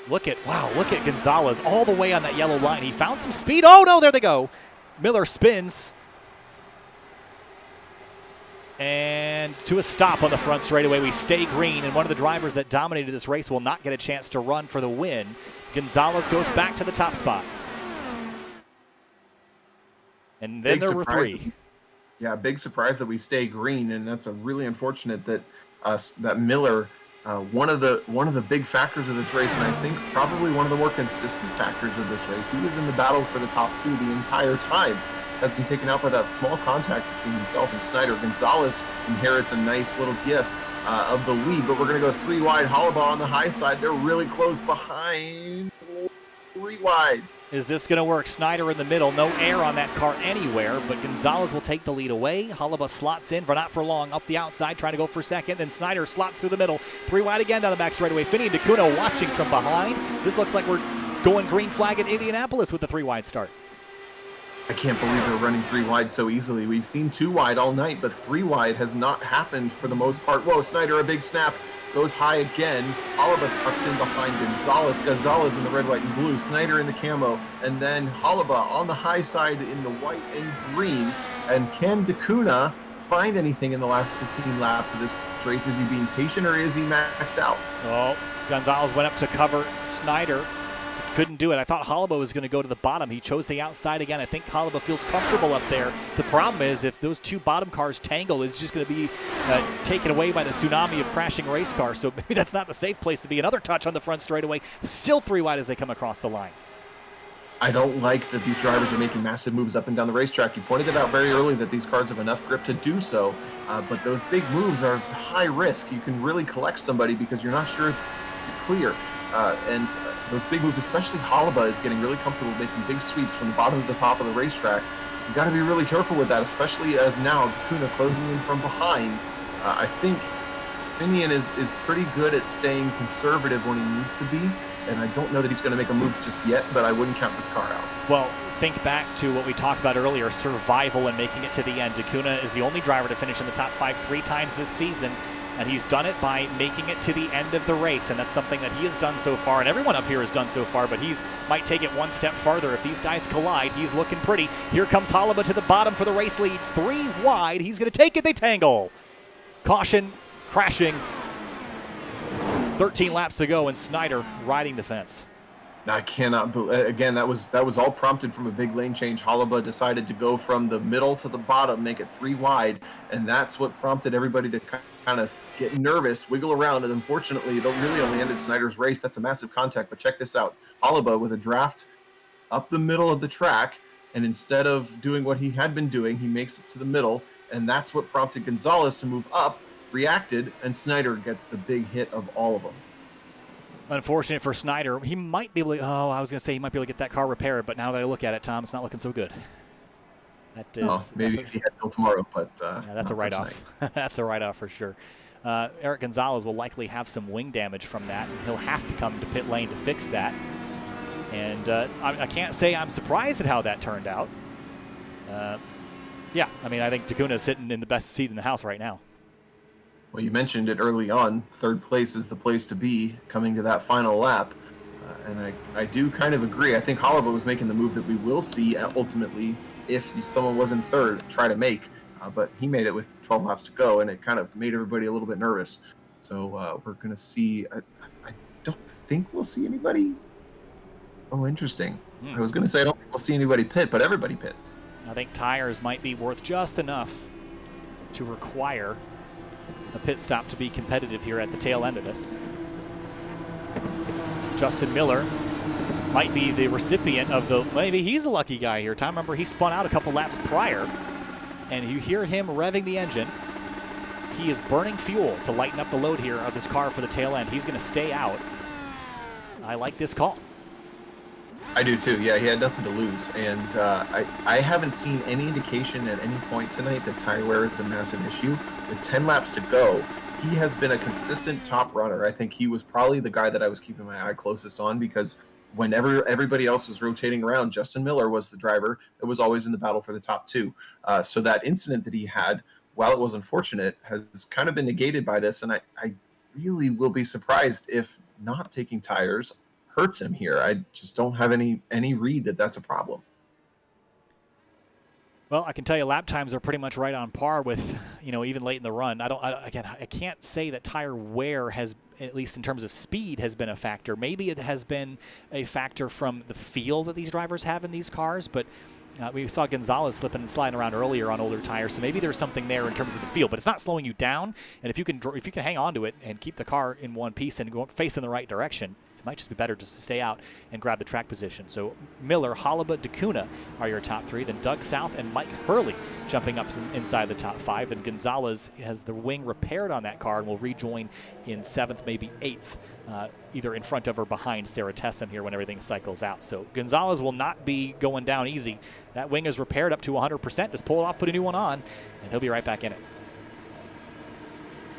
S8: Look at Gonzalez all the way on that yellow line. He found some speed. Oh, no, there they go. Miller spins. And to a stop on the front straightaway. We stay green, and one of the drivers that dominated this race will not get a chance to run for the win. Gonzalez goes back to the top spot. And then there were 3.
S9: Yeah, big surprise that we stay green, and that's a really unfortunate that that Miller, one of the big factors of this race, and I think probably one of the more consistent factors of this race. He was in the battle for the top 2 the entire time. Has been taken out by that small contact between himself and Snyder. Gonzalez inherits a nice little gift of the lead, but we're going to go 3 wide. Holiba on the high side. They're really close behind. 3 wide.
S8: Is this going to work? Snyder in the middle. No air on that car anywhere, but Gonzalez will take the lead away. Hollaba slots in for not for long. Up the outside, trying to go for second. Then Snyder slots through the middle. 3 wide again down the back straightaway. Finney and DeCuna watching from behind. This looks like we're going green flag at Indianapolis with the 3 wide start.
S9: I can't believe they're running 3 wide so easily. We've seen 2 wide all night, but 3 wide has not happened for the most part. Whoa, Snyder, a big snap. Goes high again. Hollaba tucks in behind Gonzalez. Gonzalez in the red, white, and blue. Snyder in the camo. And then Hollaba on the high side in the white and green. And can DeCuna find anything in the last 15 laps of this race? Is he being patient or is he maxed out?
S8: Oh, Gonzalez went up to cover Snyder. Couldn't do it. I thought Hollaba was going to go to the bottom. He chose the outside again. I think Hollaba feels comfortable up there. The problem is if those 2 bottom cars tangle, it's just going to be taken away by the tsunami of crashing race cars. So maybe that's not the safe place to be. Another touch on the front straightaway. Still 3 wide as they come across the line.
S9: I don't like that these drivers are making massive moves up and down the racetrack. You pointed it out very early that these cars have enough grip to do so, but those big moves are high risk. You can really collect somebody because you're not sure if you're clear. And those big moves, especially Hollaba, is getting really comfortable making big sweeps from the bottom to the top of the racetrack. You've got to be really careful with that, especially as now DeCuna closing in from behind. I think Finian is pretty good at staying conservative when he needs to be, and I don't know that he's going to make a move just yet, but I wouldn't count this car out.
S8: Well, think back to what we talked about earlier, survival and making it to the end. DeCuna is the only driver to finish in the top 5 3 times this season. And he's done it by making it to the end of the race, and that's something that he has done so far, and everyone up here has done so far, but he's might take it one step farther. If these guys collide, he's looking pretty. Here comes Hollaba to the bottom for the race lead. 3 wide. He's going to take it. They tangle. Caution, crashing. 13 laps to go, and Snyder riding the fence.
S9: I cannot believe, again, that was all prompted from a big lane change. Hollaba decided to go from the middle to the bottom, make it 3 wide, and that's what prompted everybody to kind of get nervous, wiggle around, and unfortunately, it really only ended Snyder's race. That's a massive contact, but check this out. Hollaba with a draft up the middle of the track, and instead of doing what he had been doing, he makes it to the middle, and that's what prompted Gonzalez to move up, reacted, and Snyder gets the big hit of all of them.
S8: Unfortunate for Snyder. He might be able to, I was going to say he might be able to get that car repaired, but now that I look at it, Tom, it's not looking so good. That is,
S9: maybe if he had till tomorrow, but
S8: yeah, that's a write-off. That's a write-off for sure. Eric Gonzalez will likely have some wing damage from that, and he'll have to come to pit lane to fix that. And I can't say I'm surprised at how that turned out. Yeah, I mean, I think DeCuna is sitting in the best seat in the house right now.
S9: Well, you mentioned it early on. 3rd place is the place to be coming to that final lap. And I do kind of agree. I think Hollaba was making the move that we will see ultimately if someone was in 3rd try to make. But he made it with 12 laps to go, and it kind of made everybody a little bit nervous. So we're going to see. I don't think we'll see anybody. Oh, interesting. I was going to say I don't think we'll see anybody pit, but everybody pits.
S8: I think tires might be worth just enough to require a pit stop to be competitive here at the tail end of this. Justin Miller might be the recipient of maybe he's the lucky guy here. Tom, remember he spun out a couple laps prior, and you hear him revving the engine. He is burning fuel to lighten up the load here of this car for the tail end. He's going to stay out. I like this call.
S9: I do too. Yeah, he had nothing to lose, and I haven't seen any indication at any point tonight that tire wear is a massive issue. With 10 laps to go, he has been a consistent top runner. I think he was probably the guy that I was keeping my eye closest on, because whenever everybody else was rotating around, Justin Miller was the driver that was always in the battle for the top 2. So that incident that he had, while it was unfortunate, has kind of been negated by this, and I really will be surprised if not taking tires hurts him here. I just don't have any read that that's a problem.
S8: Well, I can tell you lap times are pretty much right on par with, even late in the run. I can't say that tire wear has, at least in terms of speed, has been a factor. Maybe it has been a factor from the feel that these drivers have in these cars, but we saw Gonzalez slipping and sliding around earlier on older tires, so maybe there's something there in terms of the feel, but it's not slowing you down. And if you can hang on to it and keep the car in one piece and go facing the right direction, It might just be better just to stay out and grab the track position. So Miller, Holaba, DeCuna are your top 3. Then Doug South and Mike Hurley jumping up inside the top 5. Then Gonzalez has the wing repaired on that car and will rejoin in 7th, maybe 8th, either in front of or behind Sarah Tessem here when everything cycles out. So Gonzalez will not be going down easy. That wing is repaired up to 100%. Just pull it off, put a new one on, and he'll be right back in it.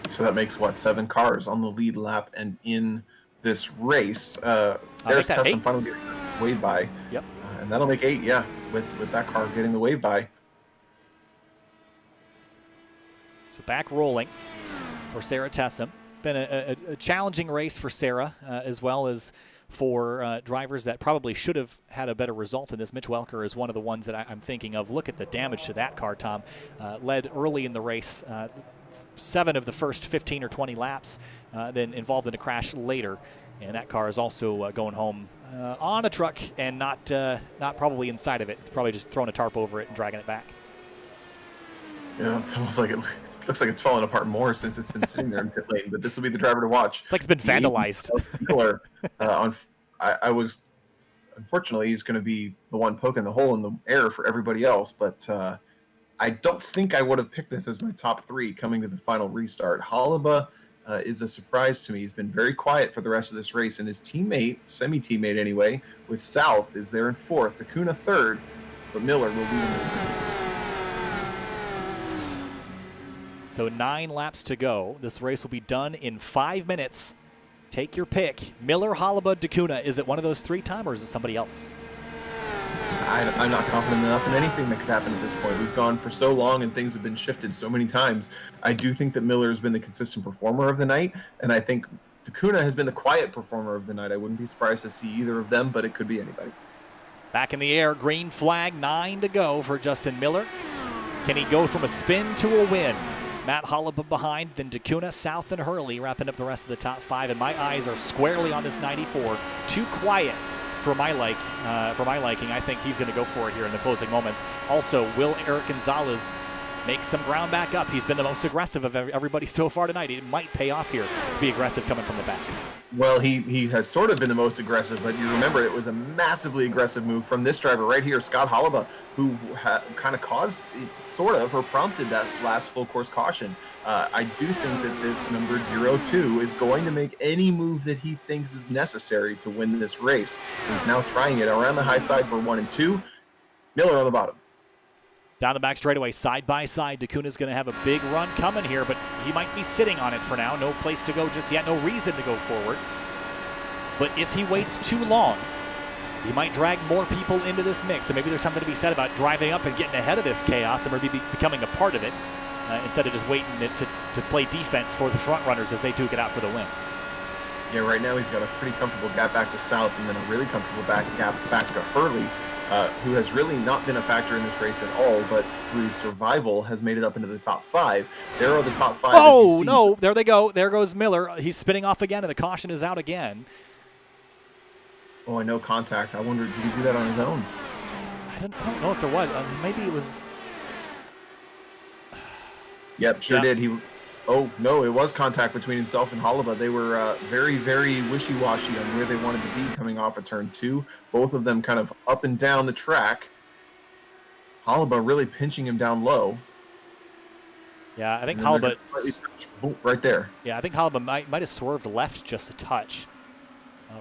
S9: So that makes, what, 7 cars on the lead lap and in this race. There's Tessem finally getting the wave by.
S8: Yep.
S9: And that'll make 8, yeah, with that car getting the wave by.
S8: So back rolling for Sarah Tessem. Been a challenging race for Sarah, as well as for drivers that probably should have had a better result in this. Mitch Welker is one of the ones that I'm thinking of. Look at the damage to that car, Tom. Led early in the race, 7 of the first 15 or 20 laps, then involved in a crash later. And that car is also going home on a truck and not probably inside of it. It's probably just throwing a tarp over it and dragging it back.
S9: Yeah, it's almost like it looks like it's falling apart more since it's been sitting there in pit lane. But this will be the driver to watch.
S8: It's like it's been vandalized.
S9: Miller, unfortunately, he's going to be the one poking the hole in the air for everybody else. But I don't think I would have picked this as my top 3 coming to the final restart. Holaba is a surprise to me. He's been very quiet for the rest of this race, and his teammate, semi-teammate anyway, with South is there in 4th, DeCuna 3rd, but Miller will be in
S8: So 9 laps to go. This race will be done in 5 minutes. Take your pick. Miller, Holaba, DeCuna. Is it one of those 3, Tom, or is it somebody else?
S9: I'm not confident enough in anything that could happen at this point. We've gone for so long and things have been shifted so many times. I do think that Miller has been the consistent performer of the night, and I think DeCuna has been the quiet performer of the night. I wouldn't be surprised to see either of them, but it could be anybody.
S8: Back in the air, green flag, 9 to go for Justin Miller. Can he go from a spin to a win? Matt Holaba behind, then DeCuna, South, and Hurley wrapping up the rest of the top 5. And my eyes are squarely on this 94. Too quiet for my liking. I think he's going to go for it here in the closing moments. Also, will Eric Gonzalez make some ground back up? He's been the most aggressive of everybody so far tonight. It might pay off here to be aggressive coming from the back.
S9: Well, he has sort of been the most aggressive, but you remember it was a massively aggressive move from this driver right here, Scott Holaba, who kind of caused, sort of, or prompted that last full course caution. I do think that this number 02 is going to make any move that he thinks is necessary to win this race. He's now trying it around the high side for 1 and 2. Miller on the bottom.
S8: Down the back straightaway, side by side. DeCuna's going to have a big run coming here, but he might be sitting on it for now. No place to go just yet, no reason to go forward. But if he waits too long, he might drag more people into this mix. So maybe there's something to be said about driving up and getting ahead of this chaos and maybe becoming a part of it instead of just waiting to play defense for the front runners as they duke it out for the win.
S9: Yeah, right now he's got a pretty comfortable gap back to South and then a really comfortable gap back to Hurley. Who has really not been a factor in this race at all, but through survival has made it up into the top 5. There are the top 5.
S8: Oh, no, there they go. There goes Miller. He's spinning off again, and the caution is out again.
S9: Oh, I know contact. I wonder, did he do that on his own?
S8: I don't know if there was. Maybe it was.
S9: Yep, sure did. Oh, no, it was contact between himself and Holaba. They were very, very wishy-washy on where they wanted to be coming off of turn 2. Both of them kind of up and down the track. Holaba really pinching him down low.
S8: Yeah, I think Holaba...
S9: Right there.
S8: Yeah, I think Holaba might have swerved left just a touch.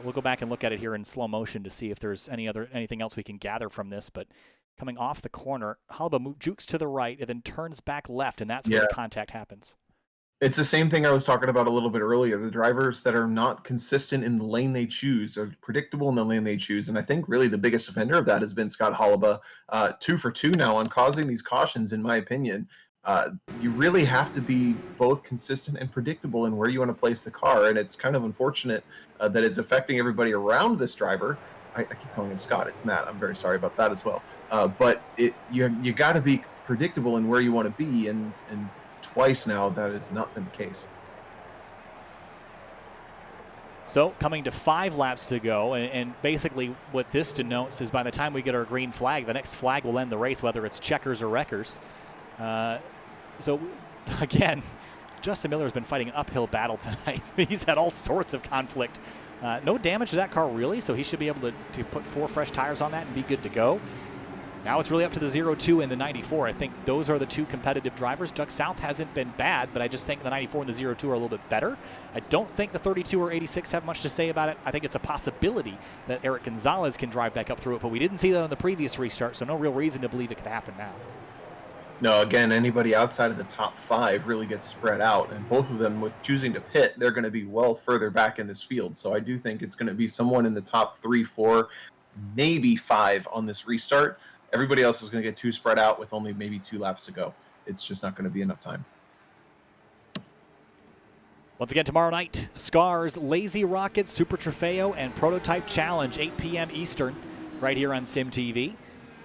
S8: We'll go back and look at it here in slow motion to see if there's anything else we can gather from this, but coming off the corner, Holaba jukes to the right and then turns back left, and that's where the contact happens.
S9: It's the same thing I was talking about a little bit earlier. The drivers that are not consistent in the lane they choose are predictable in the lane they choose. And I think really the biggest offender of that has been Scott Holaba. 2 for 2 now on causing these cautions, in my opinion. You really have to be both consistent and predictable in where you want to place the car. And it's kind of unfortunate that it's affecting everybody around this driver. I keep calling him Scott. It's Matt. I'm very sorry about that as well. But you got to be predictable in where you want to be. And twice now, that has not been the case.
S8: So coming to 5 laps to go, and basically what this denotes is by the time we get our green flag, the next flag will end the race, whether it's checkers or wreckers. So again, Justin Miller has been fighting an uphill battle tonight. He's had all sorts of conflict No damage to that car really, so he should be able to put 4 fresh tires on that and be good to go. Now it's really up to the 02 and the 94. I think those are the 2 competitive drivers. Doug South hasn't been bad, but I just think the 94 and the 02 are a little bit better. I don't think the 32 or 86 have much to say about it. I think it's a possibility that Eric Gonzalez can drive back up through it, but we didn't see that on the previous restart, so no real reason to believe it could happen now.
S9: No, again, anybody outside of the top 5 really gets spread out, and both of them, with choosing to pit, they're going to be well further back in this field. So I do think it's going to be someone in the top 3, 4, maybe 5 on this restart. Everybody else is going to get too spread out with only maybe 2 laps to go. It's just not going to be enough time.
S8: Once again, tomorrow night, SCARS, Lazy Rocket, Super Trofeo, and Prototype Challenge, 8 p.m. Eastern, right here on SYM TV.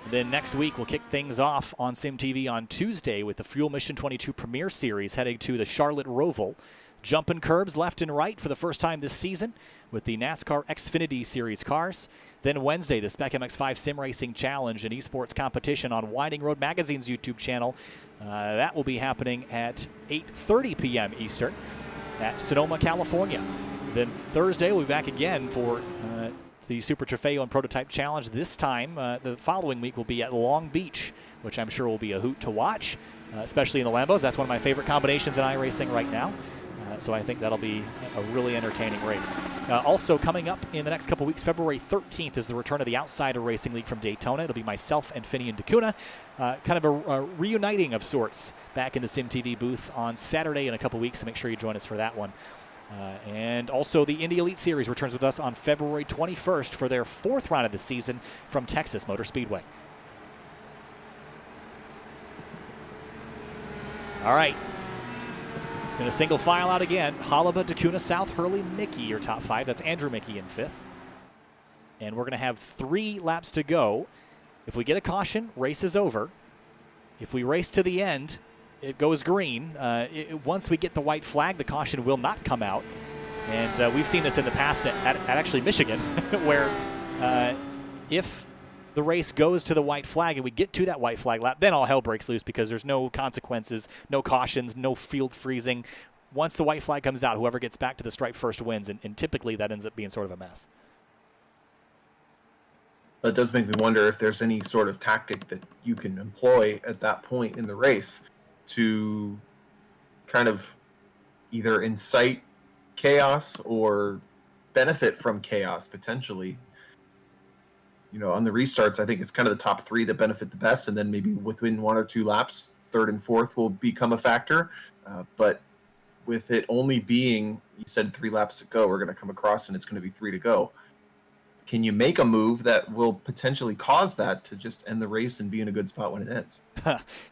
S8: And then next week, we'll kick things off on SYM TV on Tuesday with the Fuel Mission 22 Premier Series heading to the Charlotte Roval. Jumping curbs left and right for the first time this season with the NASCAR Xfinity Series cars. Then Wednesday, the Spec MX-5 Sim Racing Challenge and Esports Competition on Winding Road Magazine's YouTube channel. That will be happening at 8:30 p.m. Eastern at Sonoma, California. Then Thursday, we'll be back again for the Super Trofeo and Prototype Challenge. This time, the following week will be at Long Beach, which I'm sure will be a hoot to watch, especially in the Lambos. That's one of my favorite combinations in iRacing right now. So I think that'll be a really entertaining race. Also coming up in the next couple weeks, February 13th is the return of the Outsider Racing League from Daytona. It'll be myself and Finney and DeCuna, kind of a reuniting of sorts back in the SYM TV booth on Saturday in a couple weeks, so make sure you join us for that one. And also the Indy Elite Series returns with us on February 21st for their 4th round of the season from Texas Motor Speedway. All right. In a single file out again, Holliba, DeCuna, South, Hurley, Mickey, your top 5. That's Andrew Mickey in 5th. And we're going to have 3 laps to go. If we get a caution, race is over. If we race to the end, it goes green. Once we get the white flag, the caution will not come out. And we've seen this in the past at actually Michigan, where if the race goes to the white flag and we get to that white flag lap, then all hell breaks loose because there's no consequences, no cautions, no field freezing. Once the white flag comes out, whoever gets back to the stripe first wins, and typically that ends up being sort of a mess.
S9: That does make me wonder if there's any sort of tactic that you can employ at that point in the race to kind of either incite chaos or benefit from chaos potentially. You know, on the restarts, I think it's kind of the top 3 that benefit the best, and then maybe within 1 or 2 laps, 3rd and 4th will become a factor. But with it only being, you said 3 laps to go, we're going to come across and it's going to be 3 to go. Can you make a move that will potentially cause that to just end the race and be in a good spot when it ends?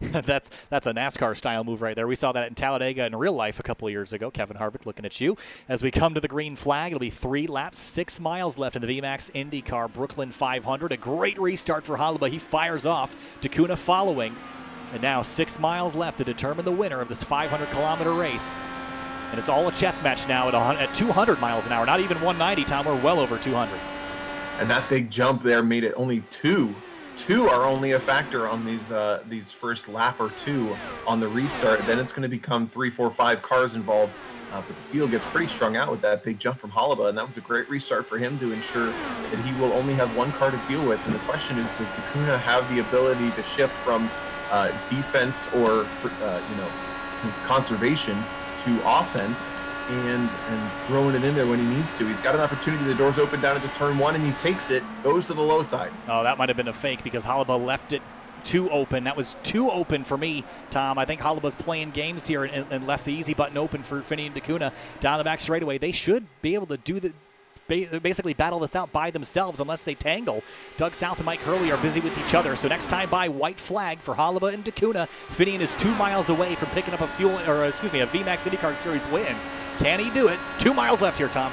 S8: That's a NASCAR-style move right there. We saw that in Talladega in real life a couple of years ago. Kevin Harvick looking at you. As we come to the green flag, it'll be 3 laps, 6 miles left in the Vmax IndyCar Brooklyn 500. A great restart for Holliba. He fires off. DeCuna following. And now 6 miles left to determine the winner of this 500-kilometer race. And it's all a chess match now at 200 miles an hour. Not even 190, Tom. We're well over 200.
S9: And that big jump there made it only 2. 2 are only a factor on these first lap or 2 on the restart. Then it's going to become 3, 4, 5 cars involved. But the field gets pretty strung out with that big jump from Holliba, and that was a great restart for him to ensure that he will only have 1 car to deal with. And the question is, does DeCuna have the ability to shift from defense or conservation to offense? And throwing it in there when he needs to. He's got an opportunity. The door's open down into turn 1, and he takes it, goes to the low side.
S8: Oh, that might have been a fake because Holliba left it too open. That was too open for me, Tom. I think Holliba's playing games here and left the easy button open for Finney and DeCuna down the back straightaway. They should be able to do basically battle this out by themselves unless they tangle. Doug South and Mike Hurley are busy with each other. So next time by, white flag for Holliba and DeCuna. Finney is 2 miles away from picking up a Vmax IndyCar Series win. Can he do it? 2 miles left here, Tom.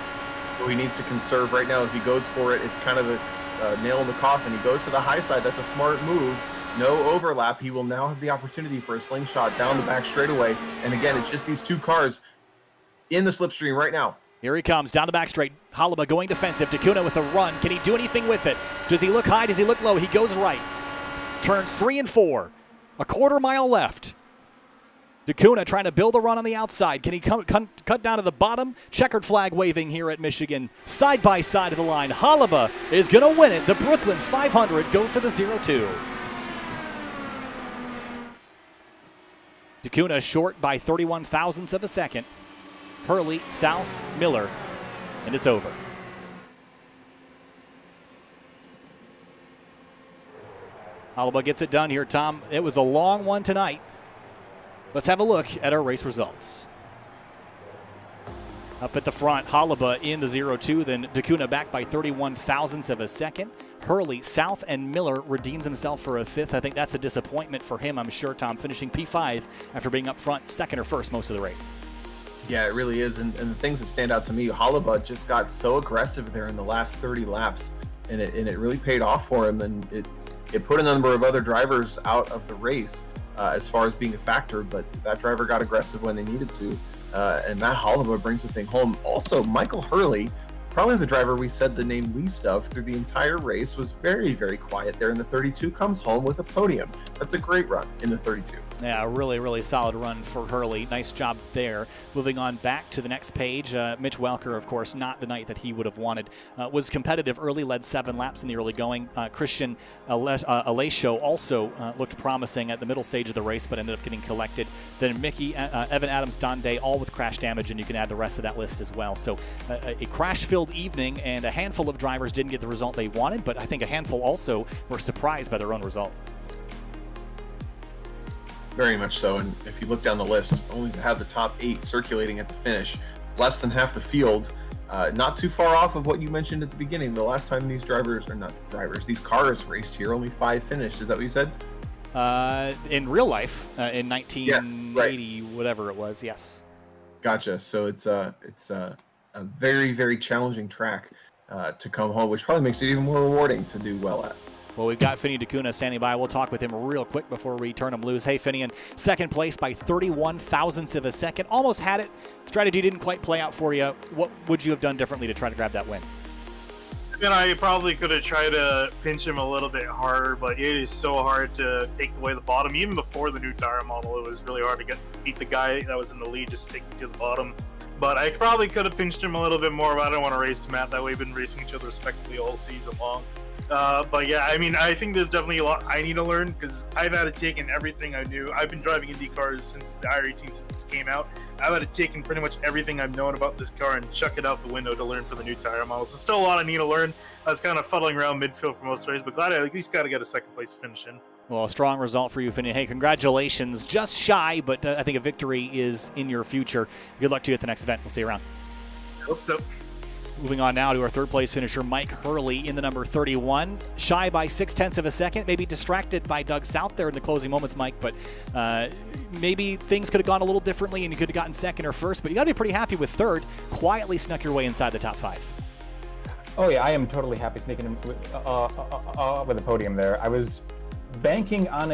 S9: So he needs to conserve right now. If he goes for it, it's kind of a nail in the coffin. He goes to the high side. That's a smart move. No overlap. He will now have the opportunity for a slingshot down the back straightaway. And again, it's just these 2 cars in the slipstream right now.
S8: Here he comes, down the back straight. Holliba going defensive. DeCuna with a run. Can he do anything with it? Does he look high? Does he look low? He goes right. Turns 3 and 4. A quarter mile left. Dacuna trying to build a run on the outside. Can he cut down to the bottom? Checkered flag waving here at Michigan. Side by side of the line. Holaba is going to win it. The Brooklyn 500 goes to the 0-2. Dacuna short by 31 thousandths of a second. Hurley, South, Miller, and it's over. Holaba gets it done here, Tom. It was a long one tonight. Let's have a look at our race results. Up at the front, Holaba in the 0-2, then Dacuna back by 31 thousandths of a second. Hurley, South, and Miller redeems himself for a fifth. I think that's a disappointment for him, I'm sure, Tom, finishing P5 after being up front second or first most of the race.
S9: Yeah, it really is. And the things that stand out to me, Holaba just got so aggressive there in the last 30 laps, and it really paid off for him. And it put a number of other drivers out of the race as far as being a factor, but that driver got aggressive when they needed to. And Matt Holaba brings the thing home. Also, Michael Hurley, probably the driver we said the name least of through the entire race, was very, very quiet there in the 32, comes home with a podium. That's a great run in the 32.
S8: Yeah, really, really solid run for Hurley. Nice job there. Moving on back to the next page, Mitch Welker, of course, not the night that he would have wanted. Was competitive early, led 7 laps in the early going. Christian Alesho also looked promising at the middle stage of the race, but ended up getting collected. Then Mickey, Evan Adams, Don Day, all with crash damage, and you can add the rest of that list as well. So a crash-filled evening, and a handful of drivers didn't get the result they wanted, but I think a handful also were surprised by their own result.
S9: Very much so, and if you look down the list, only to have the top 8 circulating at the finish, less than half the field, not too far off of what you mentioned at the beginning. The last time these these cars raced here, only 5 finished. Is that what you said?
S8: In real life, in 1980,
S9: yeah, right.
S8: Whatever it was, yes.
S9: Gotcha. So it's a very, very challenging track to come home, which probably makes it even more rewarding to do well at.
S8: Well, we've got Finney Dacuna standing by. We'll talk with him real quick before we turn him loose. Hey, Finney, in second place by 31 thousandths of a second. Almost had it. Strategy didn't quite play out for you. What would you have done differently to try to grab that win?
S6: I probably could have tried to pinch him a little bit harder, but it is so hard to take away the bottom. Even before the new tire model, it was really hard to beat the guy that was in the lead, just sticking to the bottom. But I probably could have pinched him a little bit more, but I don't want to race to Matt. That way we've been racing each other respectively all season long. But yeah, I mean, I think there's definitely a lot I need to learn, because I've had to take in everything I knew. I've been driving Indy cars since the iRacing since came out. I've had to take in pretty much everything I've known about this car and chuck it out the window to learn for the new tire model. So still a lot I need to learn. I was kind of fuddling around midfield for most races, but glad I at least got to get a second place finish in.
S8: Well, a strong result for you, Finney. Hey, congratulations. Just shy, but I think a victory is in your future. Good luck to you at the next event. We'll see you around.
S6: Hope so.
S8: Moving on now to our third place finisher, Mike Hurley in the number 31. Shy by 0.6 of a second, maybe distracted by Doug South there in the closing moments, Mike, but maybe things could have gone a little differently and you could have gotten second or first, but you got to be pretty happy with third. Quietly snuck your way inside the top 5.
S12: Oh yeah, I am totally happy sneaking in with the podium there. I was banking on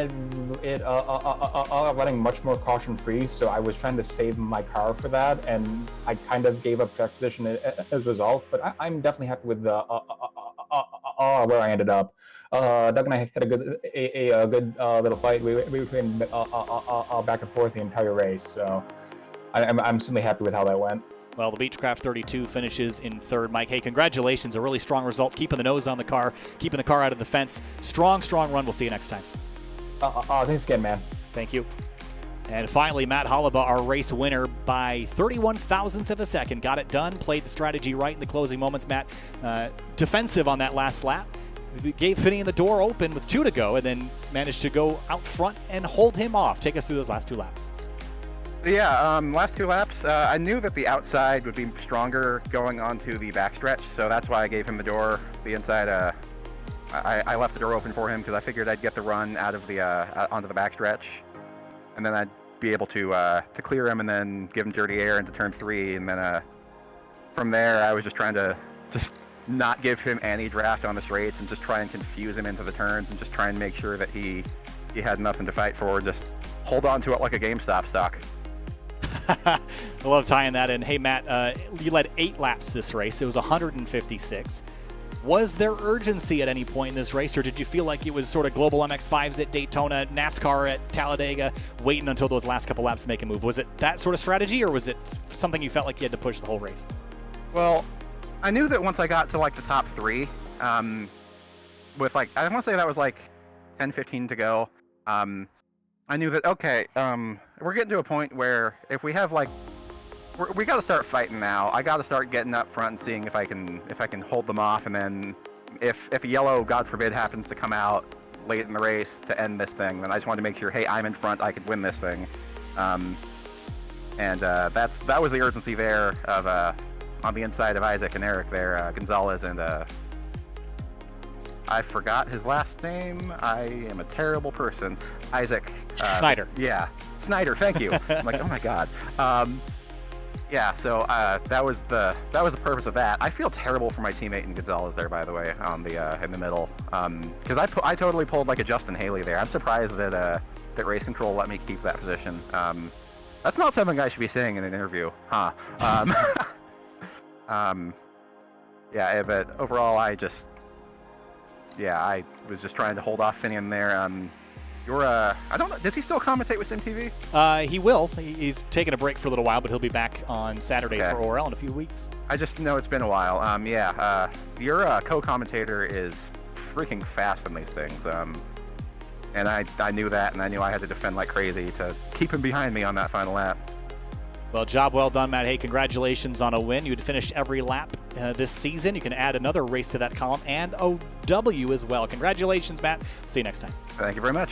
S12: letting much more caution free, so I was trying to save my car for that, and I kind of gave up track position as a result. But I'm definitely happy with where I ended up. Doug and I had a good little fight. We went back and forth the entire race, so I'm certainly happy with how that went.
S8: Well, the Beechcraft 32 finishes in third. Mike, hey, congratulations. A really strong result, keeping the nose on the car, keeping the car out of the fence. Strong run. We'll see you next time.
S12: Thanks again, man.
S8: Thank you. And finally, Matt Holaba, our race winner by 31 thousandths of a second. Got it done, played the strategy right in the closing moments. Matt, defensive on that last lap. Gave Finney the door open with 2 to go, and then managed to go out front and hold him off. Take us through those last 2 laps.
S13: Yeah, last 2 laps, I knew that the outside would be stronger going onto the backstretch, so that's why I gave him the door. The inside, I left the door open for him because I figured I'd get the run out of the onto the backstretch, and then I'd be able to clear him and then give him dirty air into turn 3, and then from there I was just trying to not give him any draft on the straights and just try and confuse him into the turns and just try and make sure that he had nothing to fight for. Just hold on to it like a GameStop stock.
S8: I love tying that in. Hey, Matt, you led 8 laps this race. It was 156. Was there urgency at any point in this race, or did you feel like it was sort of global MX-5s at Daytona, NASCAR at Talladega, waiting until those last couple laps to make a move? Was it that sort of strategy, or was it something you felt like you had to push the whole race?
S13: Well, I knew that once I got to like the top 3, with like, I want to say that was like 10-15 to go, I knew that, okay, we're getting to a point where if we have like, we got to start fighting now. I got to start getting up front and seeing if I can hold them off, and then if a yellow, God forbid, happens to come out late in the race to end this thing, then I just wanted to make sure, hey, I'm in front, I could win this thing. That was the urgency there of on the inside of Isaac and Eric there, Gonzalez and I forgot his last name. I am a terrible person. Isaac
S8: Snyder.
S13: Yeah, Snyder. Thank you. I'm like, oh my God. Yeah, so that was the purpose of that. I feel terrible for my teammate in Gonzalez there, by the way, on the in the middle, because I totally pulled like a Justin Haley there. I'm surprised that that Race Control let me keep that position. That's not something I should be saying in an interview, huh? Yeah, but overall, I was just trying to hold off Finian there. I don't know, does he still commentate with SYM TV?
S8: He will. He's taking a break for a little while, but he'll be back on Saturdays for ORL in a few weeks.
S13: I just know it's been a while. Your co-commentator is freaking fast on these things. And I knew that, and I knew I had to defend like crazy to keep him behind me on that final lap.
S8: Well, job well done, Matt. Hey, congratulations on a win. You had finished every lap this season. You can add another race to that column and a W as well. Congratulations, Matt. See you next time.
S13: Thank you very much.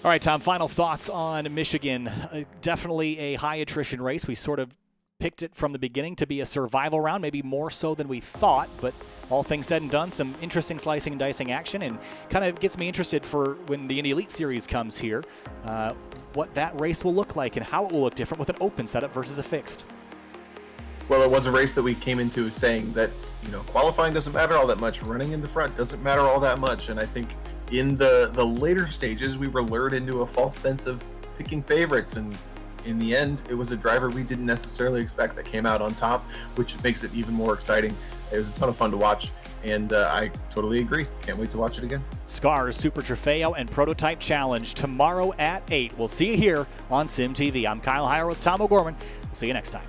S8: All right, Tom, final thoughts on Michigan. Definitely a high attrition race. We sort of picked it from the beginning to be a survival round, maybe more so than we thought, but all things said and done, some interesting slicing and dicing action, and kind of gets me interested for when the Indy Elite Series comes here, what that race will look like and how it will look different with an open setup versus a fixed.
S9: Well, it was a race that we came into saying that, qualifying doesn't matter all that much, running in the front doesn't matter all that much, and I think in the later stages, we were lured into a false sense of picking favorites, and in the end, it was a driver we didn't necessarily expect that came out on top, which makes it even more exciting. It was a ton of fun to watch, and I totally agree. Can't wait to watch it again.
S8: SCRS Super Trofeo and Prototype Challenge tomorrow at 8. We'll see you here on SYM TV. I'm Kyle Heyer with Tom O'Gorman. We'll see you next time.